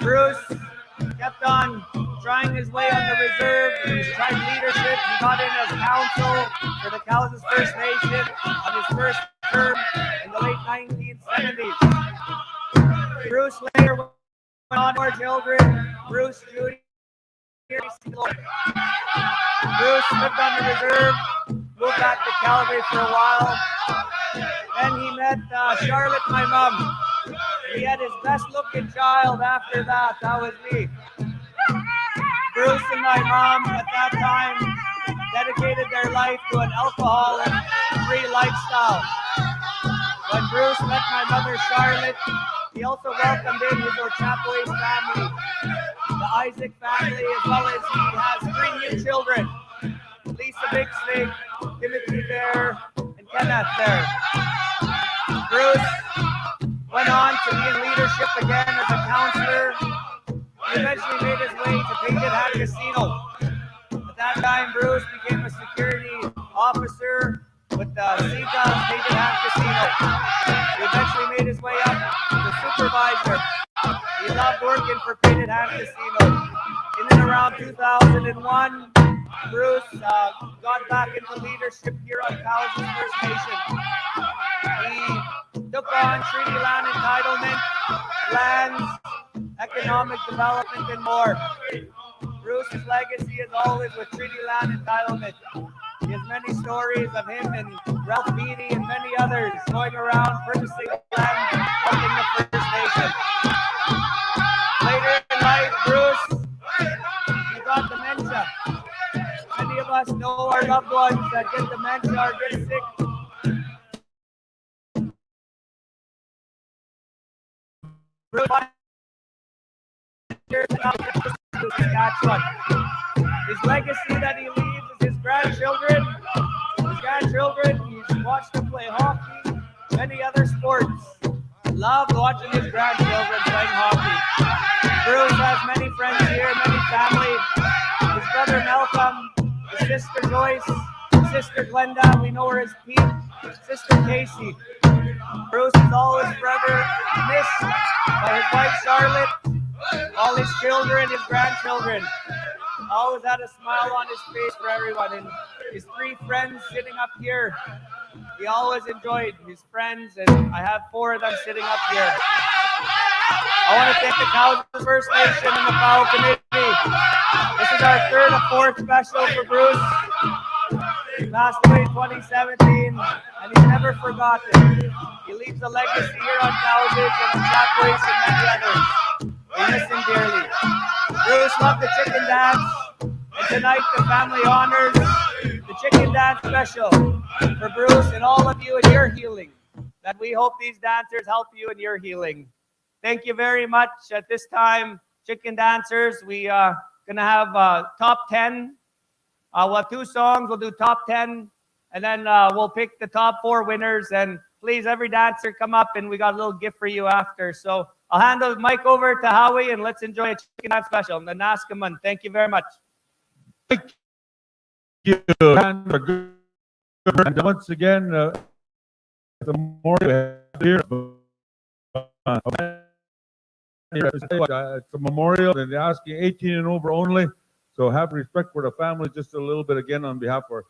[SPEAKER 9] Bruce kept on trying his way on the reserve. He tried leadership. He got in as council for the Cowessess First Nation on his first term in the late 1970s. Bruce later went on more children. Bruce Judy. Bruce lived on the reserve, moved back to Calgary for a while. Then he met Charlotte, my mom. He had his best looking child after that. That was me. Bruce and my mom at that time dedicated their life to an alcohol and free lifestyle. When Bruce met my mother Charlotte, he also welcomed in his Ochapowace family, the Isaac family, as well as he has 3 new children, Lisa Bixby, Timothy Bear, and Kenneth Bear. Bruce went on to be in leadership again as a counselor. He eventually made his way to Painted Hat Casino. At that time, Bruce became a security officer with the Sika Painted Hat Casino. He eventually made his way up to supervisor. He loved working for Painted Hat Casino. In and around 2001, Bruce got back into leadership here on Cowessess First Nation. He took on treaty land entitlement, lands, economic development, and more. Bruce's legacy is always with treaty land entitlement. He has many stories of him and Ralph Beatty and many others going around purchasing land, helping the First Nation. Later in life, Bruce, he got dementia. Many of us know our loved ones that get dementia or get sick. Bruce, Saskatchewan. His legacy that he leaves is his grandchildren. His grandchildren, he's watched them play hockey, many other sports. Loved watching his grandchildren playing hockey. Bruce has many friends here, many family. His brother Malcolm, his sister Joyce, his sister Glenda, we know her as Pete, sister Casey. Bruce is always forever missed by his wife Charlotte, all his children, his grandchildren. Always had a smile on his face for everyone. And his three friends sitting up here, he always enjoyed his friends, and I have four of them sitting up here. I want to thank the Cowessess First Nation and the POW committee. This is our third or fourth special for Bruce. He passed away in 2017, and he's never forgotten. He leaves a legacy here on Cowessess and on Chapways and many others. We miss him dearly. Bruce loved the chicken dance, and tonight the family honors the chicken dance special for Bruce and all of you in your healing. That we hope these dancers help you in your healing. Thank you very much. At this time, chicken dancers, we are gonna have top 10. We'll have 2 songs. We'll do top 10, and then we'll pick the top 4 winners. And please, every dancer, come up, and we got a little gift for you after. So I'll hand the mic over to Howie, and let's enjoy a chicken dance special. The Naskaman. Thank you very much.
[SPEAKER 2] Thank you. And once again, the more here. It's a memorial, and they're asking 18 and over only. So have respect for the family just a little bit again on behalf of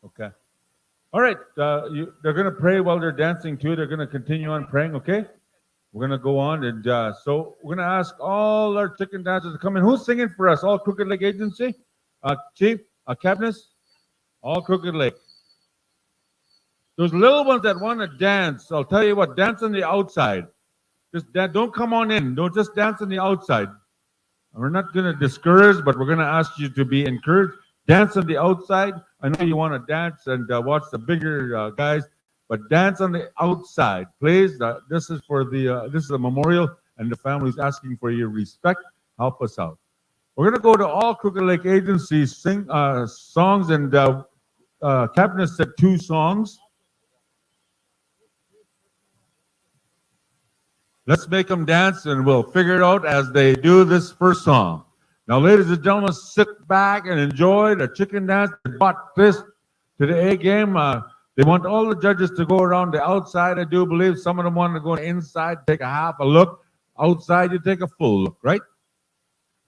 [SPEAKER 2] okay. All right. They're going to pray while they're dancing too. They're going to continue on praying. Okay. We're going to go on, and so we're going to ask all our chicken dancers to come in. Who's singing for us? All Crooked Lake Agency, Chief, Cabinets, all Crooked Lake. Those little ones that want to dance, I'll tell you what, dance on the outside. Just don't come on in. Don't just dance on the outside. We're not going to discourage, but we're going to ask you to be encouraged. Dance on the outside. I know you want to dance and watch the bigger guys, but dance on the outside, please. This is for the this is a memorial, and the family's asking for your respect. Help us out. We're going to go to all Crooked Lake Agencies, sing songs, and Cabinet said 2 songs. Let's make them dance, and we'll figure it out as they do this first song. Now, ladies and gentlemen, sit back and enjoy the chicken dance. They brought this to the A game. They want all the judges to go around the outside. I do believe some of them want to go inside, take a half a look. Outside, you take a full look, right?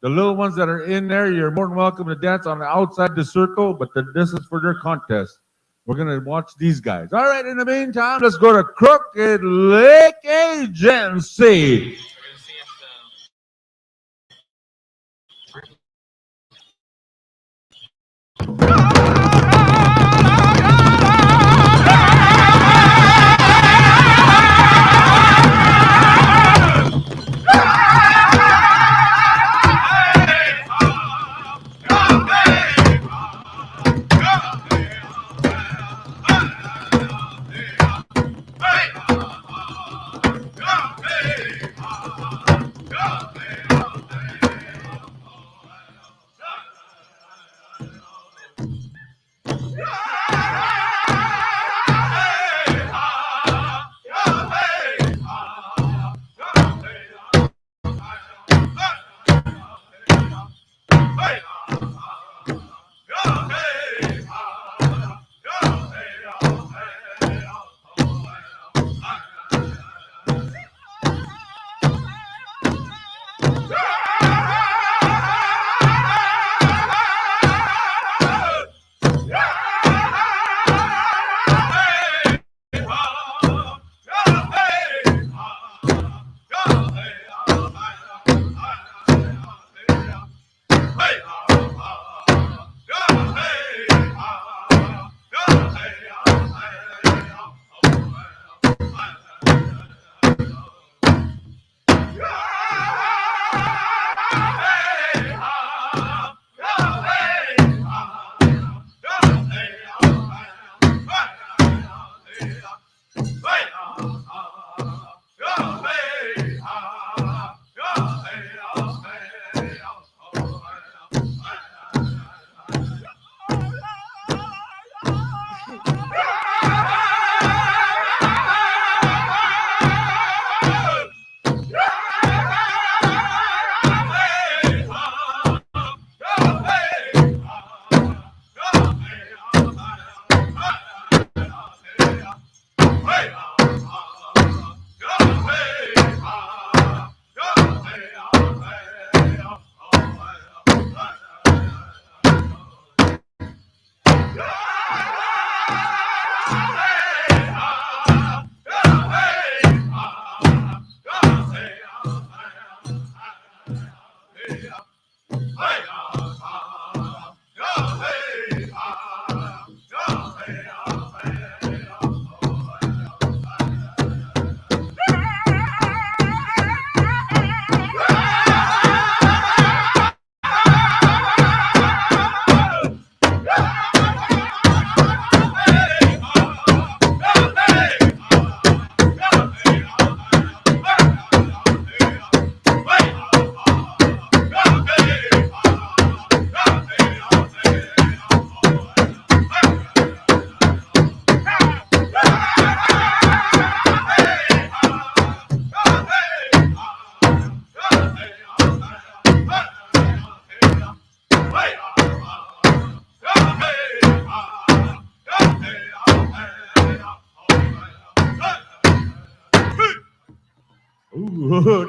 [SPEAKER 2] The little ones that are in there, you're more than welcome to dance on the outside the circle, but this is for their contest. We're going to watch these guys. All right, in the meantime, let's go to Crooked Lake Agency.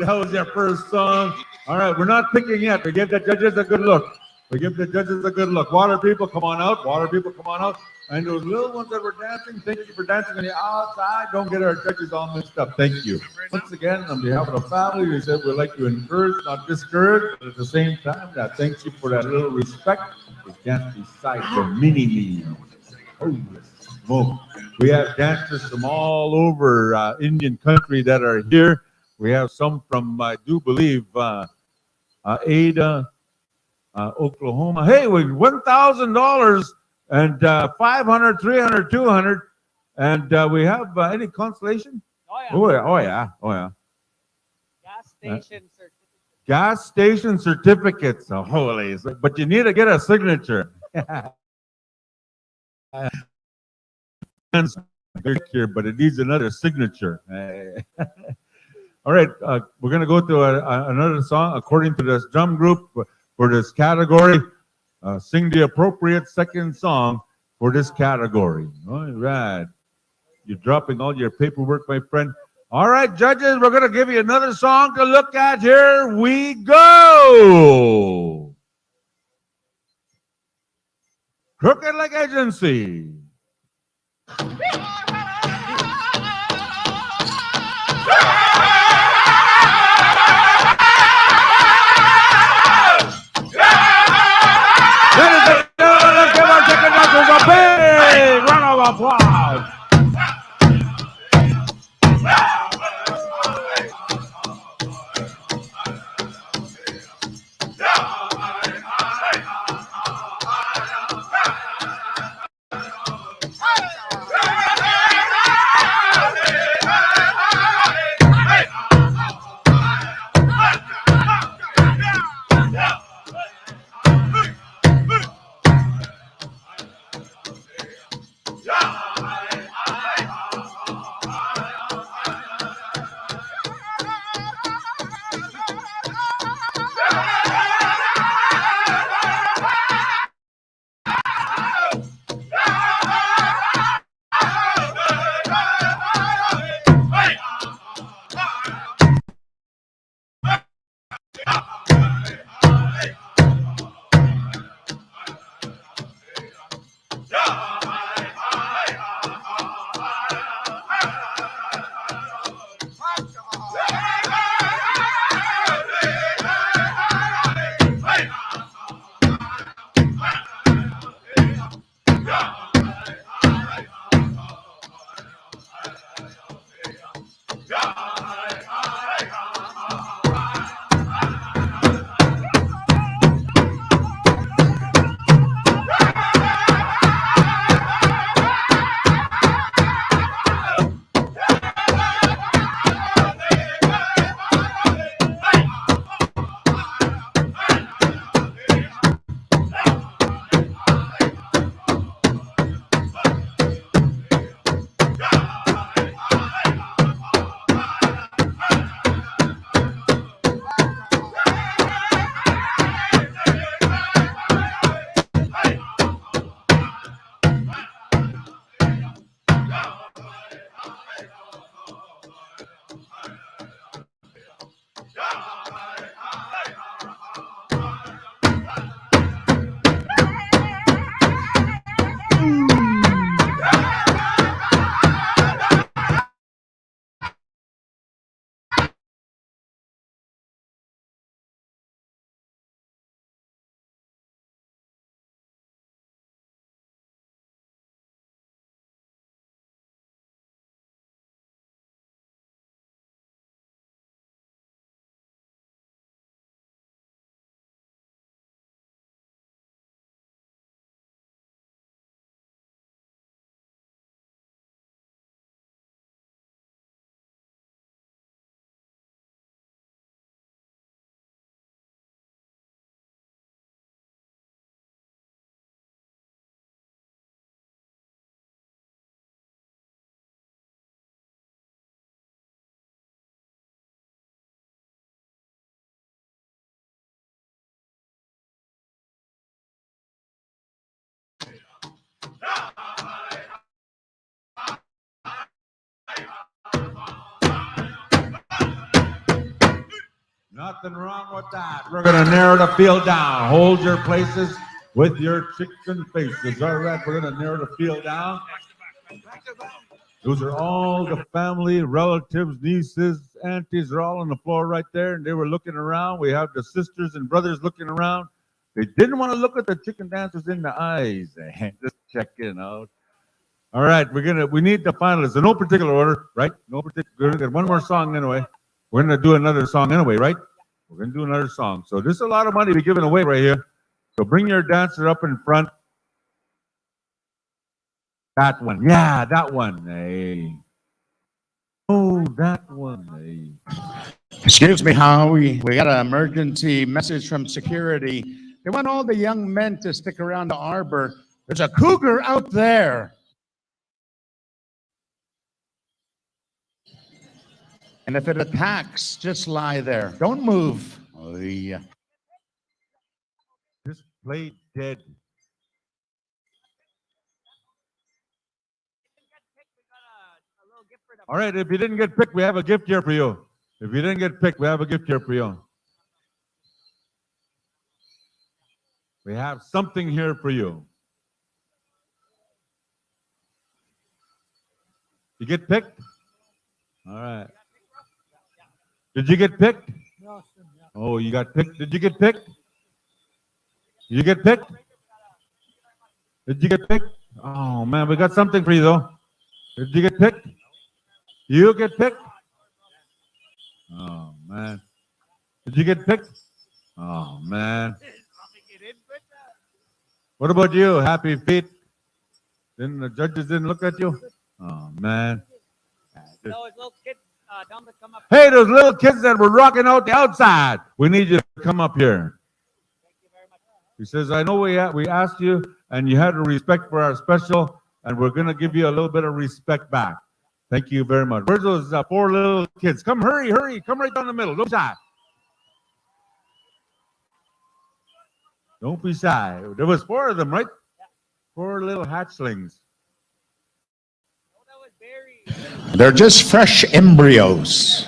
[SPEAKER 2] that was their first song. All right, we're not picking yet. We give the judges a good look. We give the judges a good look. Water people, come on out. Water people, come on out. And those little ones that were dancing, thank you for dancing on the outside. Don't get our judges all mixed up. Thank you. Once again, on behalf of the family, we said we'd like to encourage, not discourage, but at the same time, that thank you for that little respect. We can't decide the mini-me. Oh, smoke. We have dancers from all over Indian country that are here. We have some from, I do believe, Ada, Oklahoma. Hey, with $1,000 and 500, 300, 200, and we have any consolation?
[SPEAKER 9] Oh yeah.
[SPEAKER 2] Oh yeah, oh yeah, oh yeah.
[SPEAKER 9] Gas station certificate.
[SPEAKER 2] Gas station certificates. Oh, holy! But you need to get a signature. Here, but it needs another signature. All right, we're gonna go to another song according to this drum group for this category. Sing the appropriate second song for this category. All right. You're dropping all your paperwork, my friend. All right, judges, we're going to give you another song to look at. Here we go. Crooked Leg Agency. Ladies and gentlemen, let's give our chicken knuckles a big round of applause. Nothing wrong with that. We're going to narrow the field down. Hold your places with your chicken faces. All right, we're going to narrow the field down. Those are all the family, relatives, nieces, aunties are all on the floor right there, and they were looking around. We have the sisters and brothers looking around. They didn't want to look at the chicken dancers in the eyes. Just checking out. All right, we need the finalists in no particular order, right? No particular. We're gonna get one more song anyway. We're gonna do another song anyway, right? We're gonna do another song. So there's a lot of money to be given away right here. So bring your dancer up in front. That one, yeah, that one. Hey. Oh, that one. Hey.
[SPEAKER 1] Excuse me, Howie. We got an emergency message from security. They want all the young men to stick around the arbor. There's a cougar out there. And if it attacks, just lie there. Don't move. Oh, yeah.
[SPEAKER 2] Just play dead. All right, if you didn't get picked, we have a gift here for you. If you didn't get picked, we have a gift here for you. We have something here for you. You get picked? All right. Did you get picked? Oh, you got picked. Did you get picked? Did you get picked? Did you get picked? Oh, man, we got something for you, though. Did you get picked? You get picked? Oh, man. Did you get picked? Oh, man. What about you? Happy feet? Then the judges didn't look at you? Oh, man. Hey, those little kids that were rocking out the outside, we need you to come up here. He says, I know we asked you, and you had a respect for our special, and we're going to give you a little bit of respect back. Thank you very much. Where's those 4 little kids? Come, hurry, hurry. Come right down the middle. Don't be shy. Don't be shy. There was 4 of them, right? 4 little hatchlings.
[SPEAKER 1] They're just fresh embryos.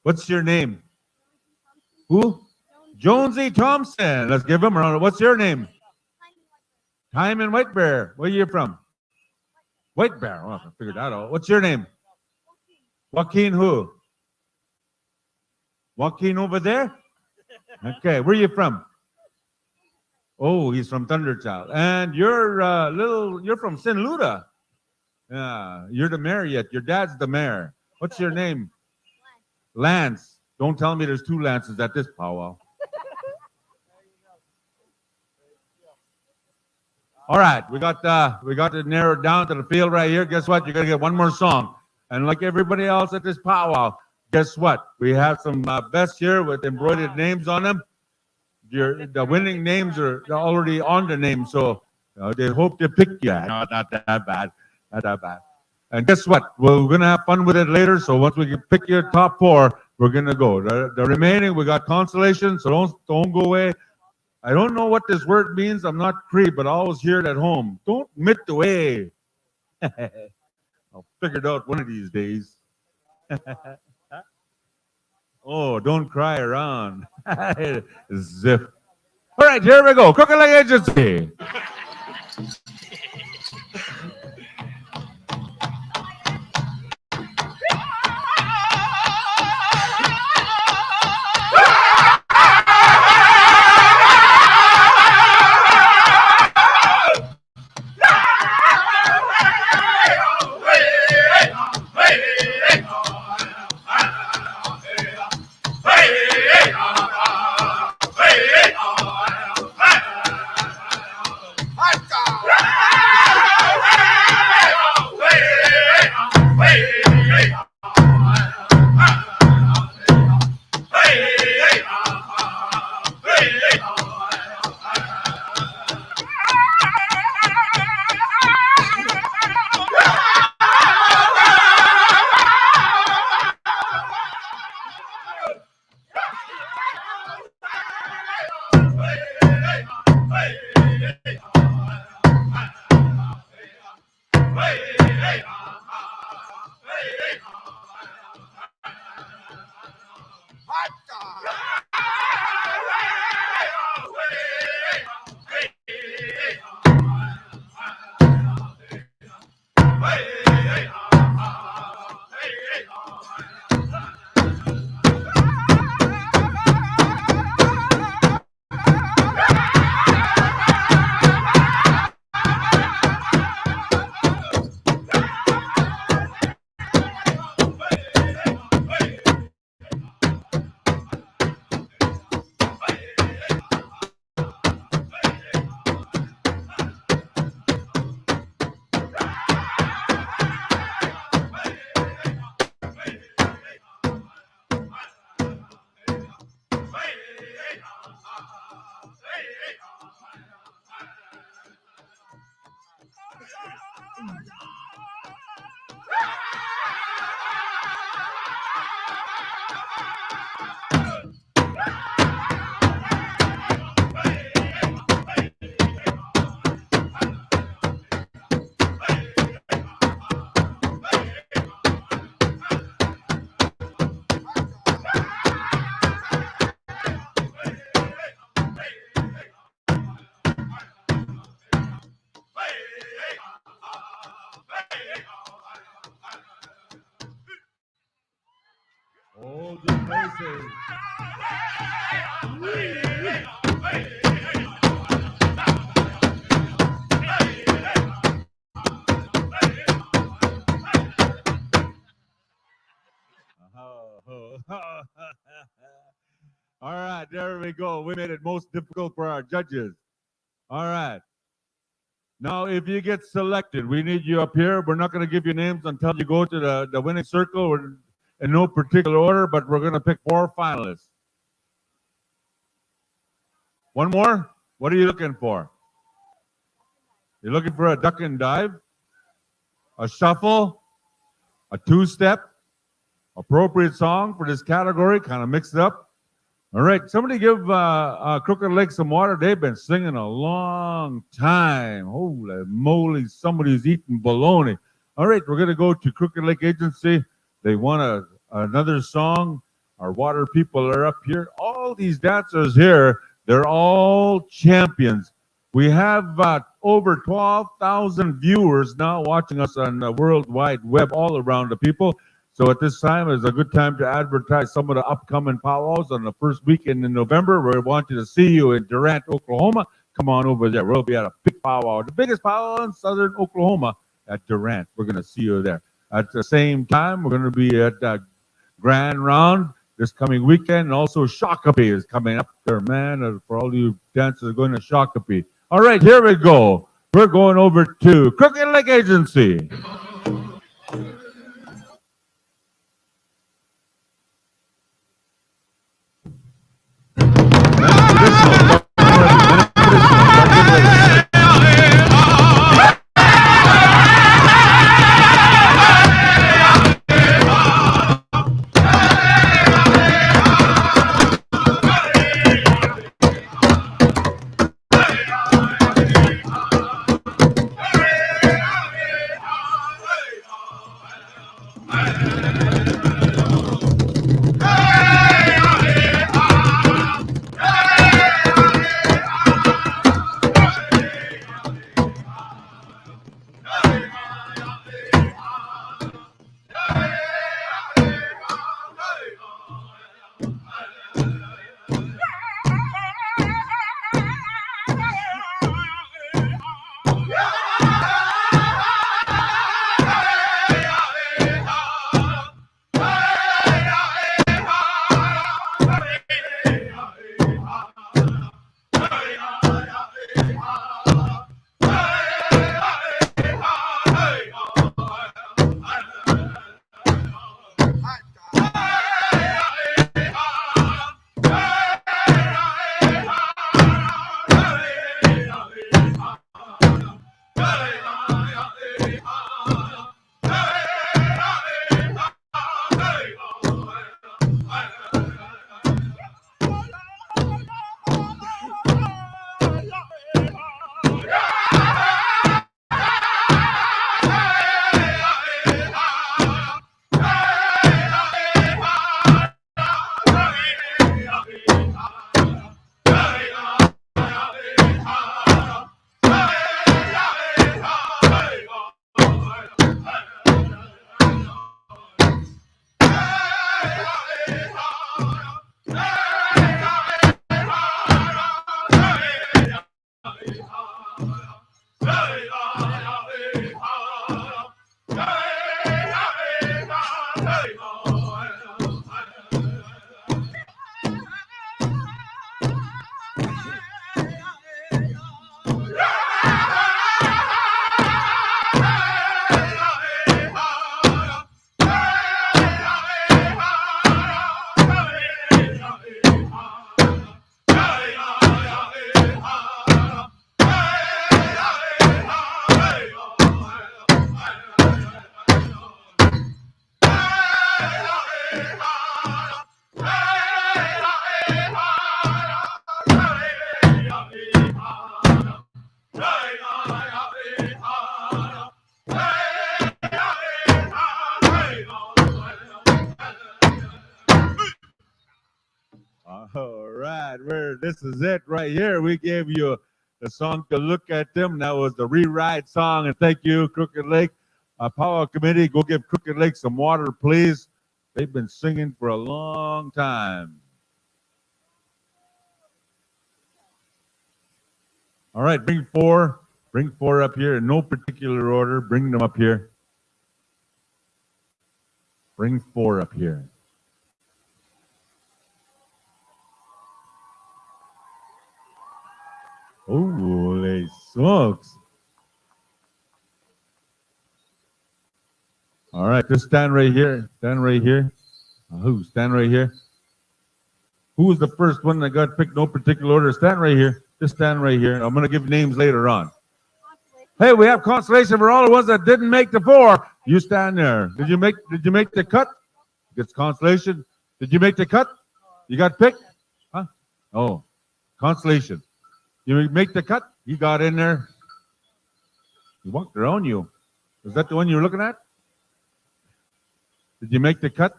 [SPEAKER 2] What's your name? Who? Jonesy Thompson. Let's give him a round. What's your name? Hyman White Bear. Where are you from? White Bear. Oh, I figured that out. What's your name? Joaquin who? Joaquin over there? Okay. Where are you from? Oh, he's from Thunderchild. And you're from St. Luda. Yeah, you're the mayor yet. Your dad's the mayor. What's your name? Lance. Don't tell me there's 2 Lances at this powwow. All right, we got to narrow it down to the field right here. Guess what? You're gonna get one more song. And like everybody else at this powwow, guess what? We have some vests here with embroidered names on them. The winning names are already on the name, so they hope to pick you. No, not that bad. Not that bad. And guess what? We're going to have fun with it later, so once we can pick your top 4, we're going to go. The remaining, we got consolation, so don't go away. I don't know what this word means. I'm not Cree, but I always hear it at home. Don't mit away. I'll figure it out one of these days. Oh, don't cry around. Zip. All right, here we go. Crooked Leg Agency. hold your places. All right, there we go. We made it most difficult for our judges. All right. Now, if you get selected, we need you up here. We're not going to give you names until you go to the winning circle. We're in no particular order, but we're going to pick 4 finalists. One more? What are you looking for? You're looking for a duck and dive, a shuffle, a 2-step, appropriate song for this category, kind of mixed up. All right, somebody give Crooked Lake some water. They've been singing a long time. Holy moly, somebody's eating bologna. All right, we're going to go to Crooked Lake Agency. They want another song. Our water people are up here. All these dancers here, they're all champions. We have over 12,000 viewers now watching us on the World Wide Web all around the people. So at this time is a good time to advertise some of the upcoming powwows on the first weekend in November. We want you to see you in Durant, Oklahoma. Come on over there. We'll be at a big powwow, the biggest powwow in southern Oklahoma at Durant. We're going to see you there. At the same time, we're going to be at Grand Round this coming weekend. And also Shakopee is coming up there, man. For all you dancers going to Shakopee. All right, here we go. We're going over to Crooked Lake Agency. All right, this is it right here. We gave you the song to look at them. That was the Rewrite song. And thank you, Crooked Lake Powwow Committee. Go give Crooked Lake some water, please. They've been singing for a long time. All right, bring four up here in no particular order. Bring them up here. Bring four up here. Holy smokes. All right, just stand right here. Stand right here. Who? Stand right here. Who was the first one that got picked? No particular order. Stand right here. Just stand right here. I'm going to give names later on. Hey, we have consolation for all the ones that didn't make the four. You stand there. Did you make the cut? Gets consolation. Did you make the cut? You got picked? Huh? Oh, consolation. You make the cut? You got in there. He walked around you. Is that the one you were looking at? Did you make the cut?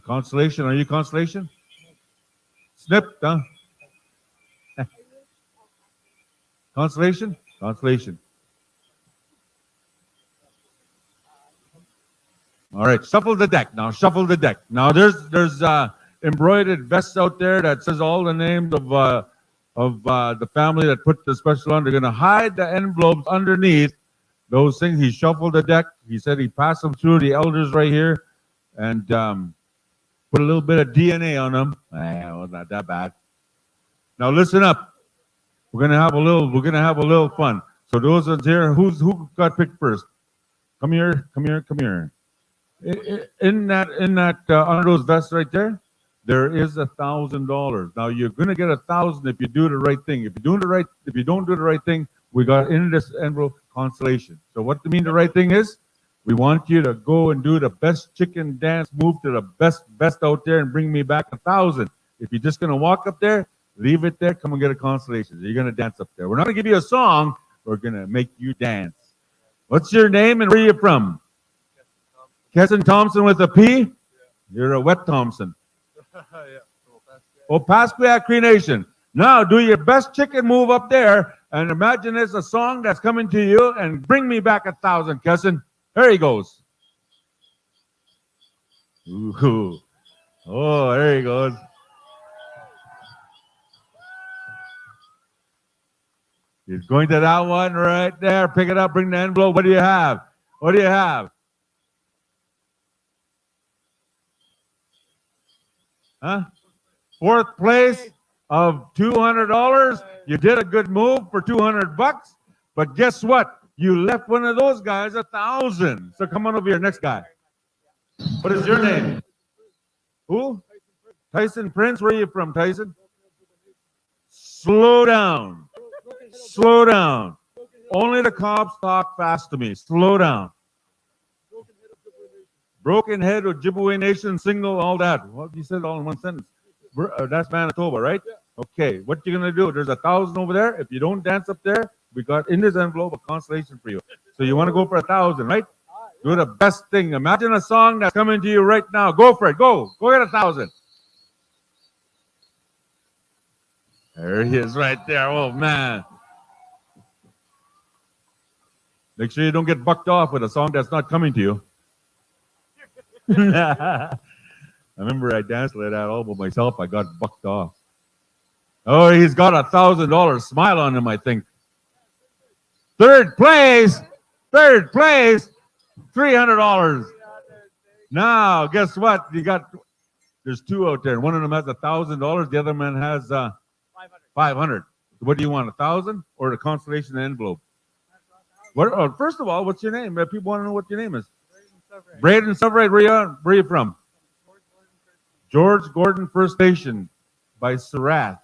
[SPEAKER 2] Consolation. Are you consolation? Snipped, huh? Consolation? Consolation. All right, shuffle the deck. Now shuffle the deck. Now there's embroidered vests out there that says all the names of the family that put the special on. They're going to hide the envelopes underneath those things. He shuffled the deck. He said he passed them through the elders right here and put a little bit of DNA on them. Well, not that bad. Now listen up. We're gonna have a little fun. So those ones here, who got picked first? Come here. In that under those vests right there, there is $1,000. Now you're gonna get $1,000 if you do the right thing. If you don't do the right thing, we got in this envelope consolation. So what do you mean the right thing is? We want you to go and do the best chicken dance move to the best out there and bring me back $1,000. If you're just gonna walk up there, leave it there, come and get a consolation. You're gonna dance up there. We're not gonna give you a song, we're gonna make you dance. What's your name and where are you from? Kesson Thompson with a P? You're a wet Thompson. Opaskwayak Cree Nation. Now do your best chicken move up there and imagine it's a song that's coming to you and bring me back $1,000, Kesson. There he goes. Ooh. Oh, there he goes. He's going to that one right there. Pick it up, bring the envelope. What do you have? What do you have? Huh? Fourth place of $200. You did a good move for $200, but guess what? You left one of those guys $1,000. So come on over here, next guy. What is your name? Who? Tyson Prince. Where are you from, Tyson? Slow down. Slow down. Only the cops talk fast to me. Slow down. Broken head of Ojibwe Nation, single, all that. Well, you said it all in one sentence. That's Manitoba, right? Okay, what you gonna do? There's $1,000 over there. If you don't dance up there, we got in this envelope a consolation for you. So you want to go for $1,000, right? Do the best thing. Imagine a song that's coming to you right now. Go for it. Go get $1,000. There he is, right there. Oh man! Make sure you don't get bucked off with a song that's not coming to you. I remember I danced like that all by myself. I got bucked off. Oh, he's got $1,000 smile on him, I think. Third place, $300. Now, guess what? There's two out there. One of them has $1,000. The other man has 500. What do you want, 1,000 or the consolation envelope? First of all, what's your name? People want to know what your name is. Braden Suvrate. Where are you from? George Gordon First Station by Sarath.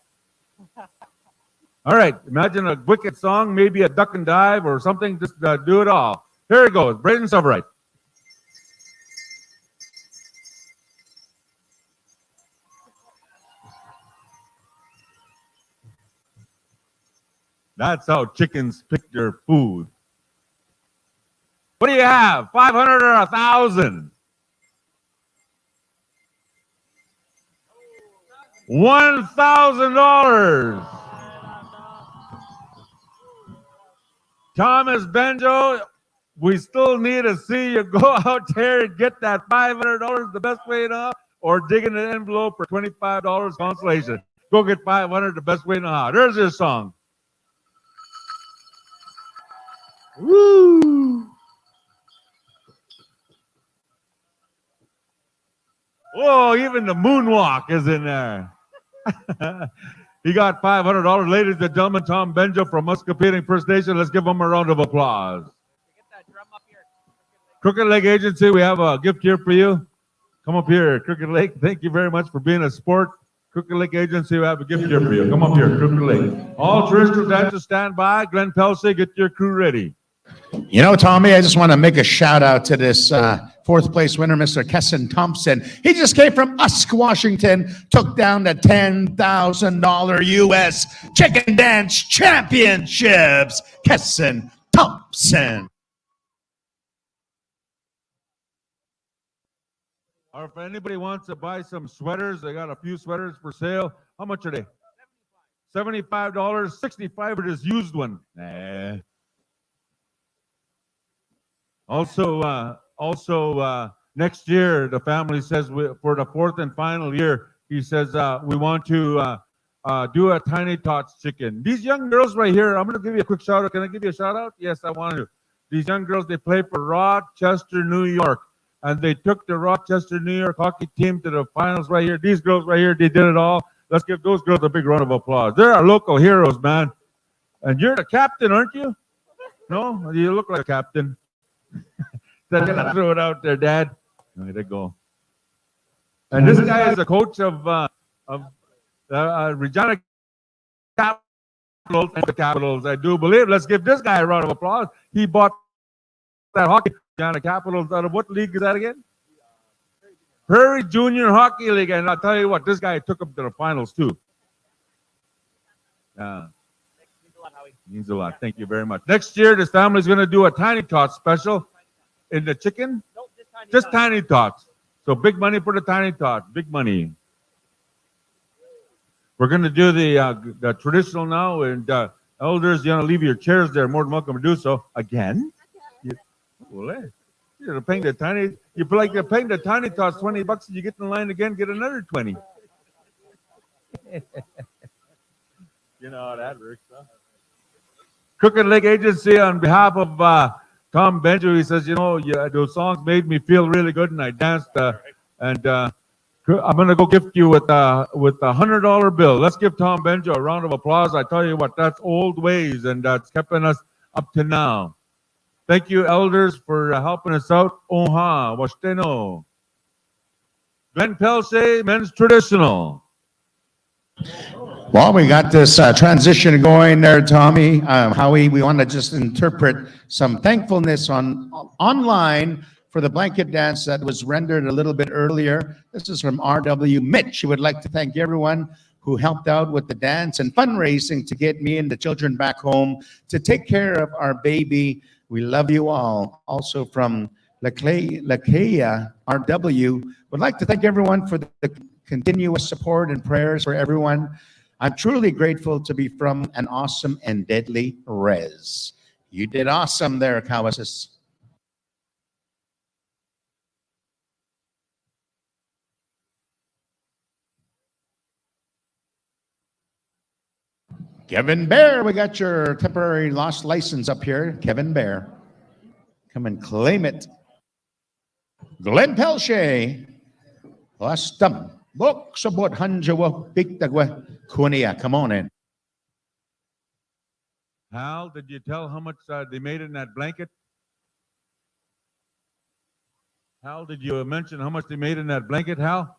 [SPEAKER 2] All right, imagine a wicked song, maybe a duck and dive or something. Just do it all. Here it goes. Braden Suvrate. That's how chickens pick their food. What do you have? 500 or 1,000? $1,000. Thomas Benjo we still need to see you go out there and get that $500 the best way now, or dig in an envelope for $25 consolation. Go get $500 the best way now. There's your song. Woo! Oh, even the moonwalk is in there. He got $500. Ladies and gentlemen, Tom Benjo from Muscatine First Nation. Let's give him a round of applause.
[SPEAKER 9] Get that drum up here.
[SPEAKER 2] Crooked Lake Agency, we have a gift here for you. Come up here, Crooked Lake. Thank you very much for being a sport. Crooked Lake Agency, we have a gift here for you. Come up here, Crooked Lake. All traditional dancers stand by. Glenn Pelsey, get your crew ready.
[SPEAKER 1] You know, Tommy, I just want to make a shout out to this fourth place winner, Mr. Kesson Thompson. He just came from Usk, Washington, took down the $10,000 U.S. Chicken Dance Championships. Kesson Thompson.
[SPEAKER 2] Or if anybody wants to buy some sweaters, they got a few sweaters for sale. How much are they? $75. $65 for this used one. Nah. Also, next year, the family says for the fourth and final year, he says we want to do a Tiny Tots chicken. These young girls right here, I'm going to give you a quick shout out. Can I give you a shout out? Yes, I want to. These young girls, they play for Rochester, New York, and they took the Rochester, New York hockey team to the finals right here. These girls right here, they did it all. Let's give those girls a big round of applause. They're our local heroes, man. And you're the captain, aren't you? No? You look like a captain. They're gonna throw it out there, Dad. There they go. And this guy is the coach of Regina Capitals and the Capitals, I do believe. Let's give this guy a round of applause. He bought that hockey Regina Capitals out of what league is that again? Prairie Junior Hockey League. And I'll tell you what, this guy took them to the finals too. Means a lot. Thank you very much. Next year, this family is going to do a Tiny Tots special in the chicken.
[SPEAKER 9] Nope,
[SPEAKER 2] Just Tiny Tots. So big money for the Tiny Tots. Big money. We're going to do the traditional now. And elders, you want to leave your chairs there. More than welcome to do so. Again? You're paying the tiny. You're paying the Tiny Tots $20, and you get in line again, get another 20. You know how that works, huh? Crooked Lake Agency, on behalf of Tom Benjo, he says, you know, those songs made me feel really good, and I danced. And I'm going to go gift you with a $100 bill. Let's give Tom Benjo a round of applause. I tell you what, that's old ways, and that's keeping us up to now. Thank you, elders, for helping us out. Oha, Wasteno. Glenn Pelsey, Men's Traditional.
[SPEAKER 1] Well, we got this transition going there, Tommy. Howie, we want to just interpret some thankfulness online for the blanket dance that was rendered a little bit earlier. This is from R.W. Mitch. He would like to thank everyone who helped out with the dance and fundraising to get me and the children back home to take care of our baby. We love you all. Also from Lakaya R.W. would like to thank everyone for the continuous support and prayers for everyone. I'm truly grateful to be from an awesome and deadly res. You did awesome there, Cowessess. Kevin Bear, we got your temporary lost license up here. Kevin Bear. Come and claim it. Glenn Pelsey. Lastam. Book sabot hanjawa bigtagwa kunia. Come on in.
[SPEAKER 2] Hal, did you tell how much they made in that blanket? Hal, did you mention how much they made in that blanket, Hal?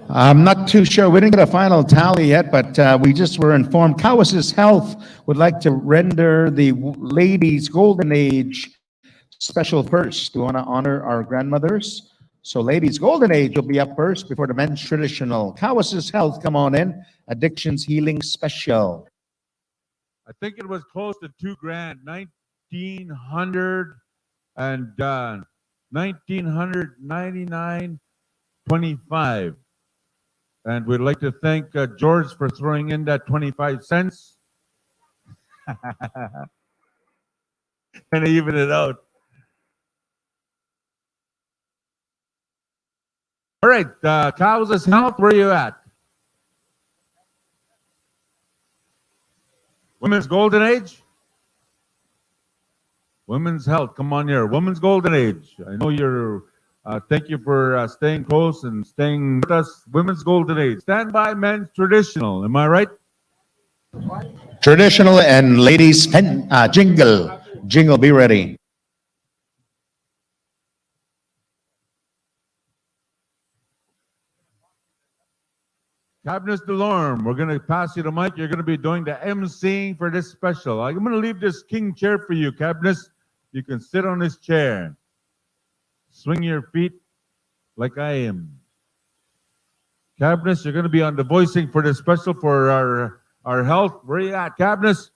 [SPEAKER 1] I'm not too sure. We didn't get a final tally yet, but we just were informed Cowessess Health would like to render the ladies' golden age special first. We want to honor our grandmothers. So ladies' golden age will be up first before the men's traditional. Cowessess Health, come on in. Addictions Healing Special.
[SPEAKER 2] I think it was close to $2,000, 1,900 and 1,999.25. And we'd like to thank George for throwing in that 25 cents. and even it out. All right, Cowessess Health, where are you at? Women's Golden Age? Women's Health, come on here. Women's Golden Age. I know you're, thank you for staying close and staying with us. Women's Golden Age. Stand by men's traditional. Am I right?
[SPEAKER 1] Traditional and ladies, jingle. Jingle, be ready.
[SPEAKER 2] Cabinets Delorme, we're going to pass you the mic. You're going to be doing the emceeing for this special. I'm going to leave this king chair for you, Cabinets. You can sit on this chair. Swing your feet like I am. Cabinets, you're going to be on the voicing for this special for our health. Where are you at, Cabinets?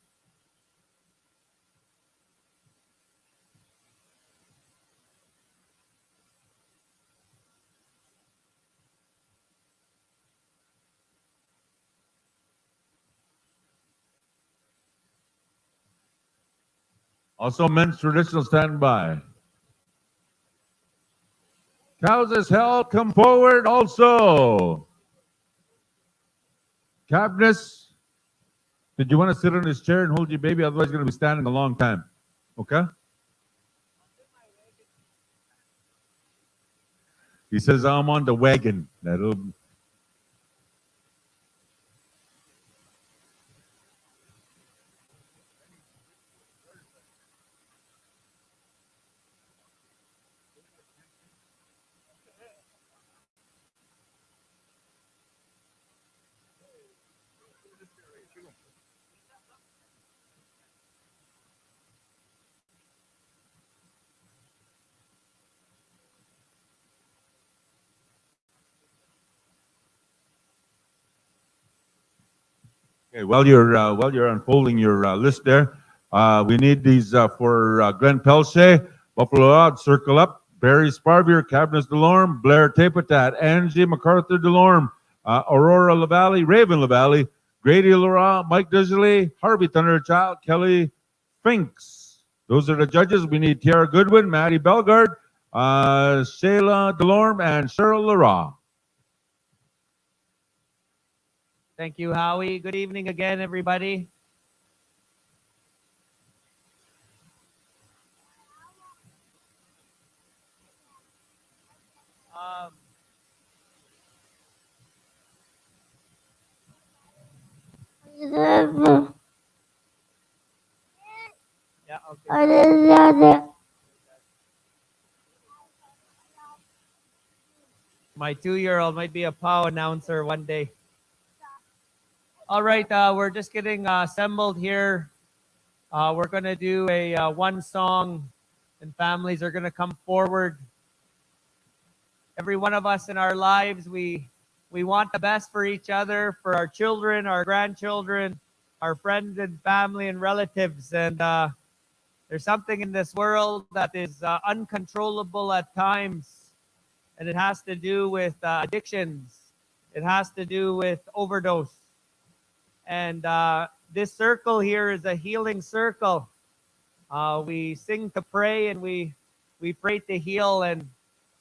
[SPEAKER 2] Also, men's traditional standby. Cowessess Health, come forward also. Cabinets, did you want to sit on this chair and hold your baby? Otherwise, you're going to be standing a long time. Okay? He says, I'm on the wagon. That'll. Okay, while you're unfolding your list there, we need these for Glenn Pelche, Buffalo Odd, Circle Up, Barry Sparvier, Cabinets Delorme, Blair Tapetat, Angie MacArthur Delorme, Aurora LaValle, Raven LaValle, Grady Laurent, Mike Disley, Harvey Thunderchild, Kelly Finks. Those are the judges. We need Tiara Goodwin, Maddie Belgard, Shayla Delorme, and Cheryl Laurent.
[SPEAKER 9] Thank you, Howie. Good evening again, everybody. Yeah, okay. My 2-year-old might be a POW announcer one day. All right, we're just getting assembled here. We're going to do a one song, and families are going to come forward. Every one of us in our lives, we want the best for each other, for our children, our grandchildren, our friends and family and relatives. And there's something in this world that is uncontrollable at times, and it has to do with addictions. It has to do with overdose. And this circle here is a healing circle. We sing to pray, and we pray to heal. And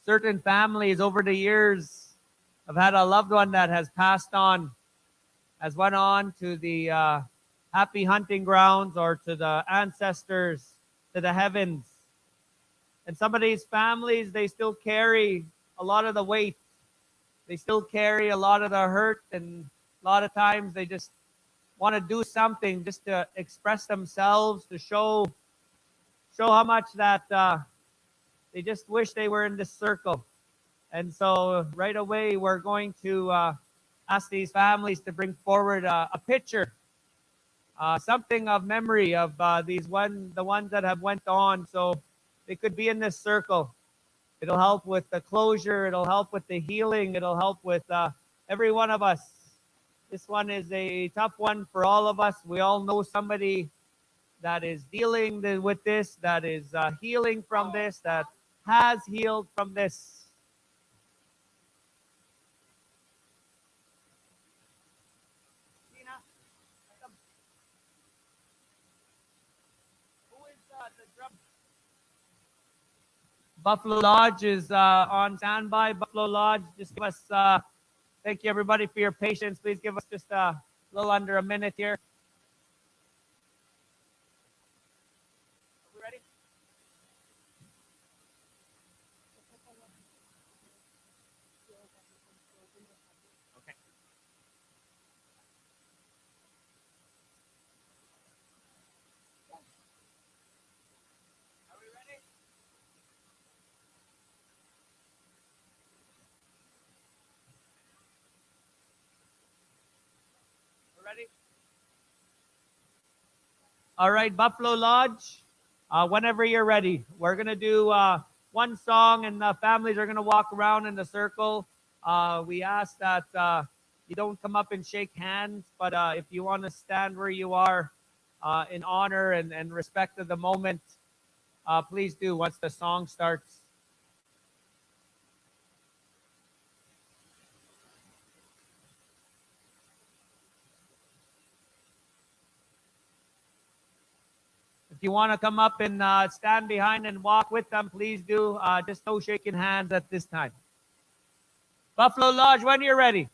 [SPEAKER 9] certain families over the years have had a loved one that has passed on, has went on to the happy hunting grounds or to the ancestors, to the heavens. And some of these families, they still carry a lot of the weight. They still carry a lot of the hurt, and a lot of times they just want to do something just to express themselves, to show how much that they just wish they were in this circle. And so right away, we're going to ask these families to bring forward a picture, something of memory of the ones that have went on. So they could be in this circle. It'll help with the closure. It'll help with the healing. It'll help with every one of us. This one is a tough one for all of us. We all know somebody that is dealing with this, that is healing from this, that has healed from this. Tina, come. Who is the drum? Buffalo Lodge is on standby. Buffalo Lodge, just give us, thank you everybody for your patience. Please give us just a little under a minute here. Are we ready? Okay. Are we ready? We're ready? All right, Buffalo Lodge, whenever you're ready, we're going to do one song and the families are going to walk around in the circle. We ask that you don't come up and shake hands, but if you want to stand where you are in honor and respect of the moment, please do once the song starts. If you want to come up and stand behind and walk with them, please do. Just no shaking hands at this time. Buffalo Lodge, when you're ready.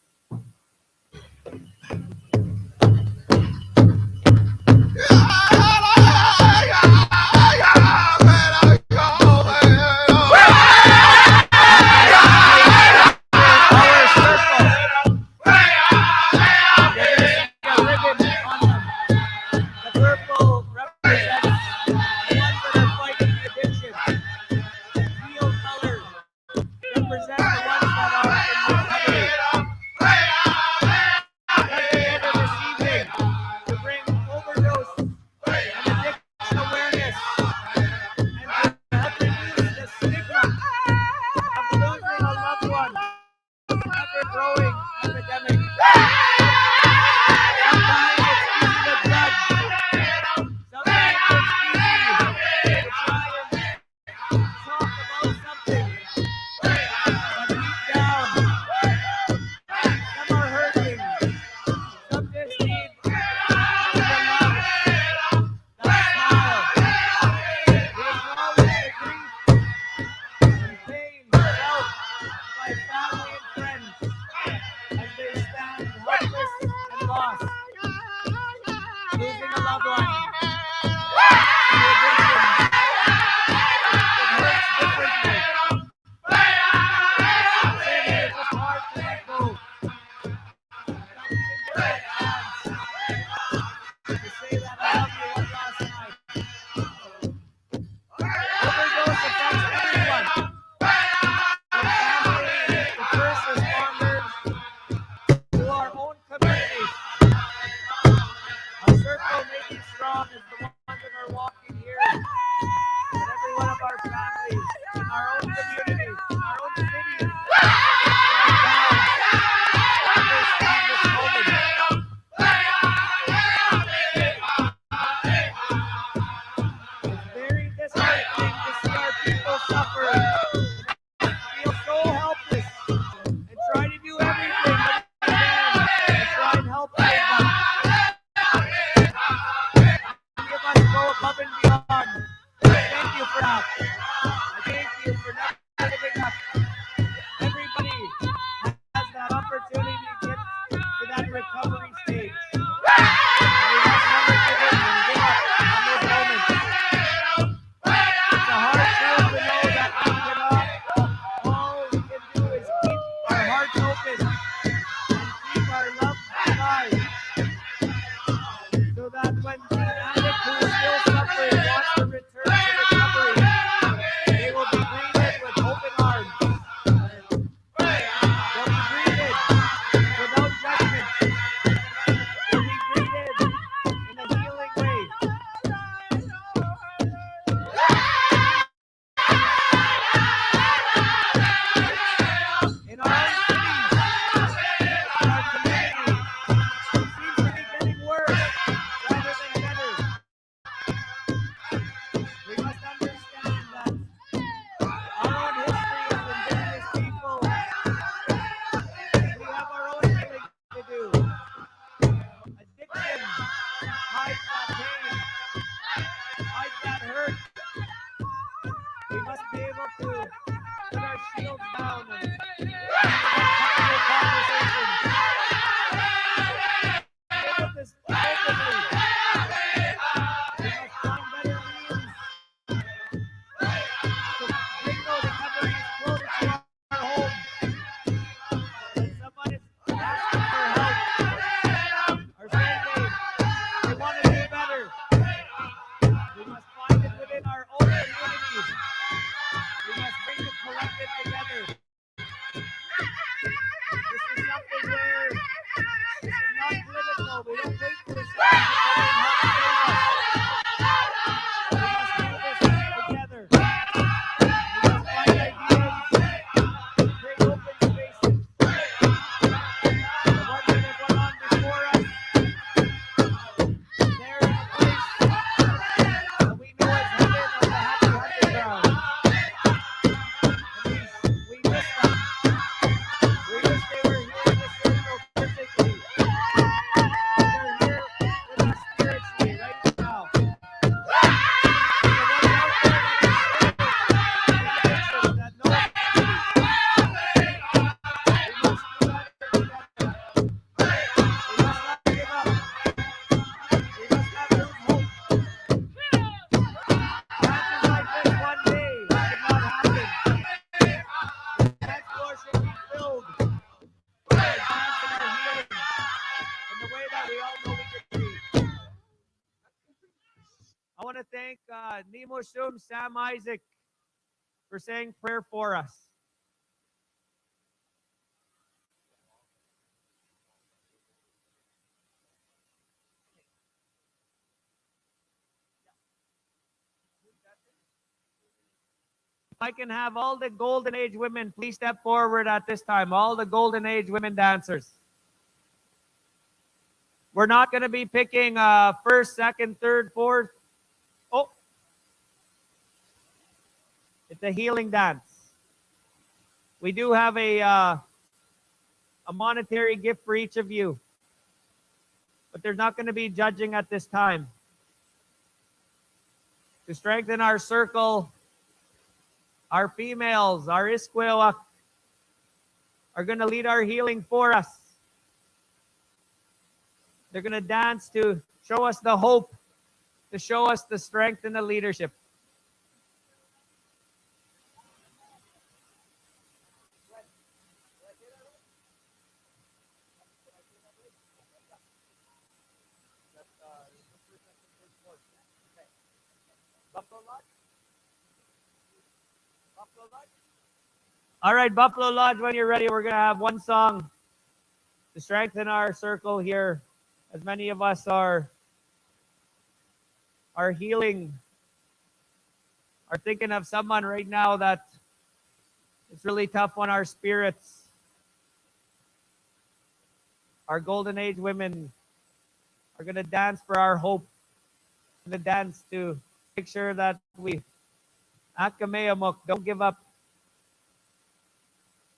[SPEAKER 9] down and powerful conversations. Live with this openly. We must find better means to bring those memories closer to our home. When someone is asking for help or saying they want to do better, we must find it within our own community. We must bring the collective together. This is something where this is not political. We don't wait for the state to come and help save us. We must do this together. We must find ideas, create open spaces. The ones that have gone on before us, they're in a place that we know as heaven or the happy hunting ground. And we miss them. We wish they were here in this circle physically. But they're here with us spiritually right now. The ones out there that are that know us. We must do better together. We must not give up. We must not lose hope. Chances like this one day should not happen. The next floor should be filled with advance in our healing in the way that we all know we can be. I want to thank Nemo Shum, Sam Isaac, for saying prayer for us. If I can have all the Golden Age women, please step forward at this time. All the Golden Age women dancers. We're not going to be picking first, second, third, fourth. Oh, it's a healing dance. We do have a monetary gift for each of you, but there's not going to be judging at this time. To strengthen our circle, our females, our Iskwewak, are going to lead our healing for us. They're going to dance to show us the hope, to show us the strength and the leadership. All right, Buffalo Lodge, when you're ready, we're going to have one song to strengthen our circle here. As many of us are healing, are thinking of someone right now that it's really tough on our spirits. Our Golden Age women are going to dance for our hope. Going to dance to make sure that we Akameamok, don't give up.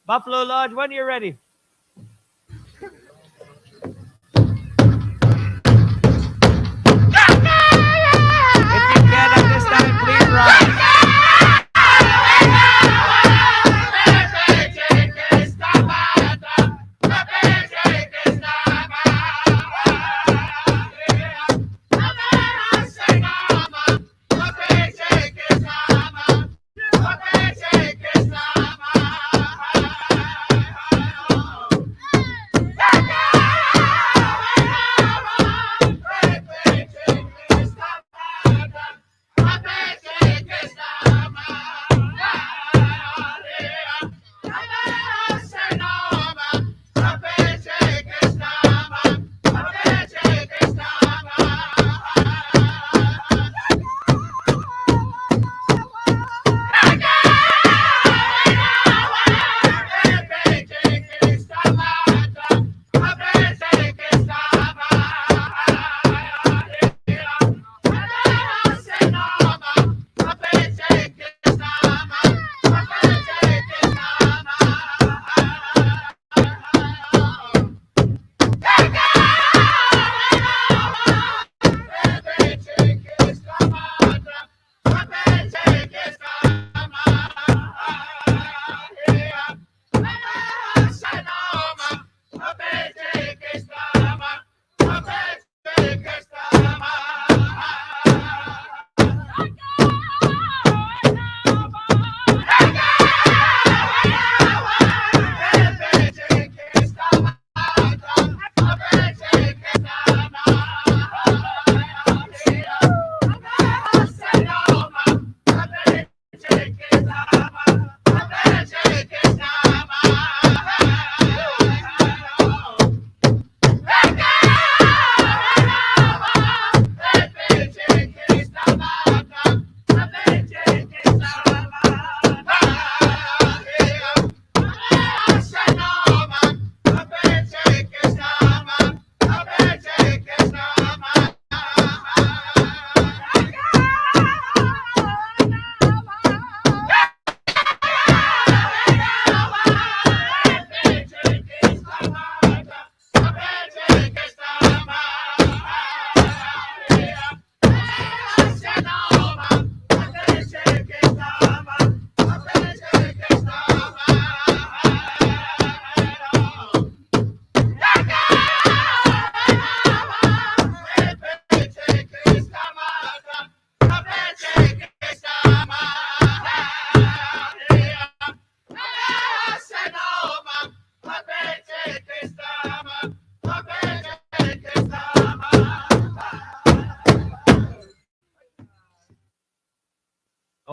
[SPEAKER 9] Buffalo Lodge, when you're ready. If you can at this time, please rise.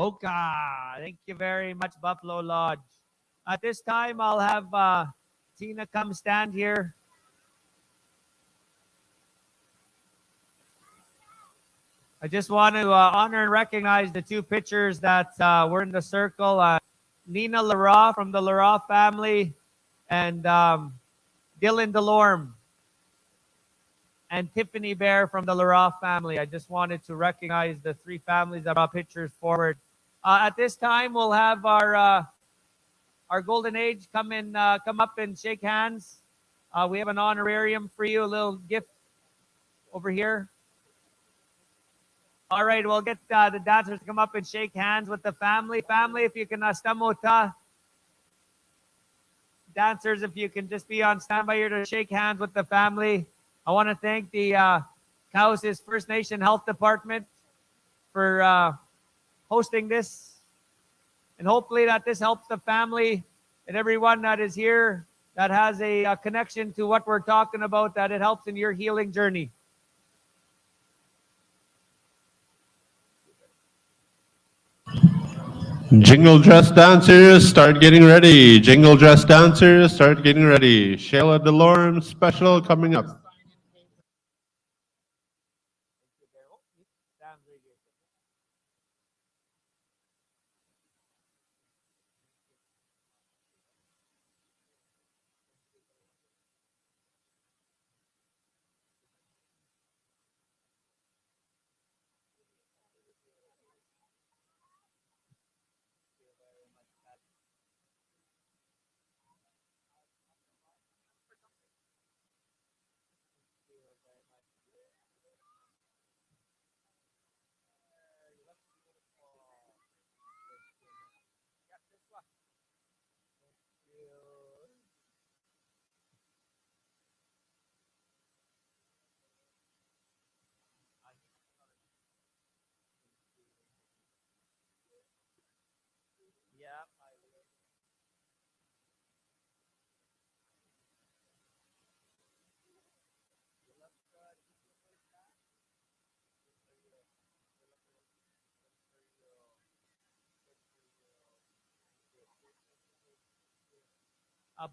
[SPEAKER 9] Oka. Thank you very much, Buffalo Lodge. At this time, I'll have Tina come stand here. I just want to honor and recognize the two pitchers that were in the circle. Nina Lara from the Lara family and Dylan Delorme and Tiffany Bear from the Lara family. I just wanted to recognize the three families that brought pictures forward. At this time, we'll have our golden age come up and shake hands. We have an honorarium for you, a little gift over here. All right, we'll get the dancers to come up and shake hands with the family. Family, if you can stamota. Dancers, if you can just be on standby here to shake hands with the family. I want to thank the Cowessess First Nation Health Department for hosting this. And hopefully that this helps the family and everyone that is here that has a connection to what we're talking about, that it helps in your healing journey.
[SPEAKER 10] Jingle dress dancers, start getting ready. Jingle dress dancers, start getting ready. Shayla Delorme special coming up.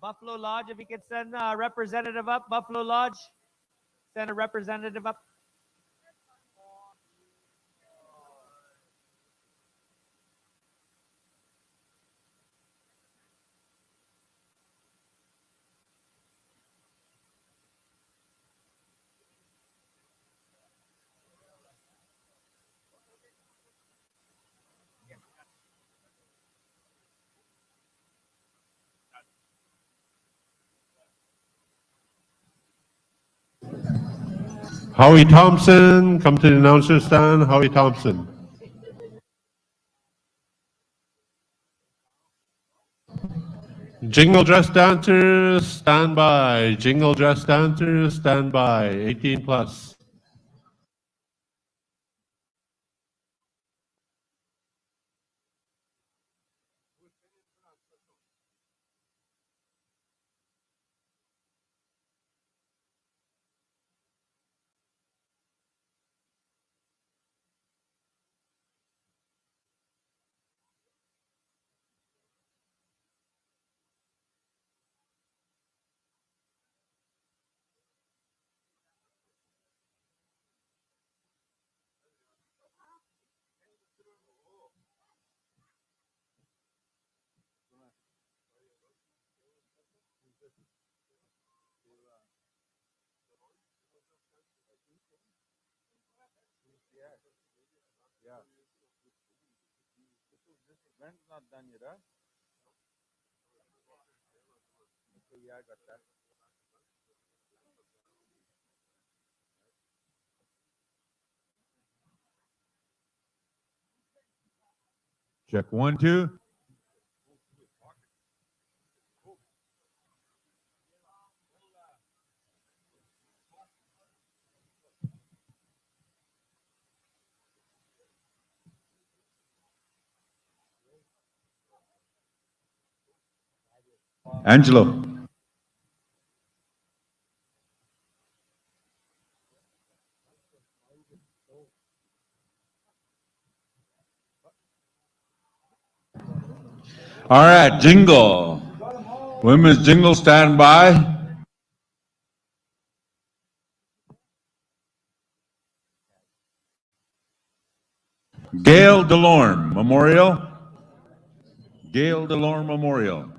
[SPEAKER 9] Buffalo Lodge, if you could send a representative up. Buffalo Lodge, send a representative up.
[SPEAKER 10] Howie Thompson, come to the announcer stand. Howie Thompson. Jingle dress dancers, stand by. Jingle dress dancers, stand by. 18 plus.
[SPEAKER 8] Not done yet, huh? Okay, yeah, I got that.
[SPEAKER 2] Check 1, 2.
[SPEAKER 11] Angelo.
[SPEAKER 2] All right, Jingle. Women's Jingle, stand by. Gail Delorme Memorial. Gail Delorme Memorial.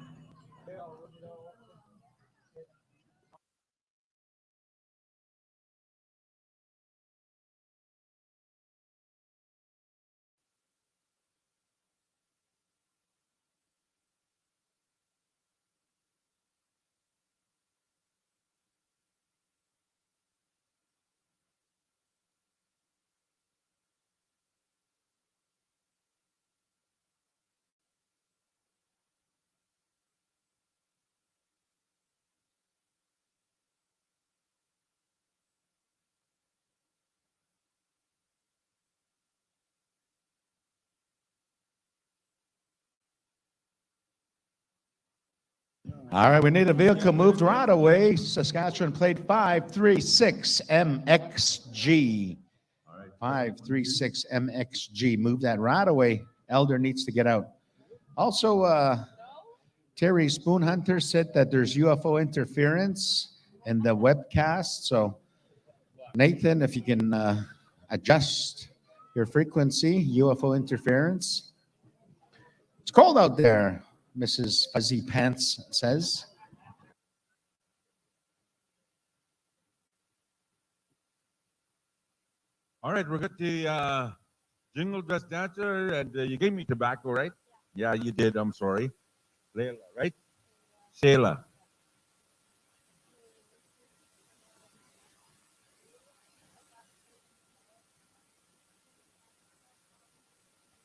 [SPEAKER 1] All right, we need a vehicle moved right away. Saskatchewan plate 536 MXG. 536 MXG. Move that right away. Elder needs to get out. Also, Terry Spoonhunter said that there's UFO interference in the webcast. So, Nathan, if you can adjust your frequency, UFO interference. It's cold out there, Mrs. Fuzzy Pants says.
[SPEAKER 2] All right, we're got the Jingle Dress Dancer, and you gave me tobacco, right? Yeah, you did. I'm sorry. Layla, right? Shayla.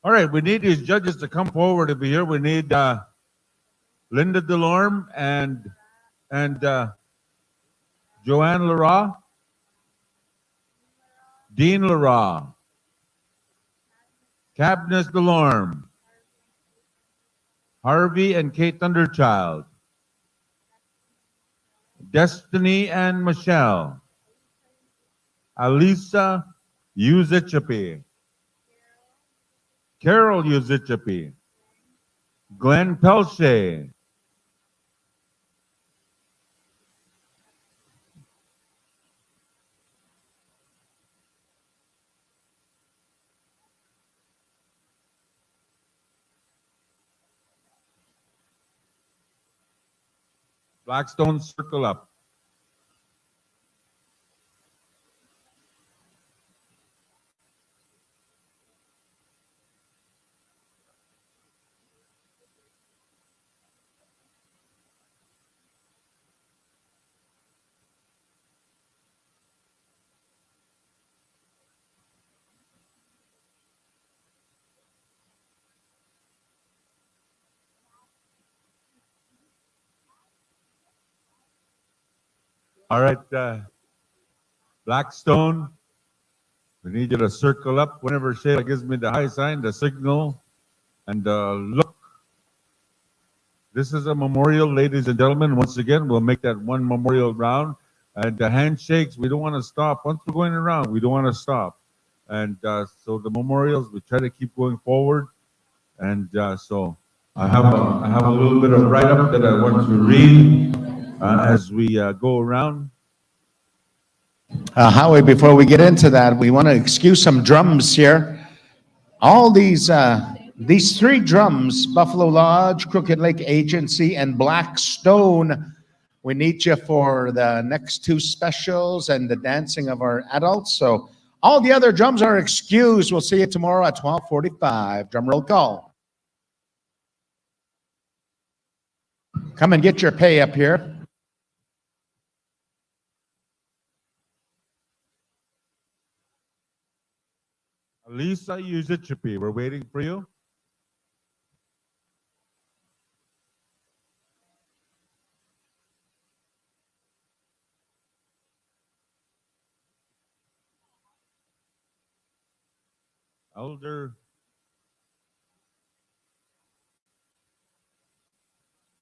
[SPEAKER 2] All right, we need these judges to come forward to be here. We need Linda Delorme and Joanne Lara, Dean Lara, Cabness Delorme, Harvey and Kate Thunderchild, Destiny and Michelle, Alisa Uzichapi, Carol Uzichapi, Glenn Pelche, Blackstone, circle up. All right, Blackstone, we need you to circle up whenever Shayla gives me the high sign, the signal, and look. This is a memorial, ladies and gentlemen. Once again, we'll make that one memorial round. And the handshakes, we don't want to stop. Once we're going around, we don't want to stop. And so the memorials, we try to keep going forward. And so I have a little bit of write-up that I want to read as we go around.
[SPEAKER 1] Howie, before we get into that, we want to excuse some drums here. All these three drums, Buffalo Lodge, Crooked Lake Agency, and Blackstone, we need you for the next two specials and the dancing of our adults. So all the other drums are excused. We'll see you tomorrow at 12:45. Drum roll call. Come and get your pay up here.
[SPEAKER 2] Lisa Uzichapi, we're waiting for you.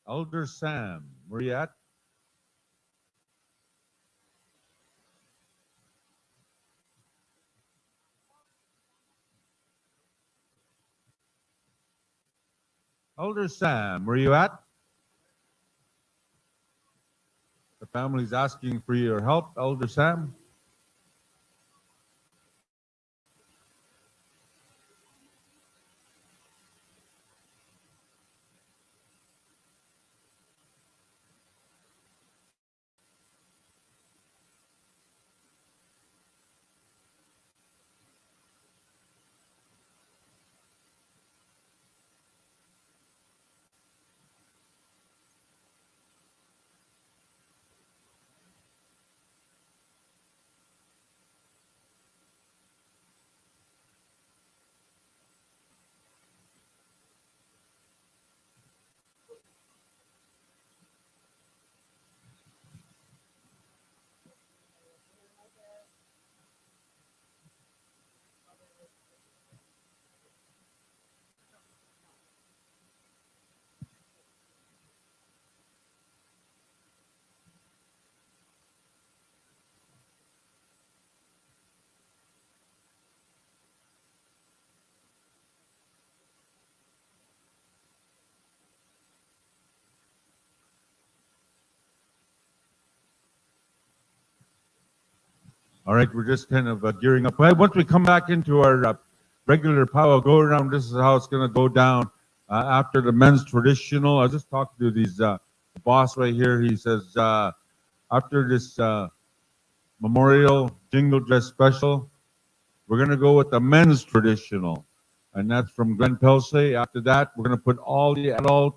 [SPEAKER 2] Elder Sam, where you at? Elder Sam, where you at? The family's asking for your help, Elder Sam. All right, we're just kind of gearing up. Well, once we come back into our regular powwow go around, this is how it's going to go down after the men's traditional. I just talked to these boss right here. He says after this memorial jingle dress special, we're going to go with the men's traditional, and that's from Glenn Pelsey. After that, we're going to put all the adult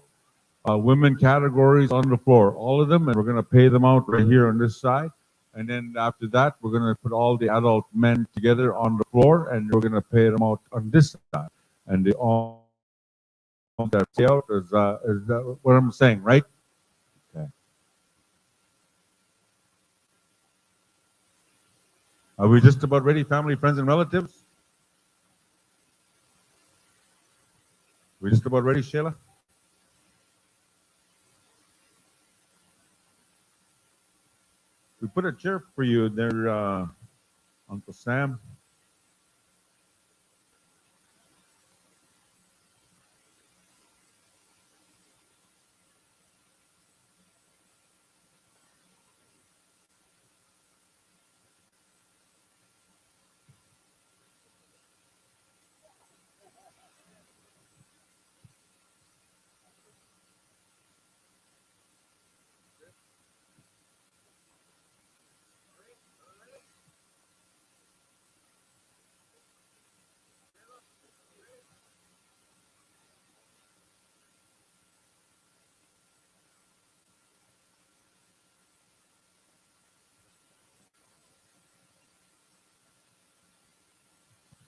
[SPEAKER 2] women categories on the floor, all of them, and we're going to pay them out right here on this side. And then after that, we're going to put all the adult men together on the floor, and we're going to pay them out on this side. And they all that payout is that what I'm saying, right? Okay. Are we just about ready, family, friends, and relatives? We just about ready, Sheila? We put a chair for you there, Uncle Sam.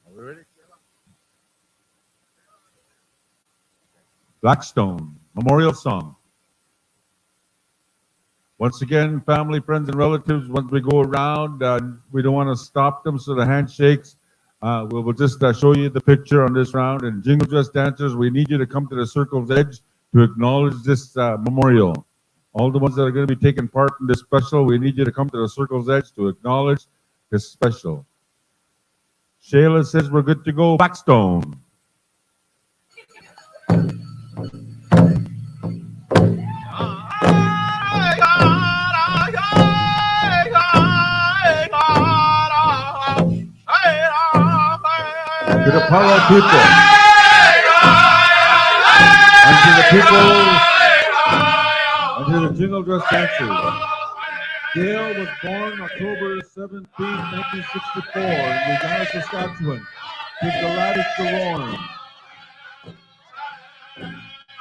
[SPEAKER 2] Are we ready? Blackstone Memorial Song. Once again, family, friends, and relatives, once we go around, we don't want to stop them, so the handshakes, we'll just show you the picture on this round. And Jingle Dress dancers, we need you to come to the circle's edge to acknowledge this memorial. All the ones that are going to be taking part in this special, we need you to come to the circle's edge to acknowledge this special. Shayla says we're good to go. Blackstone. To the Palo people, and to the people, and to the Jingle Dress dancers. Gail was born October 17, 1964 in Regina, Saskatchewan, to Gladys DeLorme.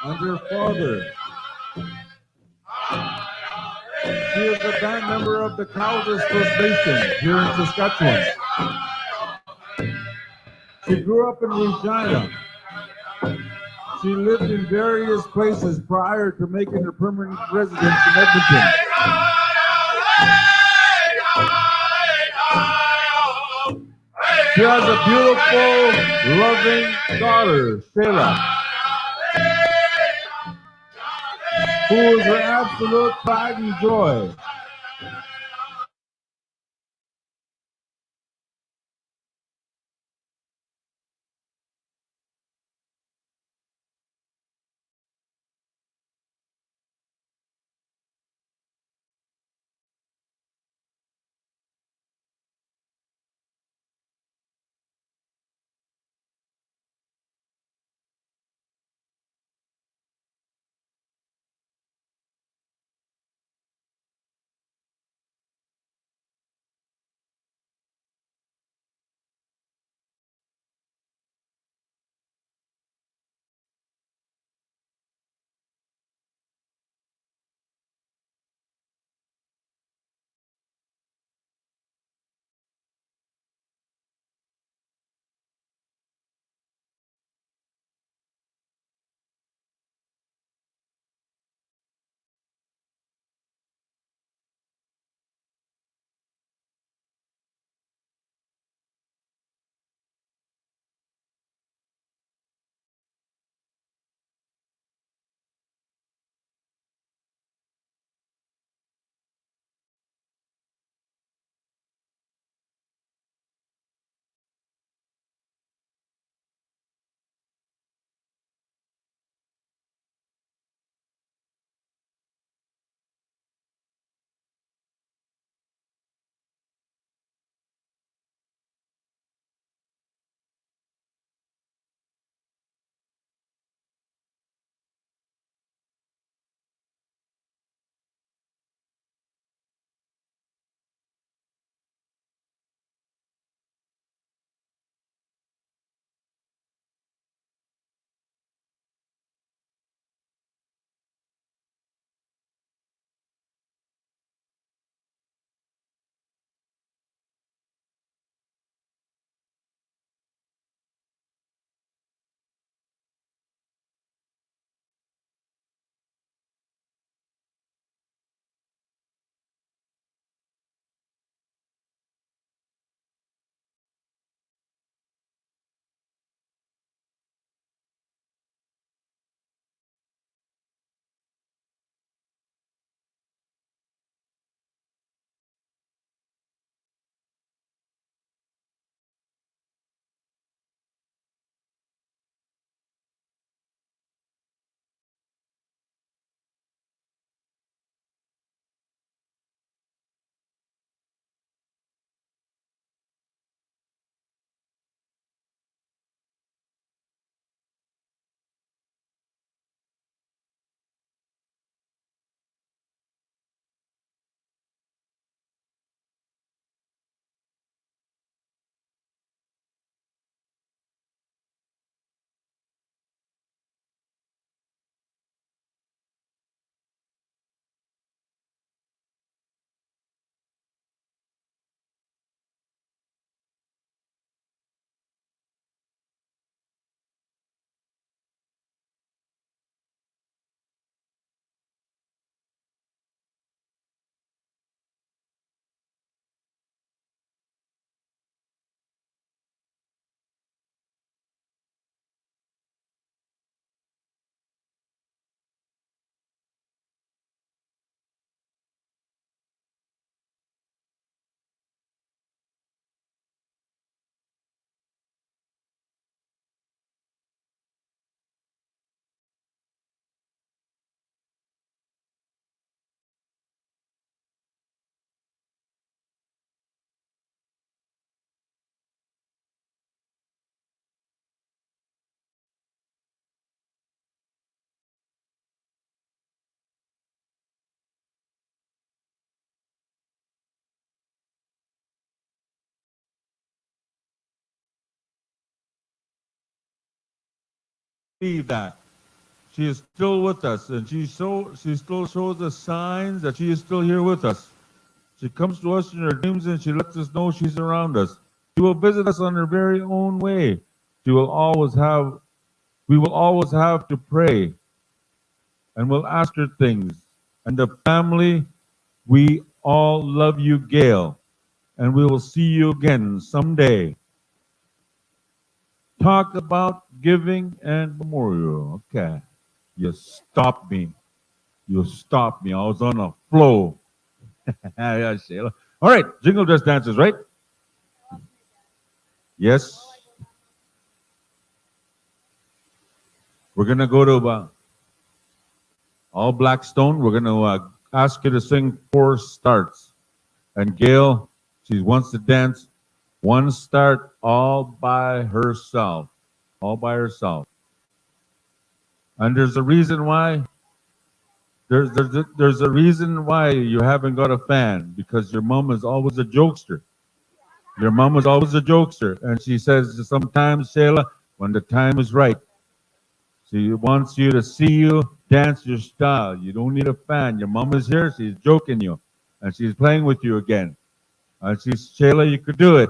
[SPEAKER 2] And her father. She is a band member of the Cowessess First Nation here in Saskatchewan. She grew up in Regina. She lived in various places prior to making her permanent residence in Edmonton. She has a beautiful, loving daughter, Sheila, who is her absolute pride and joy. believe that. She is still with us, and she still shows us signs that she is still here with us. She comes to us in her dreams, and she lets us know she's around us. She will visit us on her very own way. We will always have to pray, and we'll ask her things. And the family, we all love you, Gail, and we will see you again someday. Talk about giving and memorial. Okay. You stopped me. You stopped me. I was on a flow. Yeah, Sheila. All right, jingle dress dancers, right? Yes. We're going to go to all Blackstone. We're going to ask you to sing 4 starts. And Gail, she wants to dance 1 start all by herself. All by herself. And there's a reason why. There's a reason why you haven't got a fan, because your mom is always a jokester. Your mom is always a jokester, and she says sometimes, Sheila, when the time is right, she wants you to see you dance your style. You don't need a fan. Your mom is here. She's joking you, and she's playing with you again. And she's, Sheila, you could do it.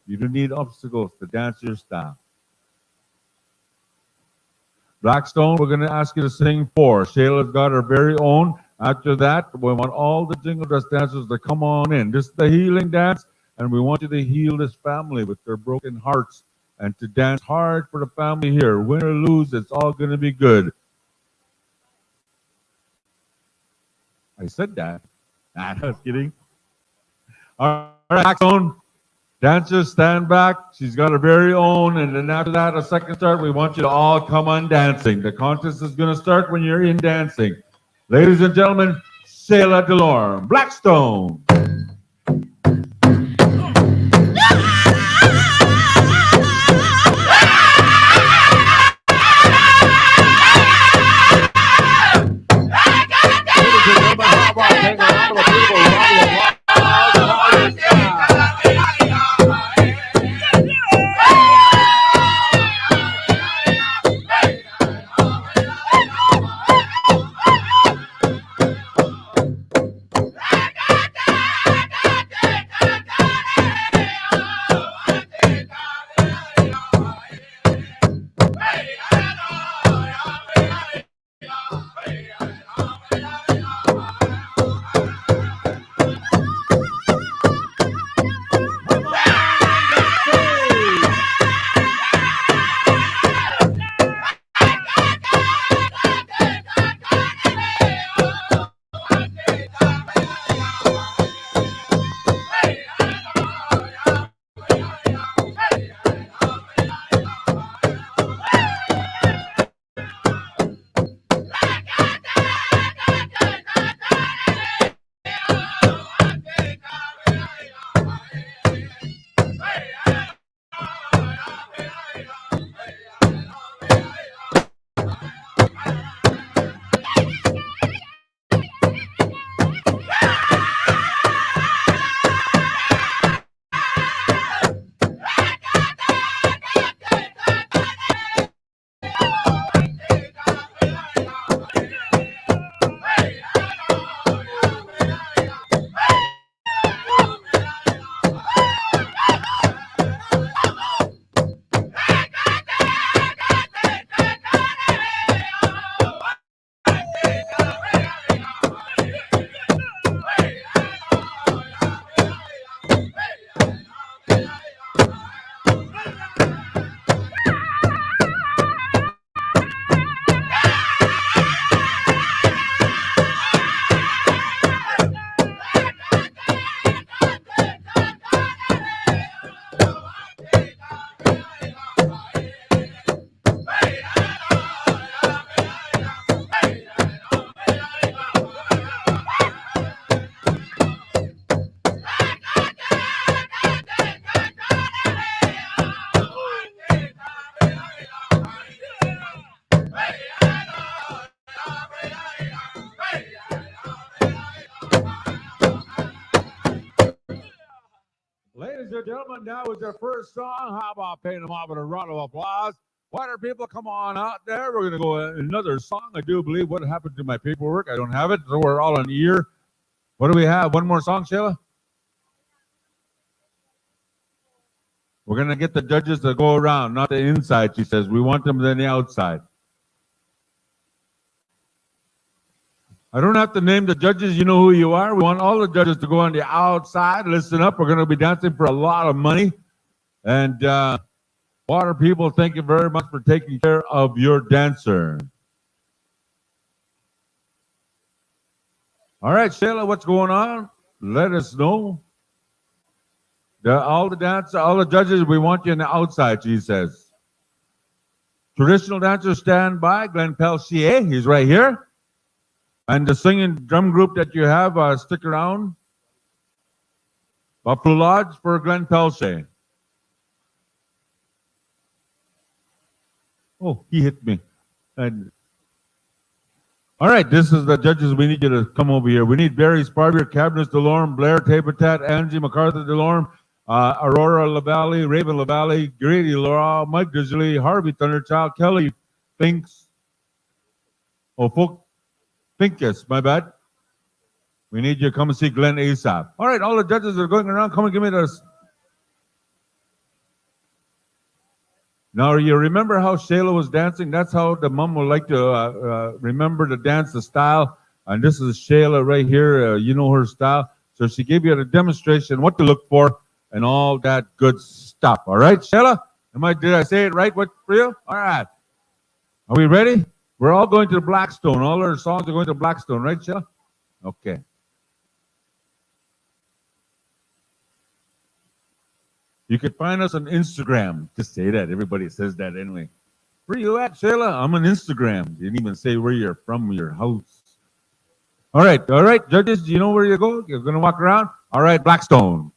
[SPEAKER 2] You don't need obstacles to dance your style. Blackstone, we're going to ask you to sing 4. Shayla's got her very own. After that, we want all the jingle dress dancers to come on in. This is the healing dance, and we want you to heal this family with their broken hearts and to dance hard for the family here. Win or lose, it's all going to be good. I said that. I was kidding. All right, Blackstone. Dancers, stand back. She's got her very own. And then after that, a second start, we want you to all come on dancing. The contest is going to start when you're in dancing. Ladies and gentlemen, Sheila Delorme, Blackstone. Ladies and gentlemen, that was their first song. How about paying them off with a round of applause? Water people, come on out there. We're going to go another song. I do believe. What happened to my paperwork? I don't have it, so we're all on ear. What do we have? One more song, Sheila? We're going to get the judges to go around, not the inside, she says. We want them on the outside. I don't have to name the judges. You know who you are. We want all the judges to go on the outside. Listen up. We're going to be dancing for a lot of money. And water people, thank you very much for taking care of your dancer. All right, Sheila, what's going on? Let us know. All the judges, we want you on the outside, she says. Traditional dancers stand by. Glenn Pelchier, he's right here. And the singing drum group that you have, stick around. Buffalo Lodge for Glenn Pelchier. Oh, he hit me. And all right, this is the judges. We need you to come over here. We need Barry Sparvier, Cabinets DeLorme, Blair Tabertat, Angie MacArthur DeLorme, Aurora LaValle, Raven LaValle, Grady Laura, Mike Disley, Harvey Thunderchild, Kelly Finks. Oh, Finkus, my bad. We need you to come and see Glenn ASAP. All right, all the judges are going around. Come and give me this. Now, you remember how Shayla was dancing? That's how the mom would like to remember to dance the style. And this is Shayla right here. You know her style. So she gave you a demonstration, what to look for, and all that good stuff. All right, Shayla? Did I say it right? What for you? All right. Are we ready? We're all going to the Blackstone. All our songs are going to Blackstone, right, Shayla? Okay. You can find us on Instagram. Just say that. Everybody says that anyway. Where you at, Shayla? I'm on Instagram. You didn't even say where you're from, your house. All right, judges, do you know where you go? You're going to walk around? All right, Blackstone.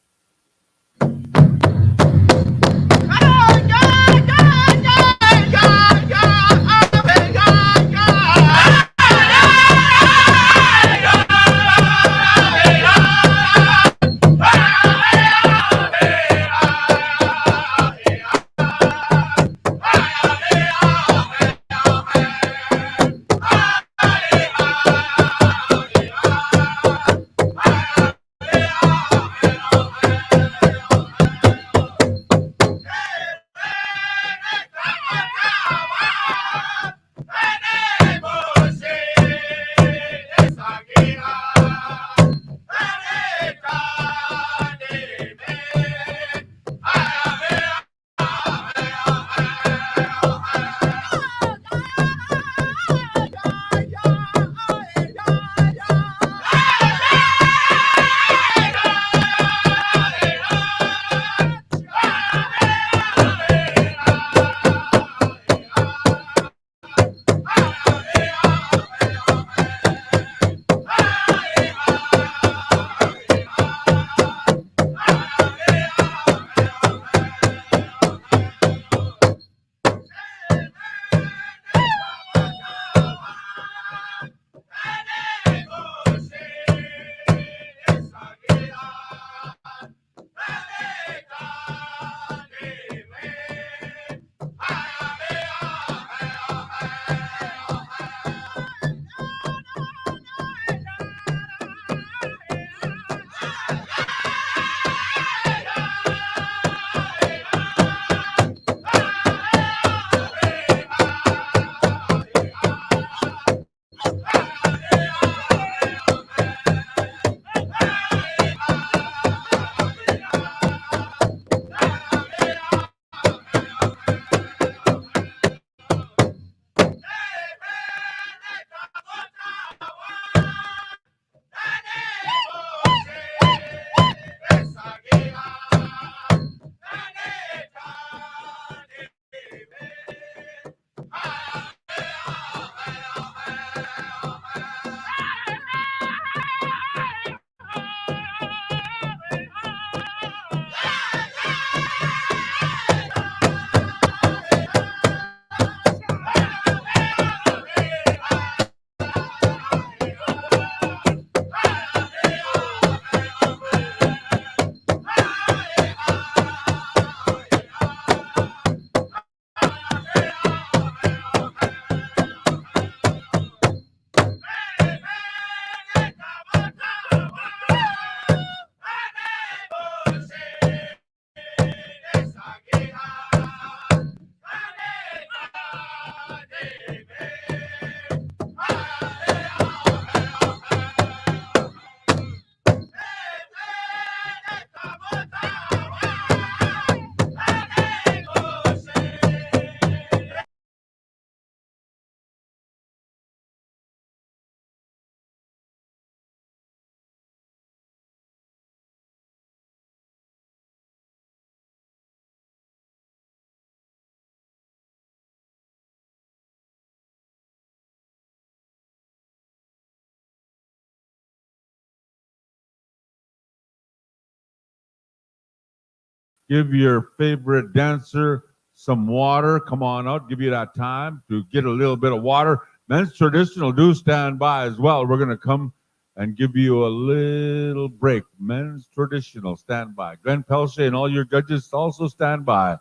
[SPEAKER 2] give your favorite dancer some water. Come on out, give you that time to get a little bit of water. Men's traditional do stand by as well. We're going to come and give you a little break. Men's traditional stand by. Glenn Pelche and all your judges also stand by.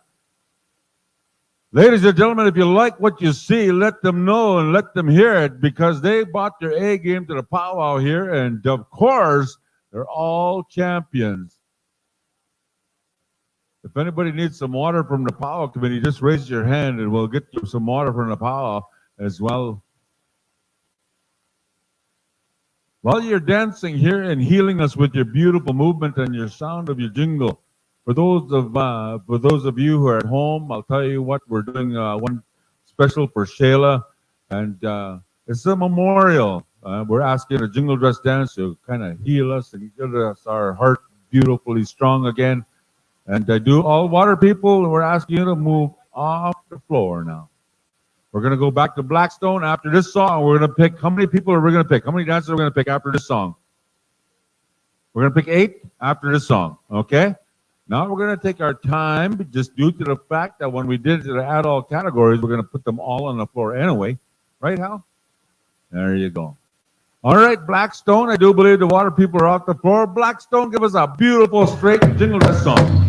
[SPEAKER 2] Ladies and gentlemen, if you like what you see, let them know and let them hear it, because they brought their A game to the powwow here, and of course, they're all champions. If anybody needs some water from the powwow committee, just raise your hand and we'll get you some water from the powwow as well. While you're dancing here and healing us with your beautiful movement and your sound of your jingle, for those of you who are at home, I'll tell you what, we're doing one special for Shayla, and it's a memorial. We're asking a jingle dress dance to kind of heal us and get us our heart beautifully strong again. And I do all water people, we're asking you to move off the floor now. We're going to go back to Blackstone after this song. We're going to pick, how many people are we going to pick? How many dancers are we going to pick after this song? We're going to pick 8 after this song, okay? Now we're going to take our time, just due to the fact that when we did the add all categories, we're going to put them all on the floor anyway. Right, Hal? There you go. All right, Blackstone, I do believe the water people are off the floor. Blackstone, give us a beautiful, straight jingle dress song.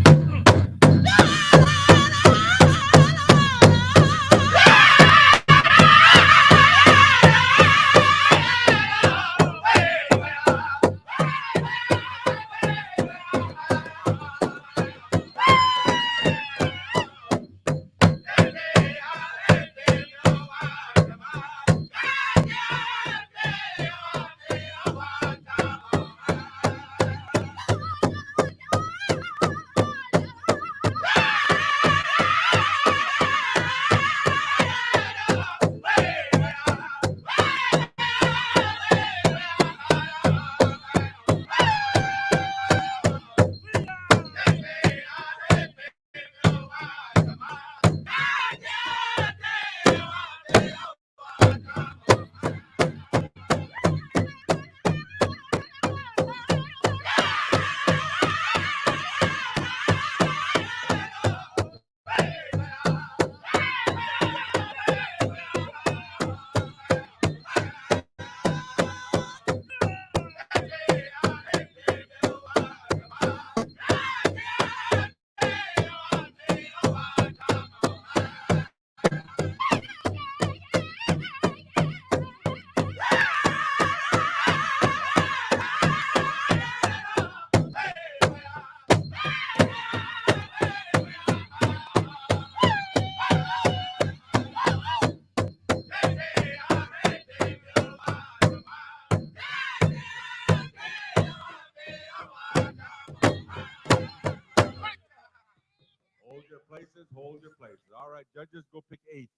[SPEAKER 2] Hold your places. All right, judges, go pick 8.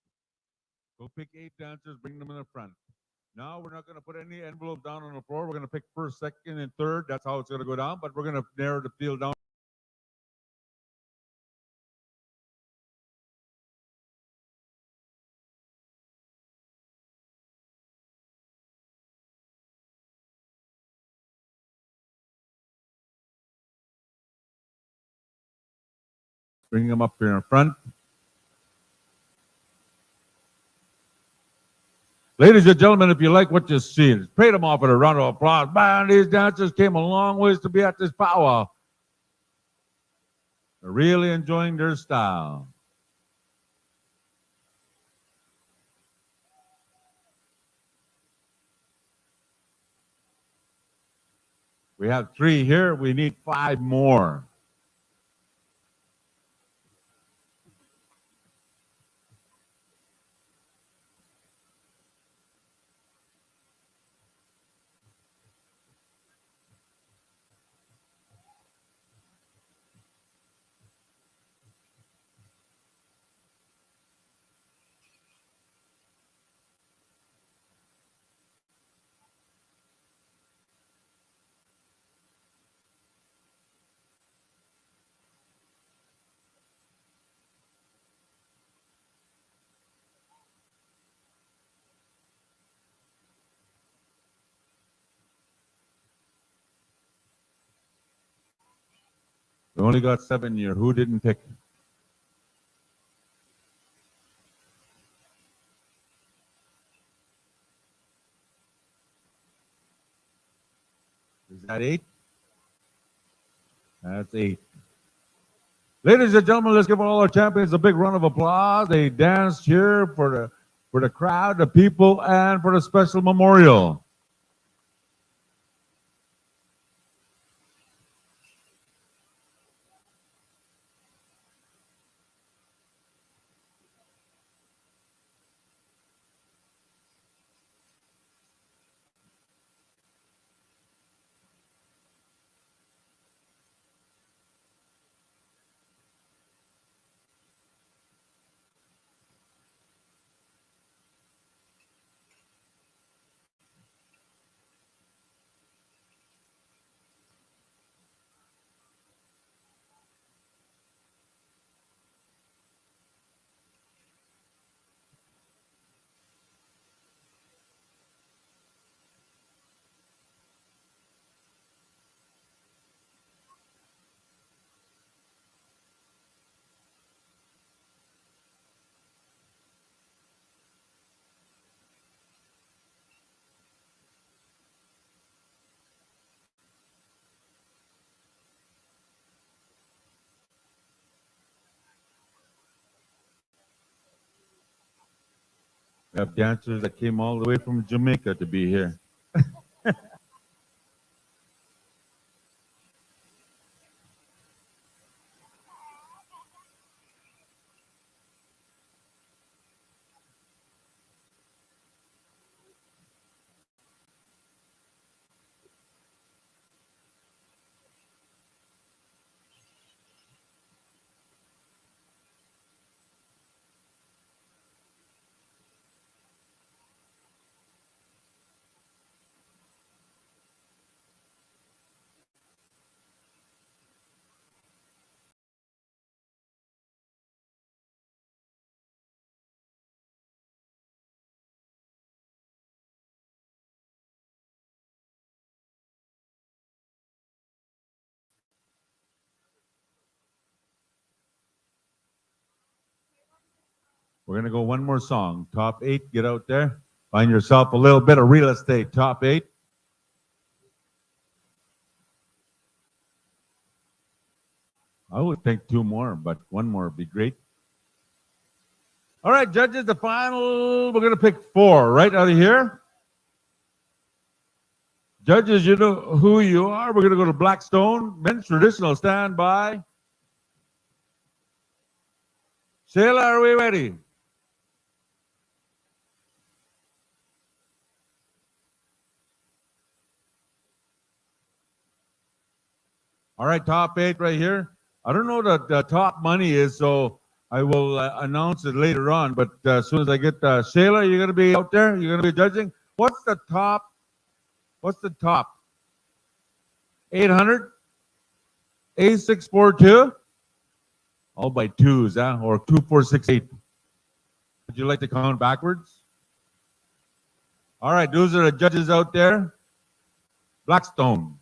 [SPEAKER 2] Go pick 8 dancers, bring them in the front. Now we're not going to put any envelopes down on the floor. We're going to pick first, second, and third. That's how it's going to go down, but we're going to narrow the field down. Bring them up here in front. Ladies and gentlemen, if you like what you see, pay them off with a round of applause. Man, these dancers came a long ways to be at this powwow. They're really enjoying their style. We have 3 here. We need 5 more. We only got 7 here. Who didn't pick? Is that 8? That's 8. Ladies and gentlemen, let's give all our champions a big round of applause. They danced here for the crowd, the people, and for the special memorial. We have dancers that came all the way from Jamaica to be here. We're going to go one more song. Top 8, get out there. Find yourself a little bit of real estate. Top 8. I would think 2 more, but 1 more would be great. All right, judges, the final, we're going to pick 4 right out of here. Judges, you know who you are. We're going to go to Blackstone. Men's traditional standby. Sheila, are we ready? All right, top 8 right here. I don't know what the top money is, so I will announce it later on. But as soon as I get Sheila, you're going to be out there. You're going to be judging. What's the top? What's the top? 800? A642? All by 2s, huh? Or 2468. Would you like to count backwards? All right, those are the judges out there. Blackstone.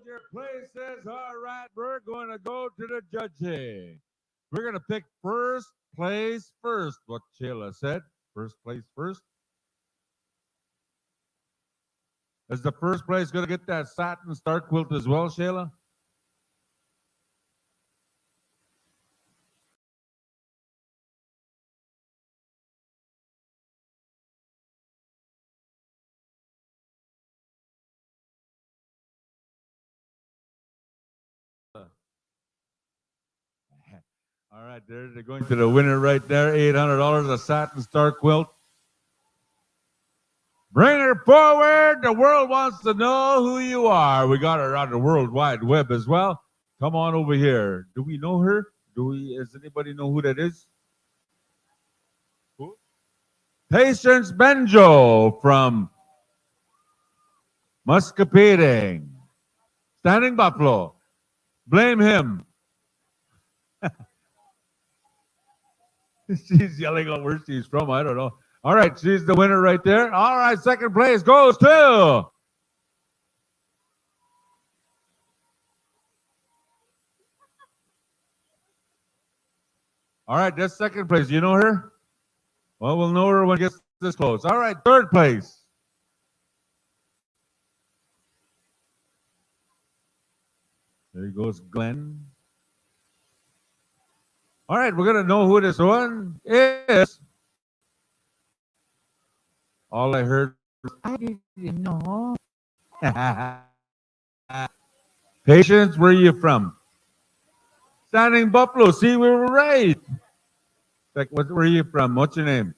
[SPEAKER 2] your places. All right, we're going to go to the judging. We're going to pick first place first, what Sheila said. First place first. Is the first place going to get that satin star quilt as well, Sheila? All right, they're going to the winner right there, $800, a satin star quilt. Bring her forward. The world wants to know who you are. We got her on the World Wide Web as well. Come on over here. Do we know her? Does anybody know who that is? Who? Patience Benjo from Muscapine. Standing Buffalo. Blame him. She's yelling out where she's from. I don't know. All right, she's the winner right there. All right, second place goes to all right, that's second place. You know her? Well, we'll know her when it gets this close. All right, third place. There goes Glenn. All right, we're going to know who this one is. All I heard was, I didn't know. Patience, where are you from? Standing Buffalo. See, we were right. Like, where are you from? What's your name?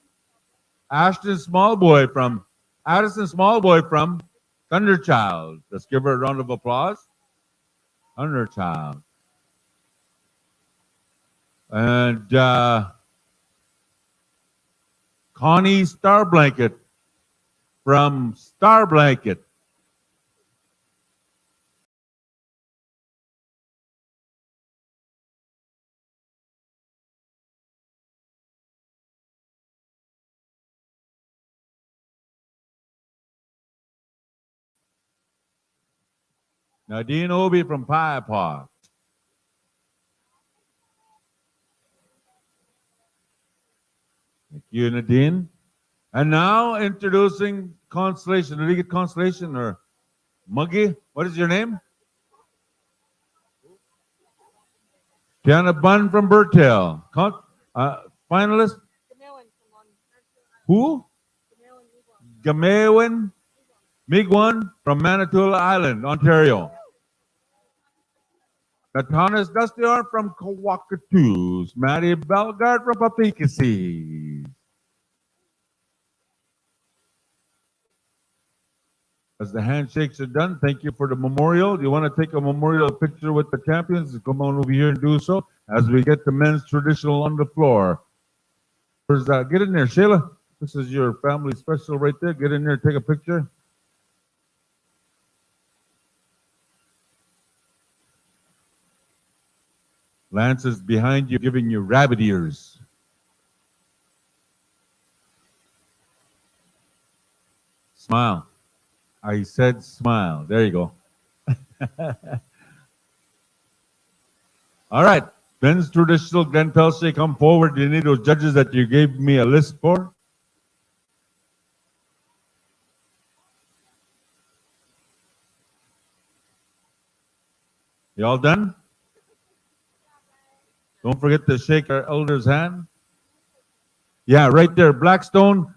[SPEAKER 2] Addison Smallboy from Thunderchild. Let's give her a round of applause. Thunderchild. And Connie Starblanket from Starblanket. Nadine Obi from Pie Pot. Thank you, Nadine. And now introducing Constellation. Did you get Constellation or Muggy? What is your name? Tiana Bunn from Bertel. Finalist? Who? Gamewan Migwan from Manitoula Island, Ontario. Natanas Dustior from Kawakatoos. Maddie Belgard from Papikasi. As the handshakes are done, thank you for the memorial. Do you want to take a memorial picture with the champions? Come on over here and do so as we get the men's traditional on the floor. Get in there, Sheila. This is your family special right there. Get in there, take a picture. Lance is behind you, giving you rabbit ears. Smile. I said smile. There you go. All right. Men's traditional, Glenn Pelsey, come forward. You need those judges that you gave me a list for. You all done? Don't forget to shake our elder's hand. Yeah, right there. Blackstone.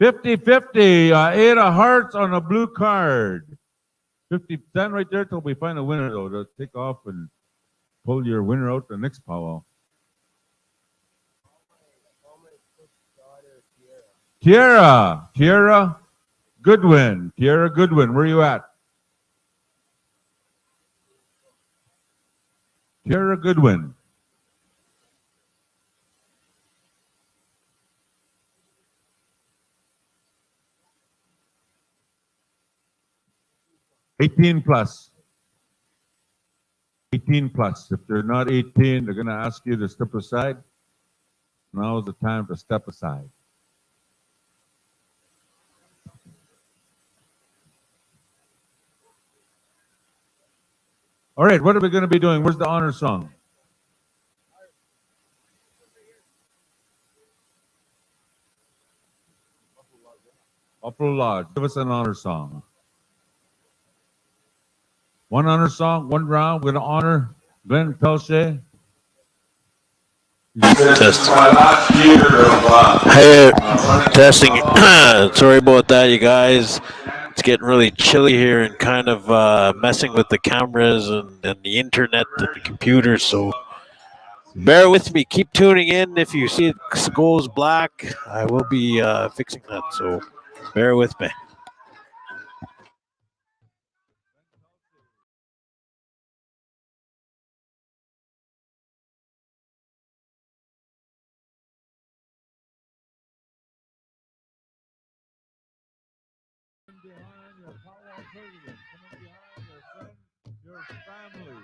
[SPEAKER 2] 50-50, 8 of hearts on a blue card. 50, stand right there till we find a winner, though, to take off and pull your winner out the next powwow. Tiara Goodwin. Tiara Goodwin, where are you at? Tiara Goodwin. +18. 18+. If they're not 18, they're going to ask you to step aside. Now is the time to step aside. All right, what are we going to be doing? Where's the honor song? Buffalo Lodge. Give us an honor song. One honor song, one round. We're going to honor Glenn Pelche.
[SPEAKER 11] Test. Hey, testing. Sorry about that, you guys. It's getting really chilly here and kind of messing with the cameras and the internet and the computer. So bear with me. Keep tuning in. If you see it goes black, I will be fixing that. So bear with me.
[SPEAKER 2] Behind your powwow president, coming behind your friend, your family.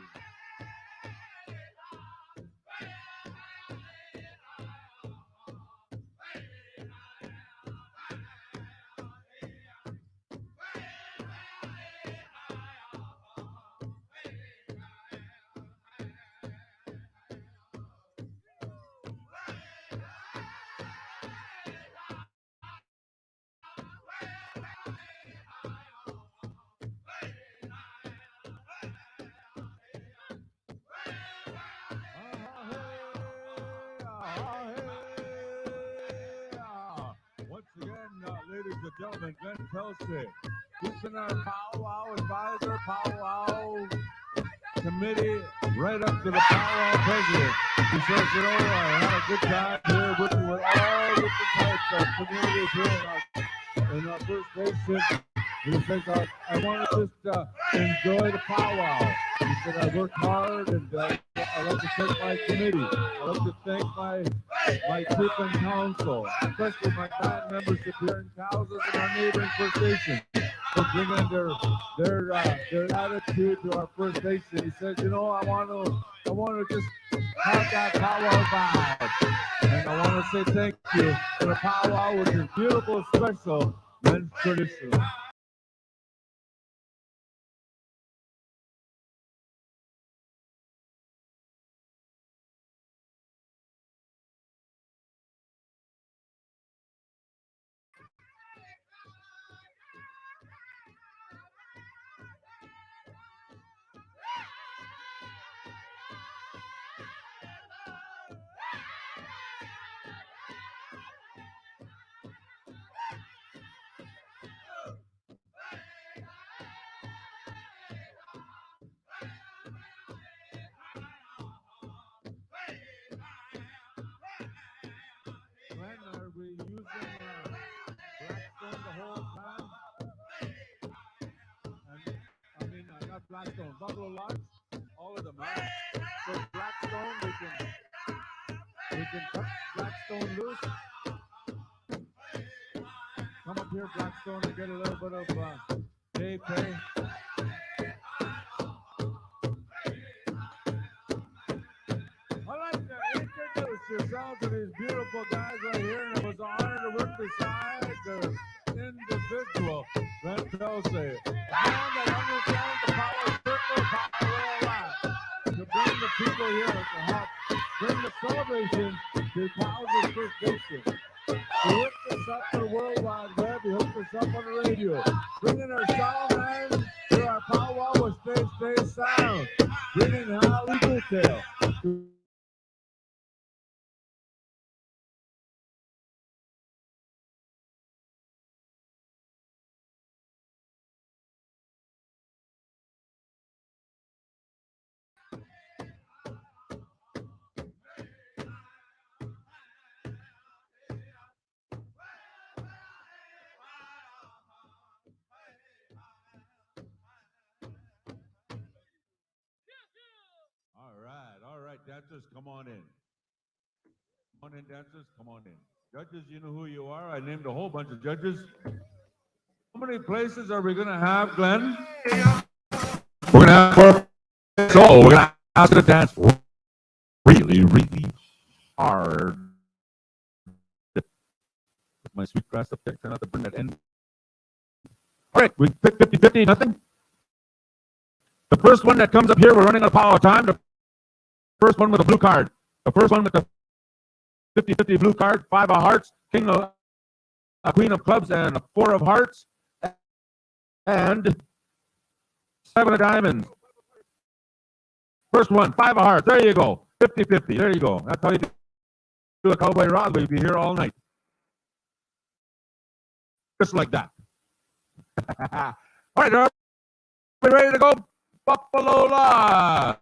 [SPEAKER 2] Once again, ladies and gentlemen, Glenn Pelche, who's been our powwow advisor, powwow committee, right up to the powwow president. He says, you know, I had a good time here working with all different types of communities here in our First Nation. He says, I want to just enjoy the powwow. He said, I worked hard, and I like to thank my committee. I like to thank my chief and council, especially my clan membership here in Cowessess and our neighboring First Nations, for bringing their attitude to our First Nation. He said, you know, I want to just have that powwow vibe, and I want to say thank you for the powwow, which is beautiful, special, and traditional. Glenn, are we using Blackstone the whole time? And I mean, not Blackstone, Buffalo Lodge, all of them, huh? So Blackstone, we can cut Blackstone loose. Come up here, Blackstone, and get a little bit of day pay. I'd like to introduce yourself to these beautiful guys right here, and it was an honor to work beside the individual, Glenn Pelche, the man that understands the power circle, power alive, to bring the people here to help bring the celebration to Cowessess First Nation. He hooked us up to the World Wide Web, he hooked us up on the radio, bringing our sound man to our powwow with Stay Sound, bringing Hal Eagle Tail. right, dancers, come on in. Come on in, dancers, come on in. Judges, you know who you are. I named a whole bunch of judges. How many places are we going to have, Glenn? We're going to have 4. So we're going to ask you to dance really, really hard. With my sweet grass up there, try not to bring that in. All right, we pick 50-50, nothing. The first one that comes up here, we're running out of power time. The first one with a blue card. The first one with the 50-50 blue card, 5 of hearts, king of a queen of clubs, and a 4 of hearts, and 7 of diamonds. First one, 5 of hearts. There you go. 50-50. There you go. That's how you do a cowboy rod. We'll be here all night. Just like that. All right, are we ready to go? Buffalo Lodge.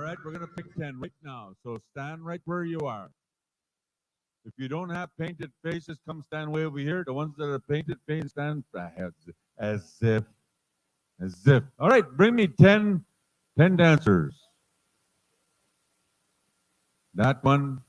[SPEAKER 2] All right, we're going to pick 10 right now. So stand right where you are. If you don't have painted faces, come stand way over here. The ones that are painted faces, stand as if. All right, bring me 10 dancers. That one.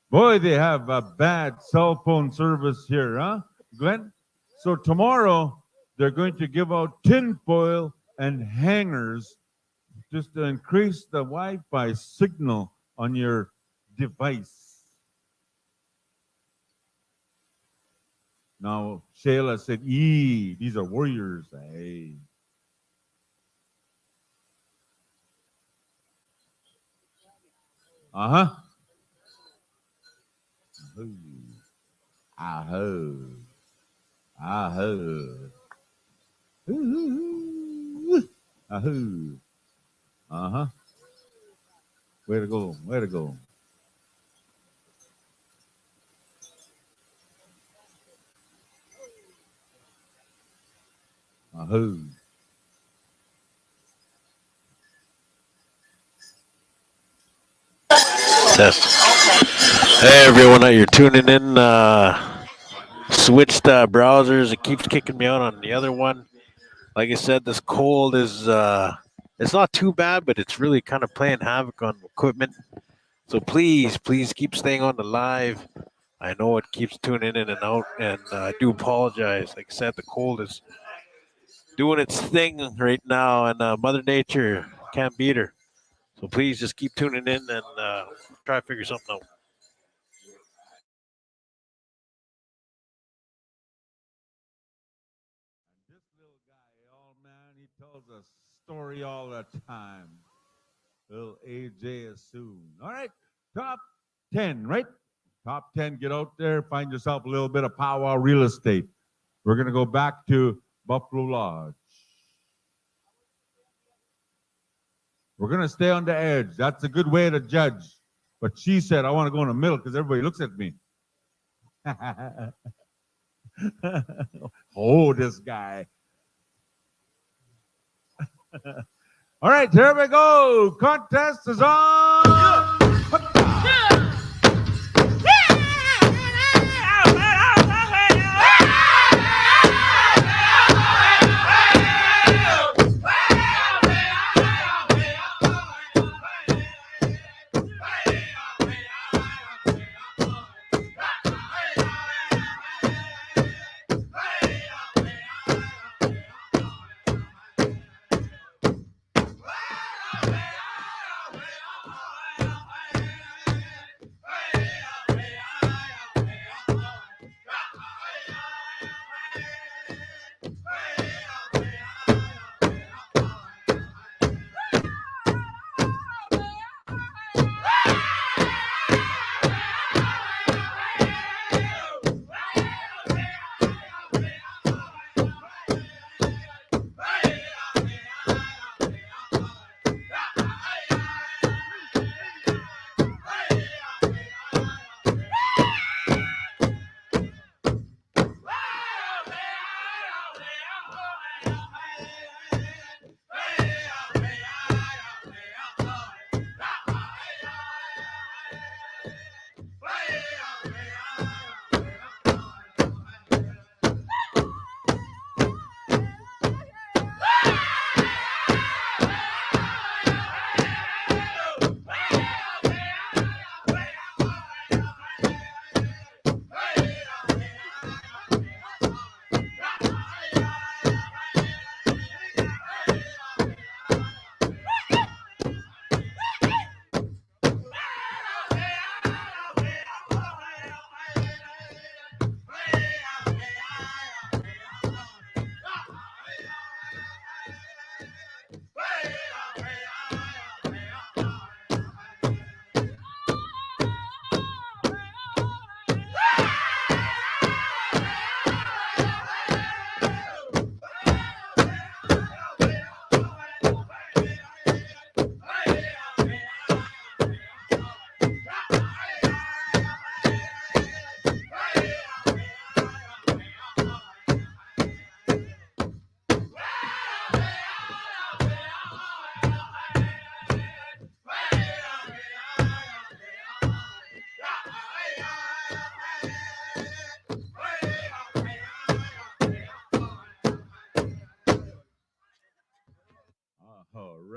[SPEAKER 2] Boy, they have a bad cell phone service here, huh, Glenn? So tomorrow, they're going to give out tinfoil and hangers just to increase the Wi-Fi signal on your device. Now, Shayla said, these are warriors. Hey. Uh-huh. Aho. Aho. Aho. Uh-huh. Way to go. Way to go. Aho.
[SPEAKER 11] Test. Hey everyone, you're tuning in. Switched browsers. It keeps kicking me out on the other one. Like I said, this cold is it's not too bad, but it's really kind of playing havoc on equipment. So please keep staying on the live. I know it keeps tuning in and out, and I do apologize. Like I said, the cold is doing its thing right now, and Mother Nature can't beat her. So please just keep tuning in and try to figure something out.
[SPEAKER 2] This little guy, oh man, he tells a story all the time. Little AJ Assoon. All right, top 10, right? Top 10, get out there, find yourself a little bit of powwow real estate. We're going to go back to Buffalo Lodge. We're going to stay on the edge. That's a good way to judge. But she said, I want to go in the middle because everybody looks at me. Oh, this guy. All right, here we go. Contest is on.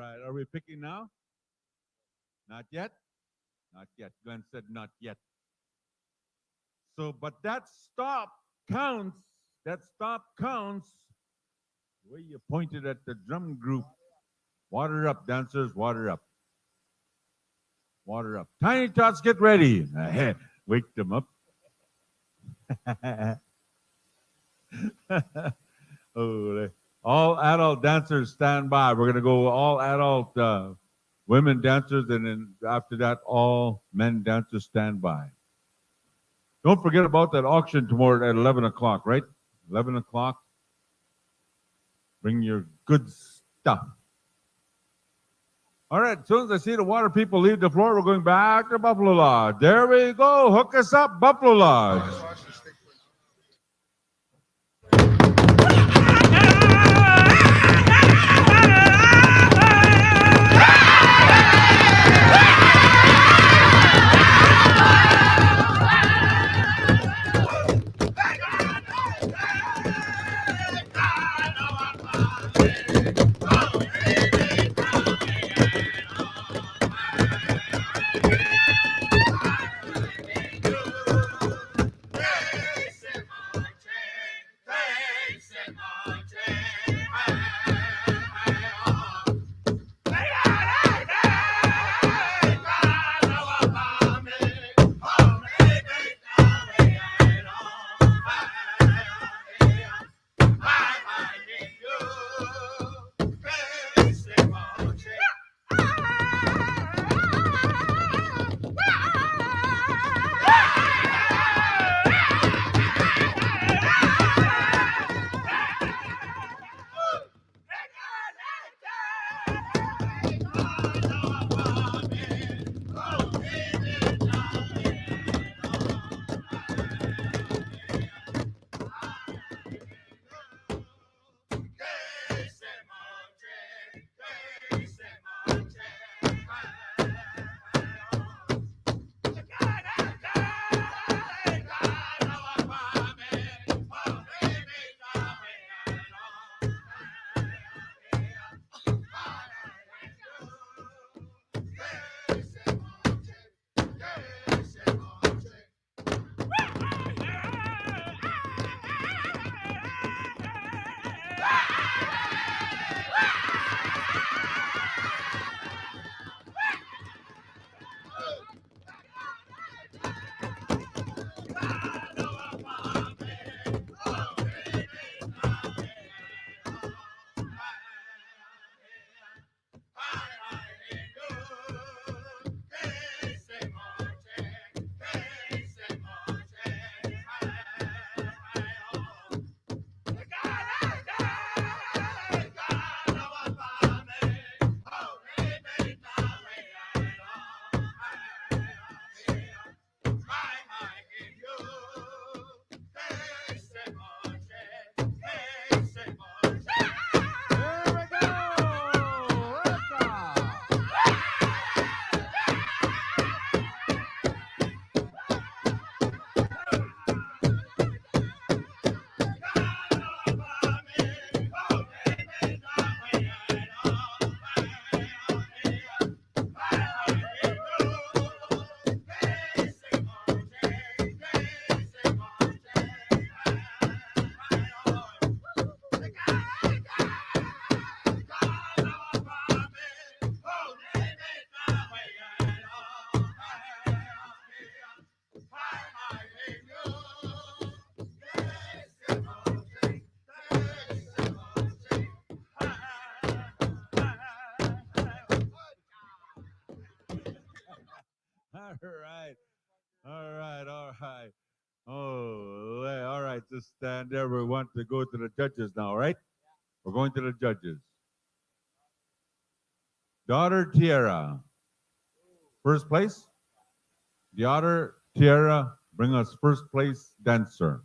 [SPEAKER 2] right. Are we picking now? Not yet? Not yet. Glenn said not yet. So, but that stop counts. That stop counts. The way you pointed at the drum group. Water up, dancers, water up. Water up. Tiny Tots, get ready. Wake them up. Oh, all adult dancers stand by. We're going to go all adult women dancers, and then after that, all men dancers stand by. Don't forget about that auction tomorrow at 11 o'clock, right? 11 o'clock. Bring your good stuff. All right, as soon as I see the water people leave the floor, we're going back to Buffalo Lodge. There we go. Hook us up, Buffalo Lodge. All right. All right. All right. Oh, all right. Just stand there. We want to go to the judges now, right? We're going to the judges. Daughter Tiara, first place. Daughter Tiara, bring us first place dancer.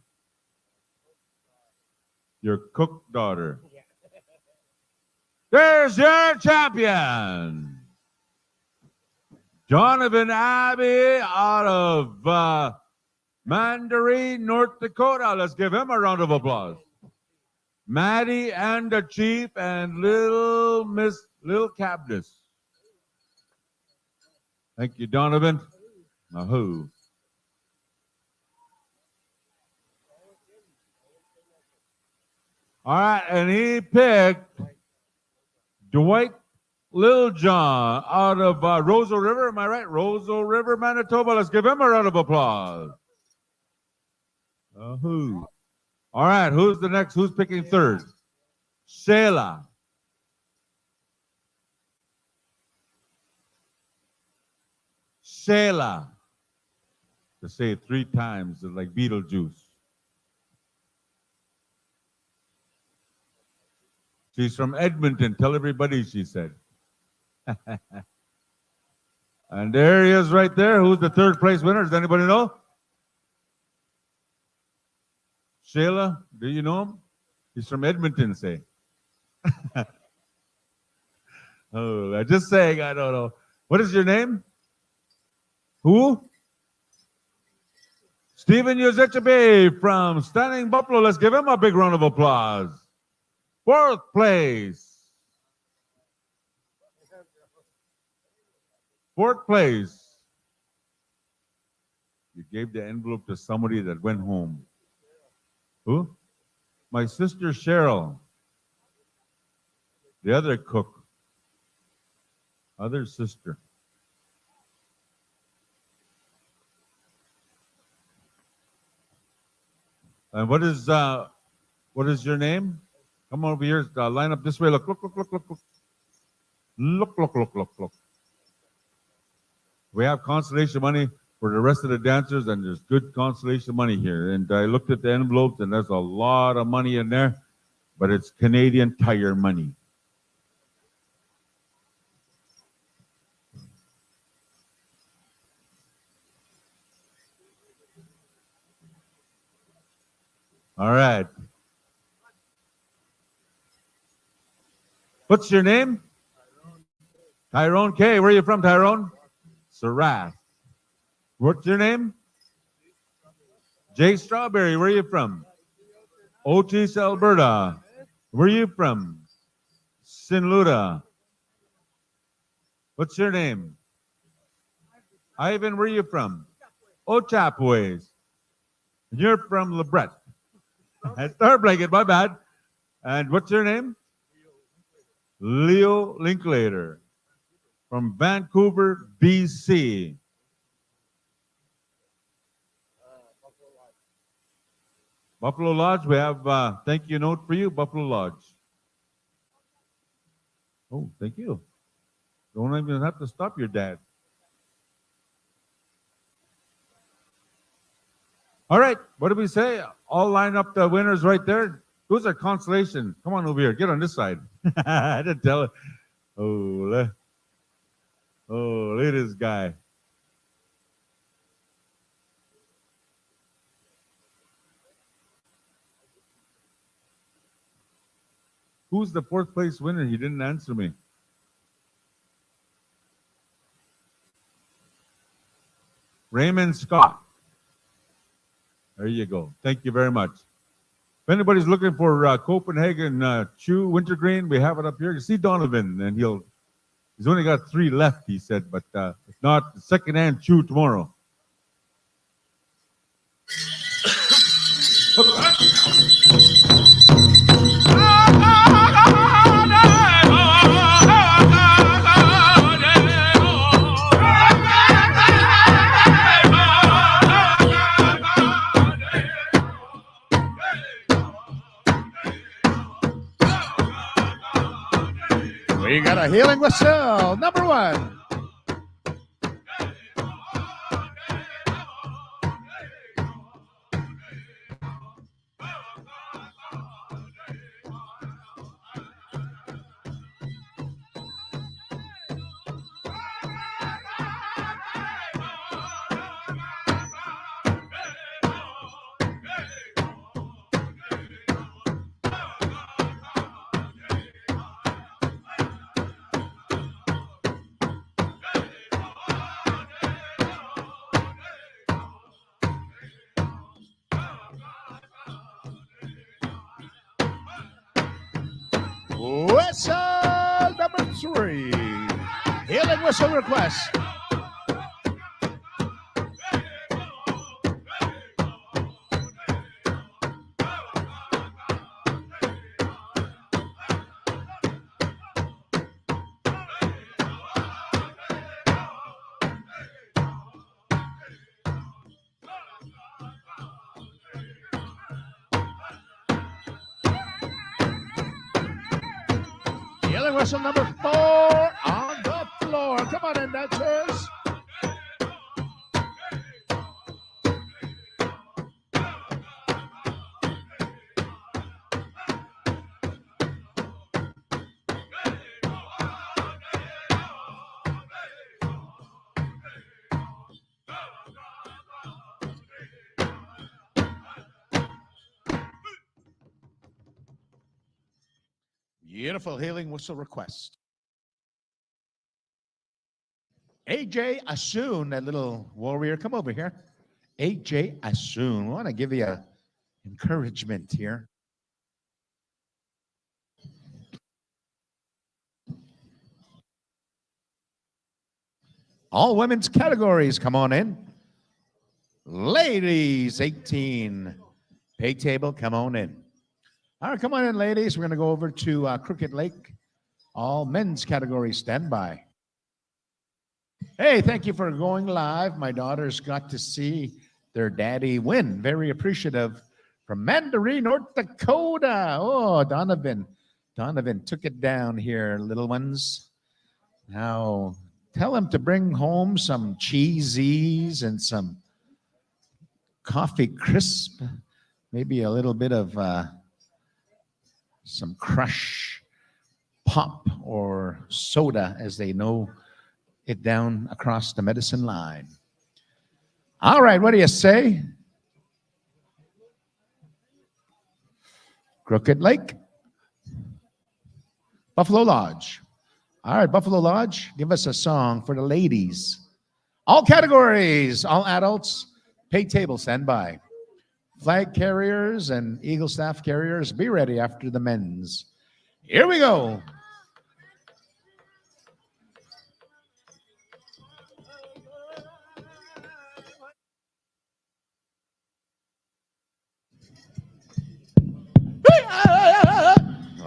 [SPEAKER 2] Your cook daughter. There's your champion. Jonathan Abbey out of Mandarin, North Dakota. Let's give him a round of applause. Maddie and the Chief and little Cabness. Thank you, Donovan. Ahoo. All right, and he picked Dwight Littlejohn out of Roseau River. Am I right? Roseau River, Manitoba. Let's give him a round of applause. Ahoo. All right, who's the next? Who's picking third? Shayla. Shayla. To say it 3 times is like Beetlejuice. She's from Edmonton. Tell everybody, she said. And there he is right there. Who's the third place winner? Does anybody know? Shayla, do you know him? He's from Edmonton, say. Oh, I'm just saying, I don't know. What is your name? Who? Stephen Yozechabe from Standing Buffalo. Let's give him a big round of applause. 4th place. 4th place. You gave the envelope to somebody that went home. Who? My sister Cheryl. The other cook. Other sister. And what is your name? Come over here. Line up this way. Look. Look. We have consolation money for the rest of the dancers, and there's good consolation money here. And I looked at the envelopes, and there's a lot of money in there, but it's Canadian Tire money. All right. What's your name? Tyrone K. Where are you from, Tyrone? Sarath. What's your name? Jay Strawberry. Where are you from? Otis, Alberta. Where are you from? Sinluda. What's your name? Ivan, where are you from? Ochapways. You're from Lebret. Star Blanket, my bad. And what's your name? Leo Linklater from Vancouver, BC. Buffalo Lodge, we have a thank you note for you, Buffalo Lodge. Oh, thank you. Don't even have to stop your dad. All right, what did we say? All line up the winners right there. Who's our consolation? Come on over here. Get on this side. I didn't tell it. Oh, look at this guy. Who's the 4th place winner? He didn't answer me. Raymond Scott. There you go. Thank you very much. If anybody's looking for Copenhagen Chew Wintergreen, we have it up here. You see Donovan, and he's only got 3 left, he said, but if not, second-hand Chew tomorrow.
[SPEAKER 1] We got a healing whistle, number 1. Whistle number 3. Healing whistle request. Healing whistle number 4 on the floor. Come on in, dancers. Beautiful healing whistle request. AJ Asun, that little warrior, come over here. AJ Asun, I want to give you a encouragement here. All women's categories, come on in. Ladies, 18. Pay table, come on in. All right, come on in, ladies. We're going to go over to Crooked Lake. All men's categories, stand by. Hey, thank you for going live. My daughters got to see their daddy win. Very appreciative. From Mandarin, North Dakota. Oh, Donovan took it down here, little ones. Now, tell him to bring home some cheesies and some coffee crisp, maybe a little bit of some crush pop or soda, as they know it down across the medicine line. All right, what do you say? Crooked Lake, Buffalo Lodge. All right, Buffalo Lodge, give us a song for the ladies. All categories, all adults, pay table, stand by. Flag carriers and Eagle staff carriers, be ready after the men's. Here we go.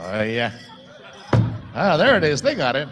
[SPEAKER 1] Oh, yeah. Ah, there it is. They got it.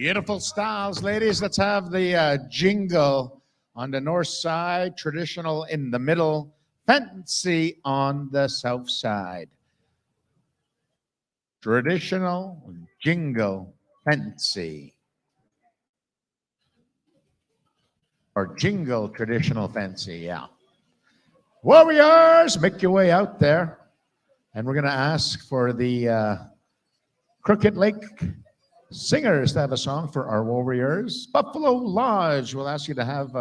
[SPEAKER 1] Beautiful styles, ladies. Let's have the jingle on the north side, traditional in the middle, fancy on the south side. Traditional, jingle, fancy. Or jingle, traditional, fancy, yeah. Warriors, make your way out there. And we're going to ask for the Crooked Lake Singers to have a song for our Warriors. Buffalo Lodge will ask you to have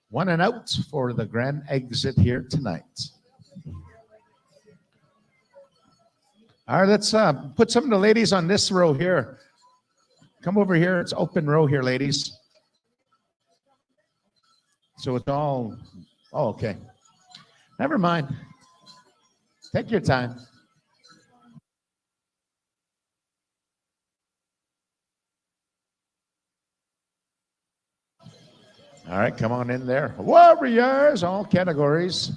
[SPEAKER 1] one and out for the grand exit here tonight. All right, let's put some of the ladies on this row here. Come over here. It's open row here, ladies. So it's all, oh, okay. Never mind. Take your time. All right, come on in there. Warriors, all categories.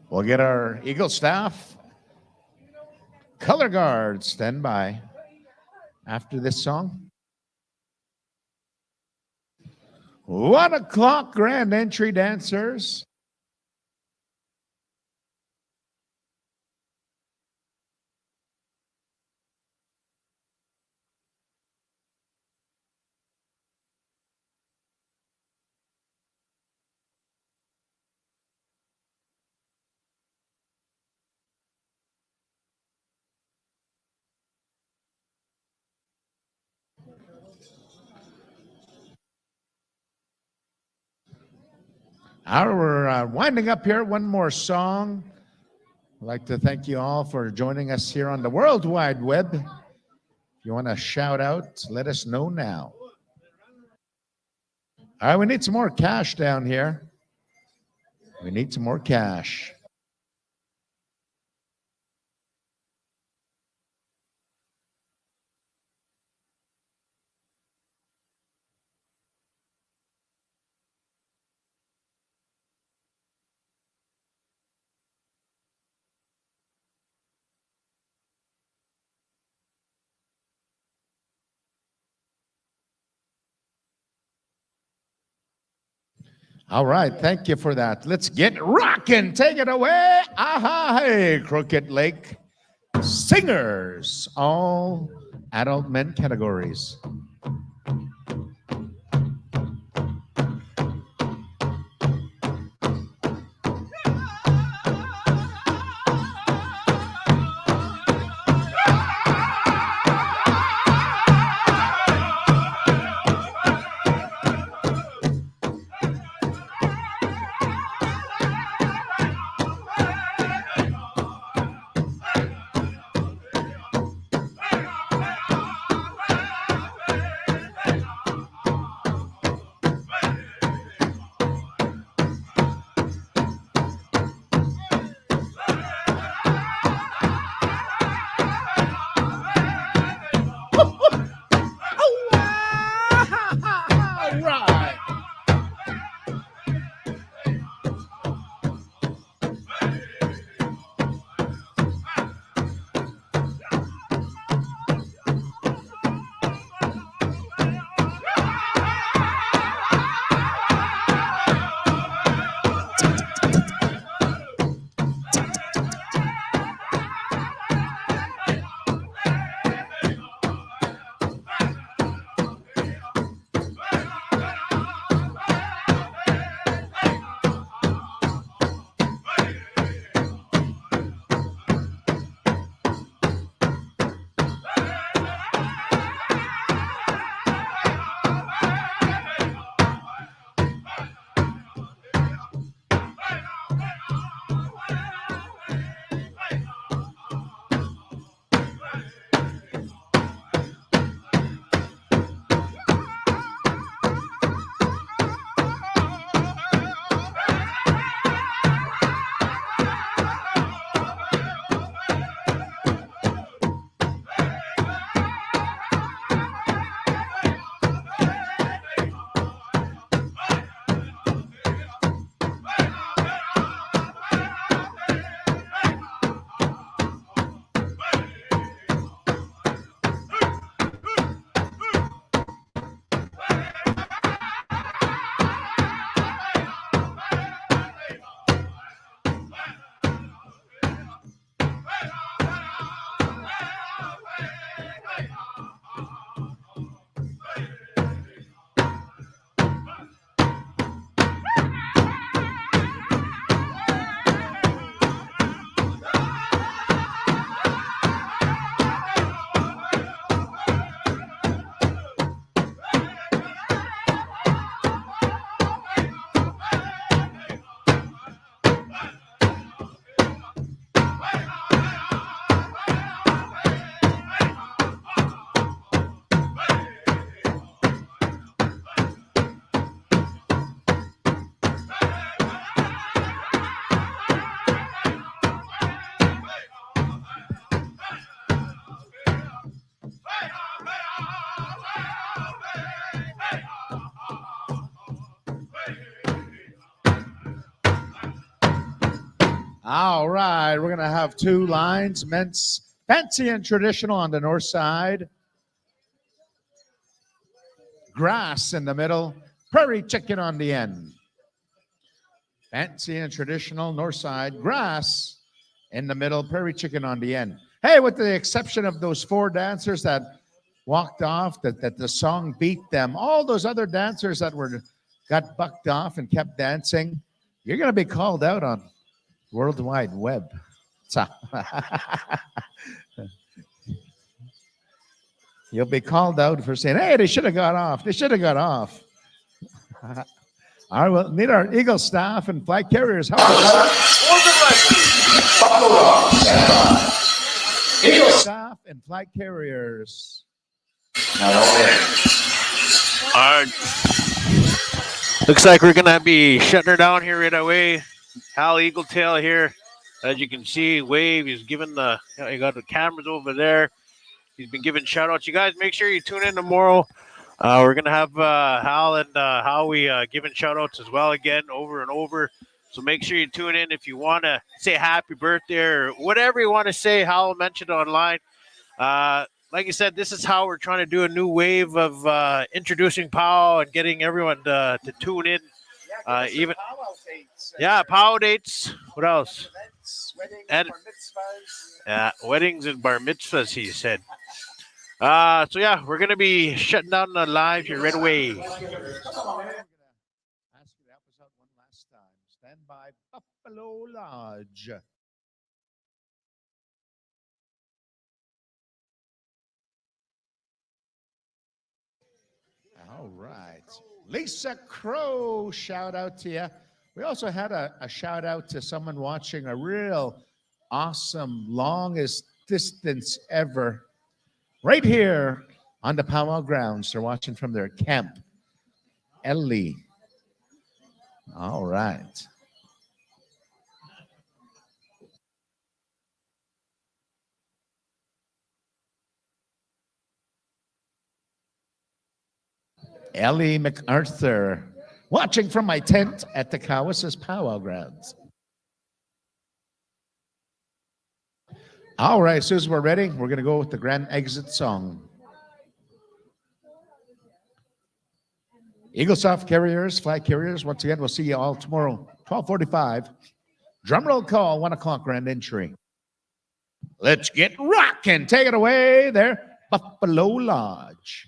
[SPEAKER 1] We'll get our Eagle staff. Color guard, stand by after this song. 1 o'clock grand entry dancers. We're winding up here. One more song. I'd like to thank you all for joining us here on the World Wide Web. If you want to shout out, let us know now. All right, we need some more cash down here. We need some more cash. All right, thank you for that. Let's get rocking. Take it away. Aha, hey, Crooked Lake Singers, all adult men categories. All right, we're going to have two lines, men's fancy and traditional on the north side, grass in the middle, prairie chicken on the end. Fancy and traditional, north side, grass in the middle, prairie chicken on the end. Hey, with the exception of those four dancers that walked off, that the song beat them, all those other dancers that got bucked off and kept dancing, you're going to be called out on World Wide Web. So, you'll be called out for saying, hey, they should have got off. They should have got off. All right, well, need our Eagle staff and flag carriers. How about Eagle staff and flag carriers.
[SPEAKER 11] All right. Looks like we're going to be shutting her down here right away. Hal Eagletail here. As you can see, Wave, he's giving you got the cameras over there. He's been giving shout outs. You guys make sure you tune in tomorrow. We're going to have Hal and Howie giving shout outs as well again over and over. So make sure you tune in if you want to say happy birthday or whatever you want to say. Hal mentioned online. Like I said, this is how we're trying to do a new wave of introducing POW and getting everyone to tune in. Even POW dates. What else? Weddings and bar mitzvahs, he said. So yeah, we're gonna be shutting down the live here right away.
[SPEAKER 1] Ask you to help us out one last time. Stand by Buffalo Lodge. All right. Lisa Crow, shout out to you. We also had a shout out to someone watching a real awesome, longest distance ever, right here on the powwow grounds. They're watching from their camp. Ellie. All right. Ellie MacArthur, watching from my tent at the Cowessess powwow grounds. All right, as soon as we're ready, we're going to go with the grand exit song. Eagle Soft carriers, flag carriers, once again, we'll see you all tomorrow, 12:45. Drum roll call, 1 o'clock grand entry. Let's get rocking. Take it away there, Buffalo Lodge.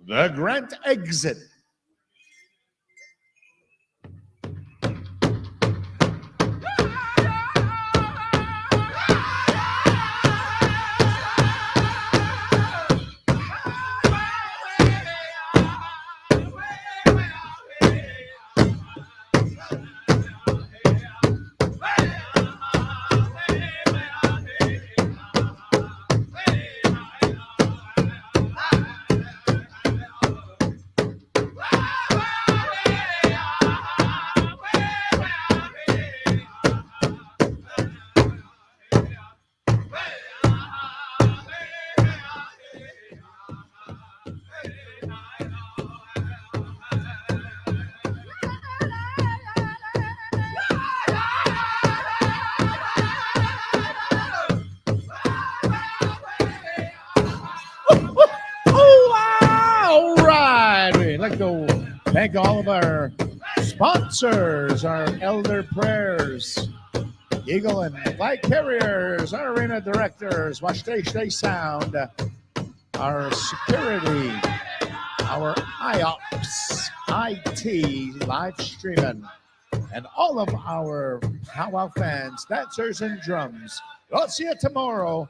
[SPEAKER 1] The grand exit. Thank all of our sponsors, our elder prayers, Eagle and Flag Carriers, our arena directors, Watch Stay Sound, our security, our IOPS, IT, live streaming, and all of our powwow fans, dancers, and drums. I'll see you tomorrow,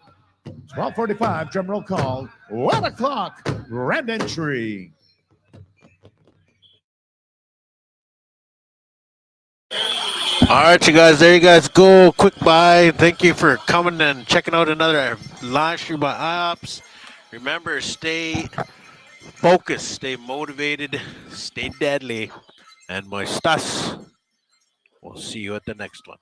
[SPEAKER 1] 12:45, drum roll call, 1 o'clock, grand entry.
[SPEAKER 11] All right, you guys, there you guys go. Quick bye. Thank you for coming and checking out another live stream by IOPS. Remember, stay focused, stay motivated, stay deadly, and my stas. We'll see you at the next one.